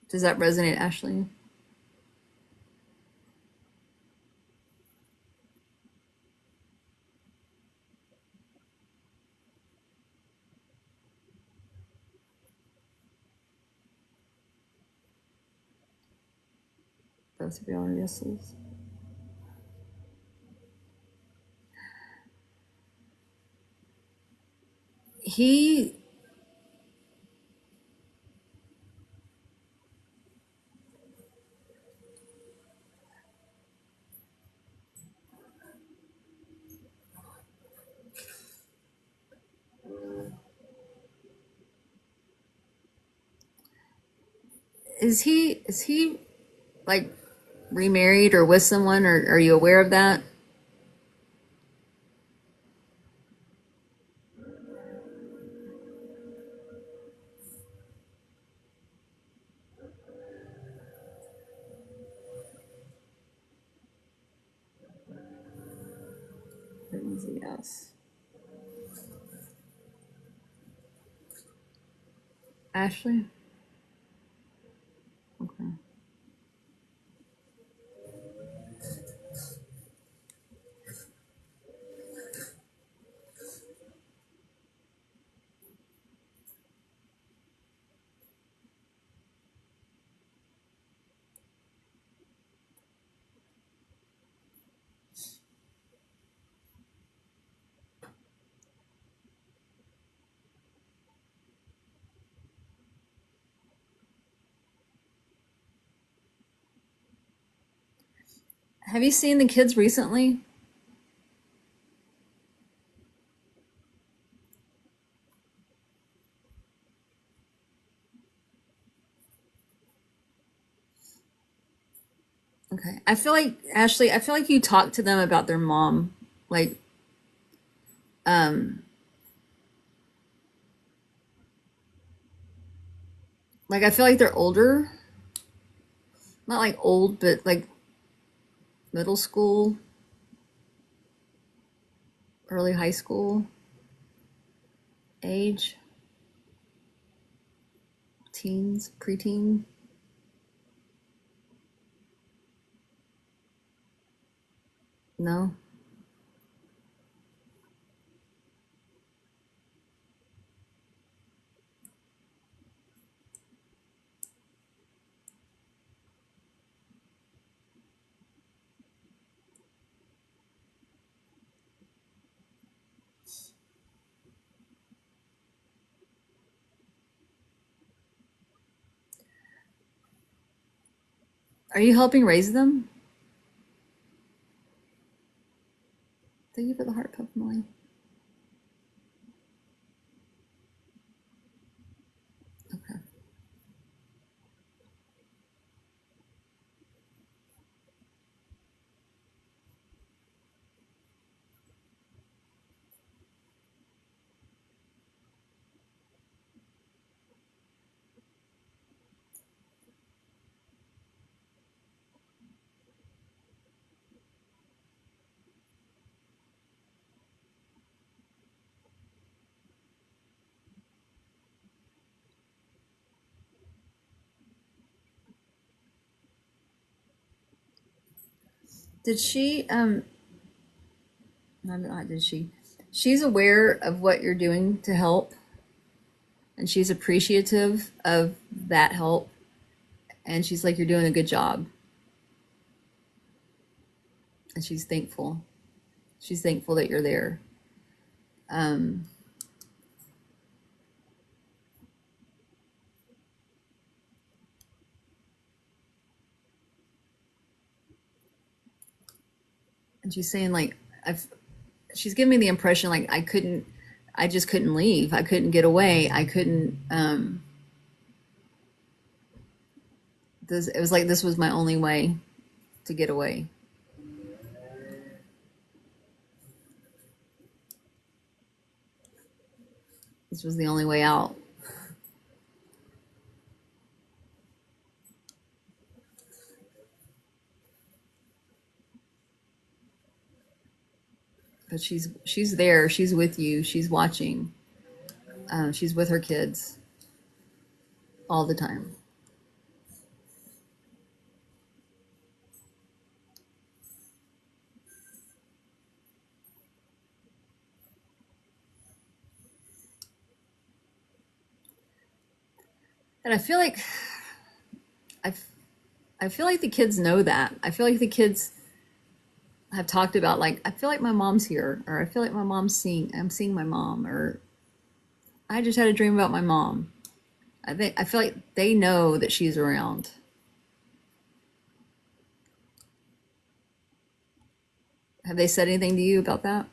Does that resonate, Ashley? Both of y'all are yeses. He is he like remarried or with someone, or are you aware of that? Brittany's a yes. Ashley? Okay. Have you seen the kids recently? Okay. I feel like Ashley, I feel like you talked to them about their mom. Like, um, like I feel like they're older. Not like old, but like middle school, early high school age, teens, preteen. No. Are you helping raise them? Thank you for the heart, Pup Molly. Okay. Did she not did she? She's aware of what you're doing to help, and she's appreciative of that help, and she's like, you're doing a good job, and she's thankful. She's thankful that you're there. Um, and she's saying like, I've. She's giving me the impression like I just couldn't leave. I couldn't get away. I couldn't. It was like this was my only way to get away. This was the only way out. But she's there. She's with you. She's watching. She's with her kids all the time. And I, I feel like the kids know that. I feel like the kids have talked about like I feel like my mom's here, or I feel like my mom's seeing. I'm seeing my mom, or I just had a dream about my mom. I feel like they know that she's around. Have they said anything to you about that?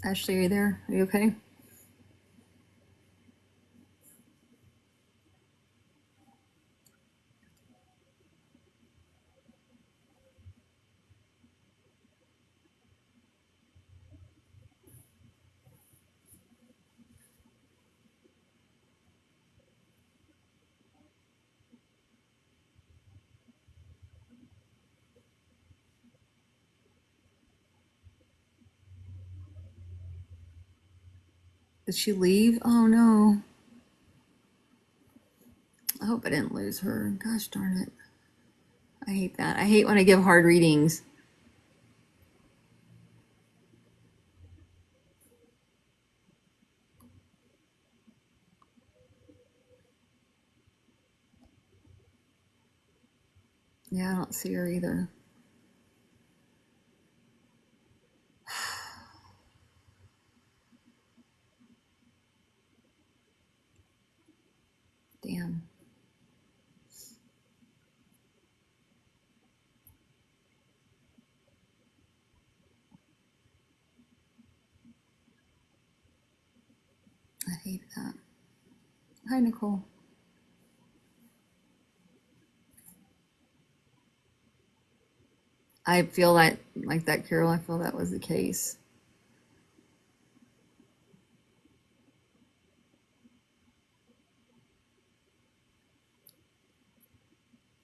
Ashley, are you there? Are you okay? Did she leave? Oh no. I hope I didn't lose her. Gosh darn it. I hate that. I hate when I give hard readings. Yeah, I don't see her either. Damn. I hate that. Hi, Nicole. I feel like that, Carol. I feel that was the case.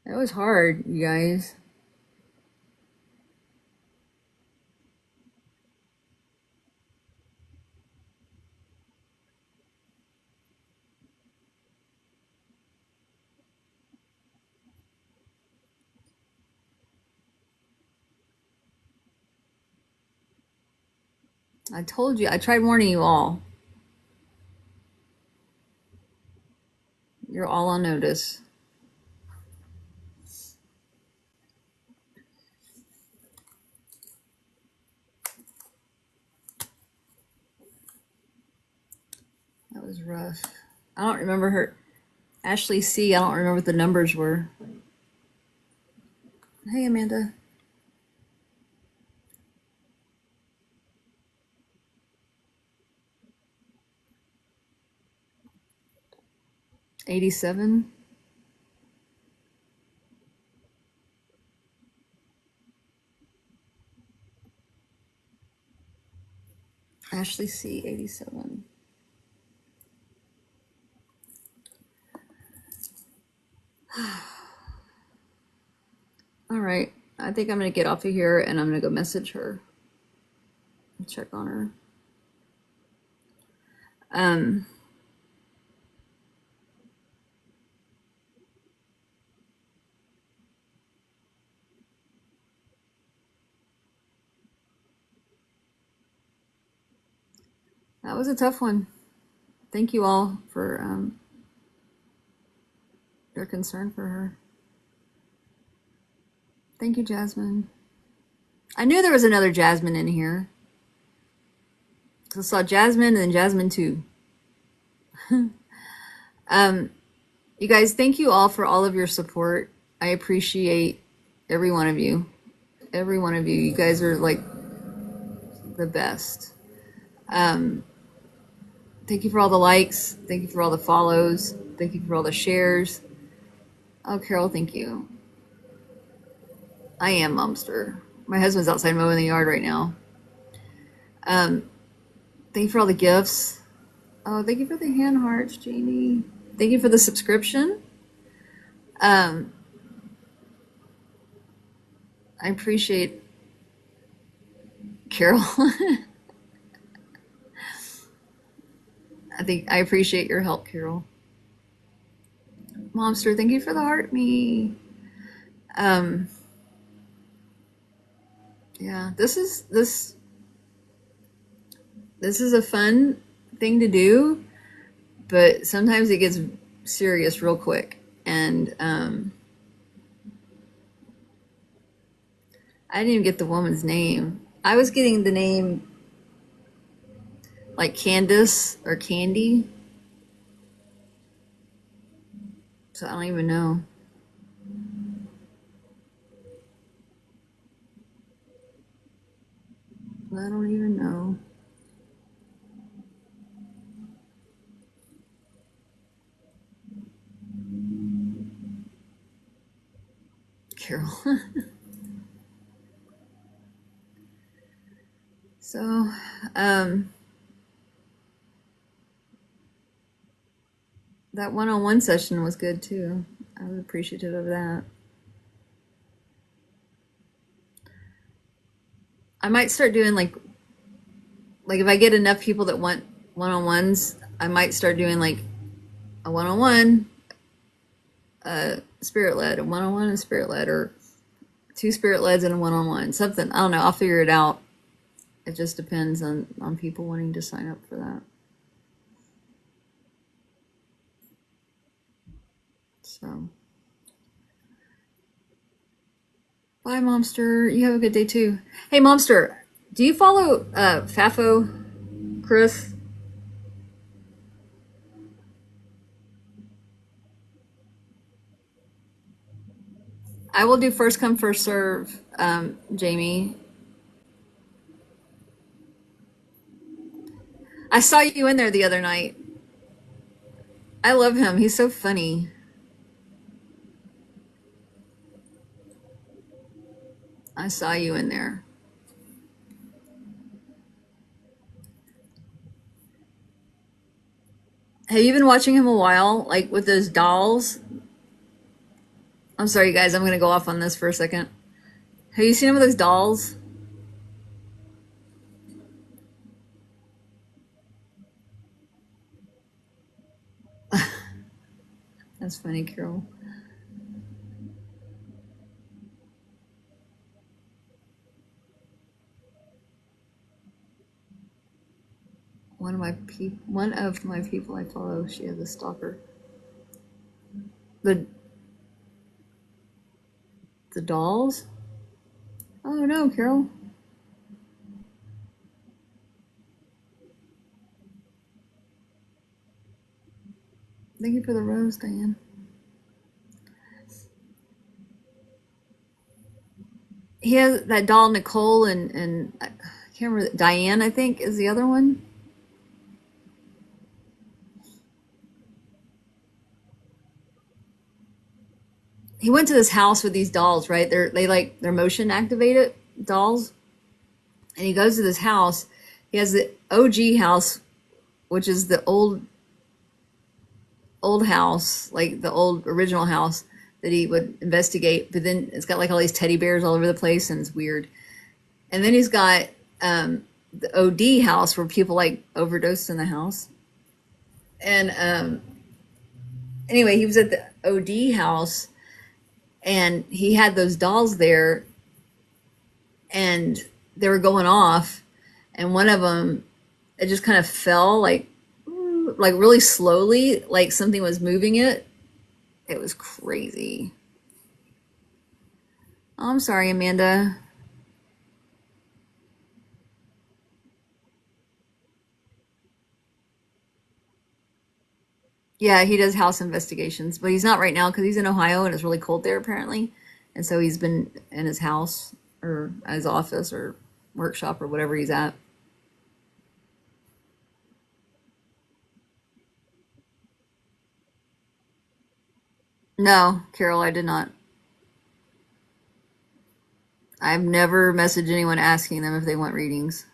It was hard, you guys. I told you. I tried warning you all. You're all on notice. That was rough. I don't remember her. Ashley C. I don't remember what the numbers were. Hey, Amanda. $87. Ashley C. 87. All right. I think I'm going to get off of here and I'm going to go message her and check on her. That was a tough one. Thank you all for your concern for her. Thank you, Jasmine. I knew there was another Jasmine in here. I saw Jasmine and then Jasmine 2. You guys, thank you all for all of your support. I appreciate every one of you. Every one of you. You guys are like the best. Thank you for all the likes. Thank you for all the follows. Thank you for all the shares. Oh, Carol, thank you. I am Momster. My husband's outside mowing the yard right now. Thank you for all the gifts. Oh, thank you for the hand hearts, Jamie. Thank you for the subscription. I appreciate Carol. I appreciate your help, Carol. Momster, thank you for the heart me. Yeah, this is a fun thing to do, but sometimes it gets serious real quick. And I didn't even get the woman's name. I was getting the name like Candace or Candy. So I don't even know. I don't even know. Carol. So, that one-on-one session was good too. I was appreciative of that. I might start doing like if I get enough people that want one-on-ones, I might start doing like a one-on-one, spirit-led, a one-on-one and spirit-led, or 2 spirit-leds and a one-on-one. Something. I don't know. I'll figure it out. It just depends on people wanting to sign up for that. So, bye, Momster. You have a good day too. Hey, Momster, do you follow Fafo, Chris? I will do first come, first serve, Jamie. I saw you in there the other night. I love him. He's so funny. I saw you in there. Have you been watching him a while? Like with those dolls? I'm sorry, you guys. I'm going to go off on this for a second. Have you seen him with those dolls? That's funny, Carol. one of my people I follow, she has a stalker. The the dolls? Oh no, Carol. Thank you for the rose, Diane. He has that doll Nicole and I can't remember, Diane I think is the other one. He went to this house with these dolls, right? They're motion activated dolls, and he goes to this house. He has the OG house, which is the old house, like the old original house that he would investigate. But then it's got like all these teddy bears all over the place, and it's weird. And then he's got the OD house where people like overdosed in the house. And anyway, he was at the OD house, and he had those dolls there, and they were going off, and one of them, it just kind of fell like really slowly, like something was moving it. It was crazy. Oh, I'm sorry, Amanda. Yeah, he does house investigations, but he's not right now because he's in Ohio and it's really cold there apparently, and so he's been in his house or at his office or workshop or whatever he's at. No, Carol, I did not. I've never messaged anyone asking them if they want readings.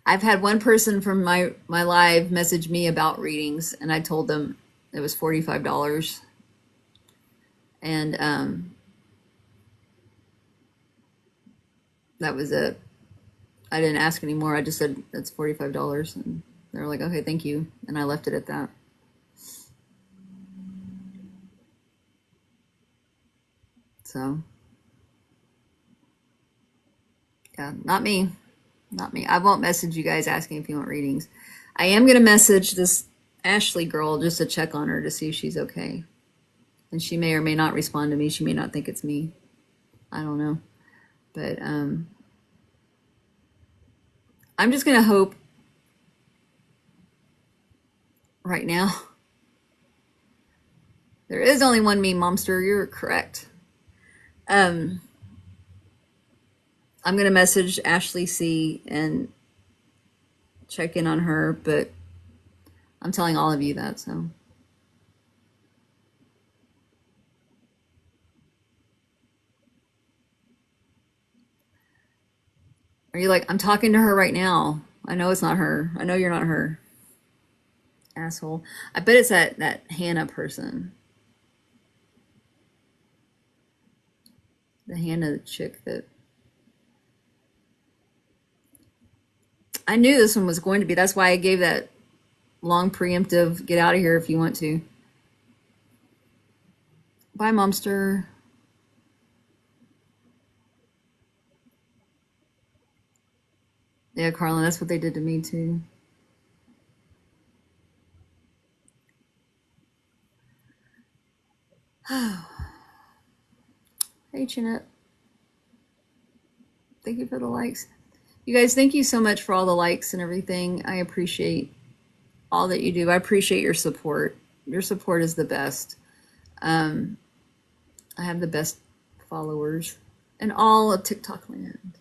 I've had one person from my live message me about readings, and I told them it was $45, and that was it. I didn't ask anymore. I just said it's $45, and they were like, "Okay, thank you," and I left it at that. So yeah, not me, not me. I won't message you guys asking if you want readings. I am gonna message this Ashley girl just to check on her to see if she's okay, and she may or may not respond to me. She may not think it's me. I don't know, but I'm just gonna hope right now. There is only one me, Momster. You're correct. Um, I'm gonna message Ashley C and check in on her, but I'm telling all of you that. So, are you like, I'm talking to her right now? I know it's not her. I know you're not her, asshole. I bet it's that Hannah person, the Hannah chick that I knew this one was going to be. That's why I gave that long preemptive get out of here if you want to. Bye, Momster. Yeah, Carlin, that's what they did to me too. Hey, Jeanette. Thank you for the likes. You guys, thank you so much for all the likes and everything. I appreciate all that you do. I appreciate your support. Your support is the best. Um, I have the best followers in all of TikTok land.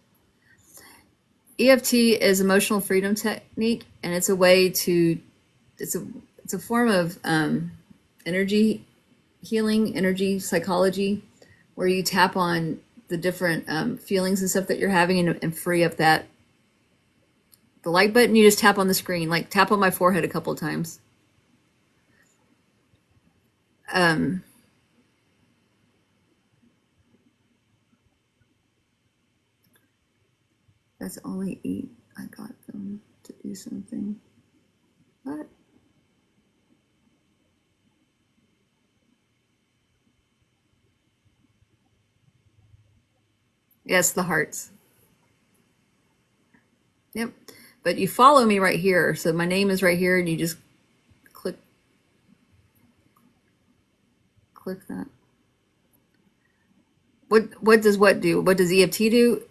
EFT is emotional freedom technique, and it's a way to it's a it's a form of energy healing, energy psychology, where you tap on the different feelings and stuff that you're having and free up that the like button. You just tap on the screen, like tap on my forehead a couple of times. Um, that's only 8. I got them to do something. What? Yes, the hearts. Yep. But you follow me right here. So my name is right here, and you just click that. What does what do? What does EFT do?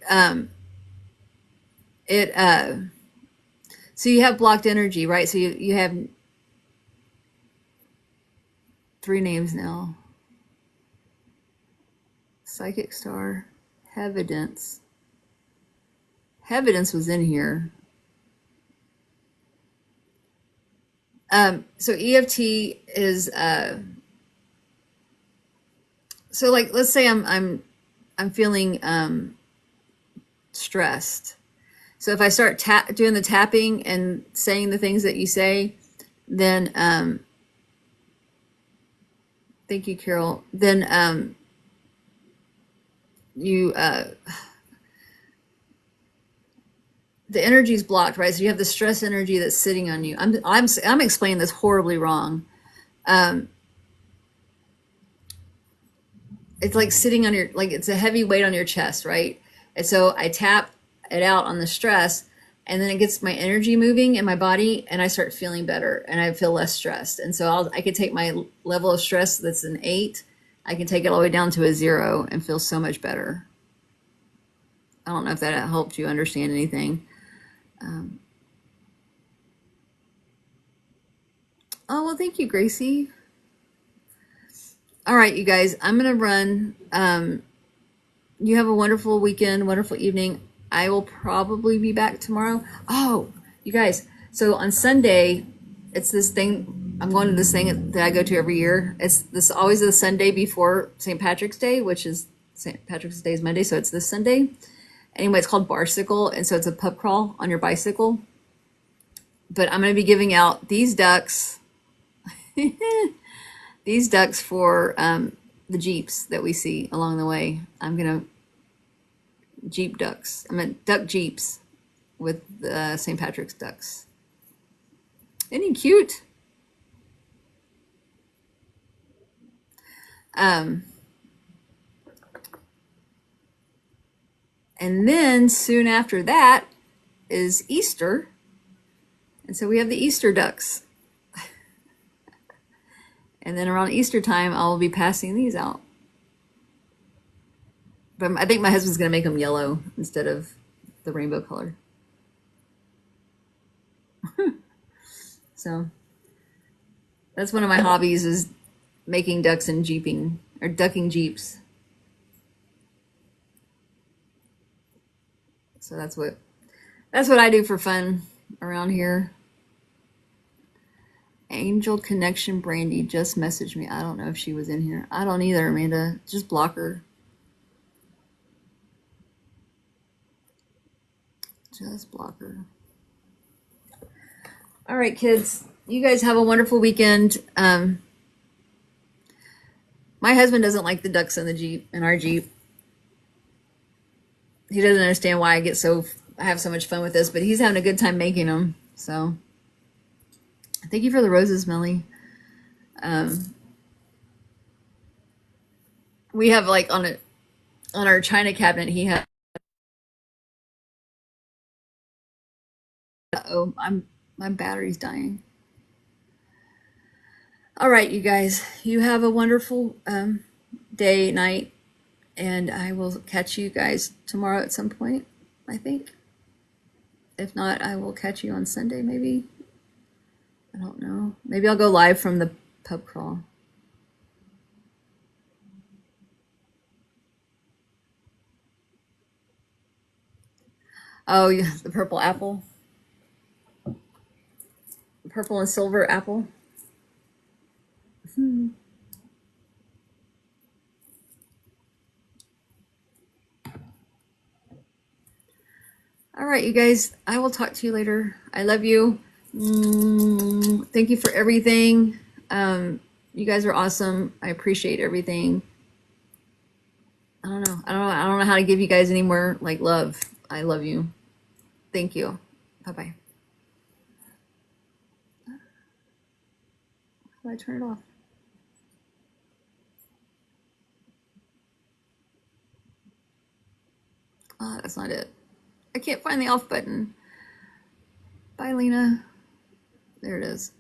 It so you have blocked energy, right? So you have three names now. Psychic Star, Hevidence. Hevidence was in here. So EFT is so like let's say I'm feeling stressed. So if I start doing the tapping and saying the things that you say, then thank you, Carol. Then you the energy is blocked, right? So you have the stress energy that's sitting on you. I'm explaining this horribly wrong. It's like sitting on your, like it's a heavy weight on your chest, right? And so I tap it out on the stress, and then it gets my energy moving in my body, and I start feeling better, and I feel less stressed. And so I could take my level of stress that's an 8, I can take it all the way down to a 0 and feel so much better. I don't know if that helped you understand anything. Oh, well, thank you, Gracie. All right, you guys, I'm going to run. You have a wonderful weekend, wonderful evening. I will probably be back tomorrow. Oh, you guys, so on Sunday, it's this thing. I'm going to this thing that I go to every year. It's this always the Sunday before St. Patrick's Day, which is St. Patrick's Day is Monday, so it's this Sunday. Anyway, it's called Barsicle, and so it's a pub crawl on your bicycle. But I'm going to be giving out these ducks, these ducks for the Jeeps that we see along the way. I'm going to Jeep ducks. I meant duck Jeeps with St. Patrick's ducks. Isn't he cute? And then soon after that is Easter. And so we have the Easter ducks. And then around Easter time, I'll be passing these out. But I think my husband's going to make them yellow instead of the rainbow color. So that's one of my hobbies, is making ducks and jeeping, or ducking Jeeps. So that's what I do for fun around here. Angel Connection Brandy just messaged me. I don't know if she was in here. I don't either, Amanda. Just block her. Just block her. All right, kids. You guys have a wonderful weekend. My husband doesn't like the ducks in the Jeep, in our Jeep. He doesn't understand why I have so much fun with this, but he's having a good time making them. So thank you for the roses, Millie. We have like on our china cabinet, he has. Oh, my battery's dying. All right, you guys, you have a wonderful day, night, and I will catch you guys tomorrow at some point, I think. If not, I will catch you on Sunday, maybe. I don't know. Maybe I'll go live from the pub crawl. Oh, yeah, the purple apple. The purple and silver apple. All right, you guys, I will talk to you later. I love you. Thank you for everything. You guys are awesome. I appreciate everything. I don't know. I don't know how to give you guys any more like love. I love you. Thank you. Bye-bye. How do I turn it off? that's not it. I can't find the off button. Bye, Lena. There it is.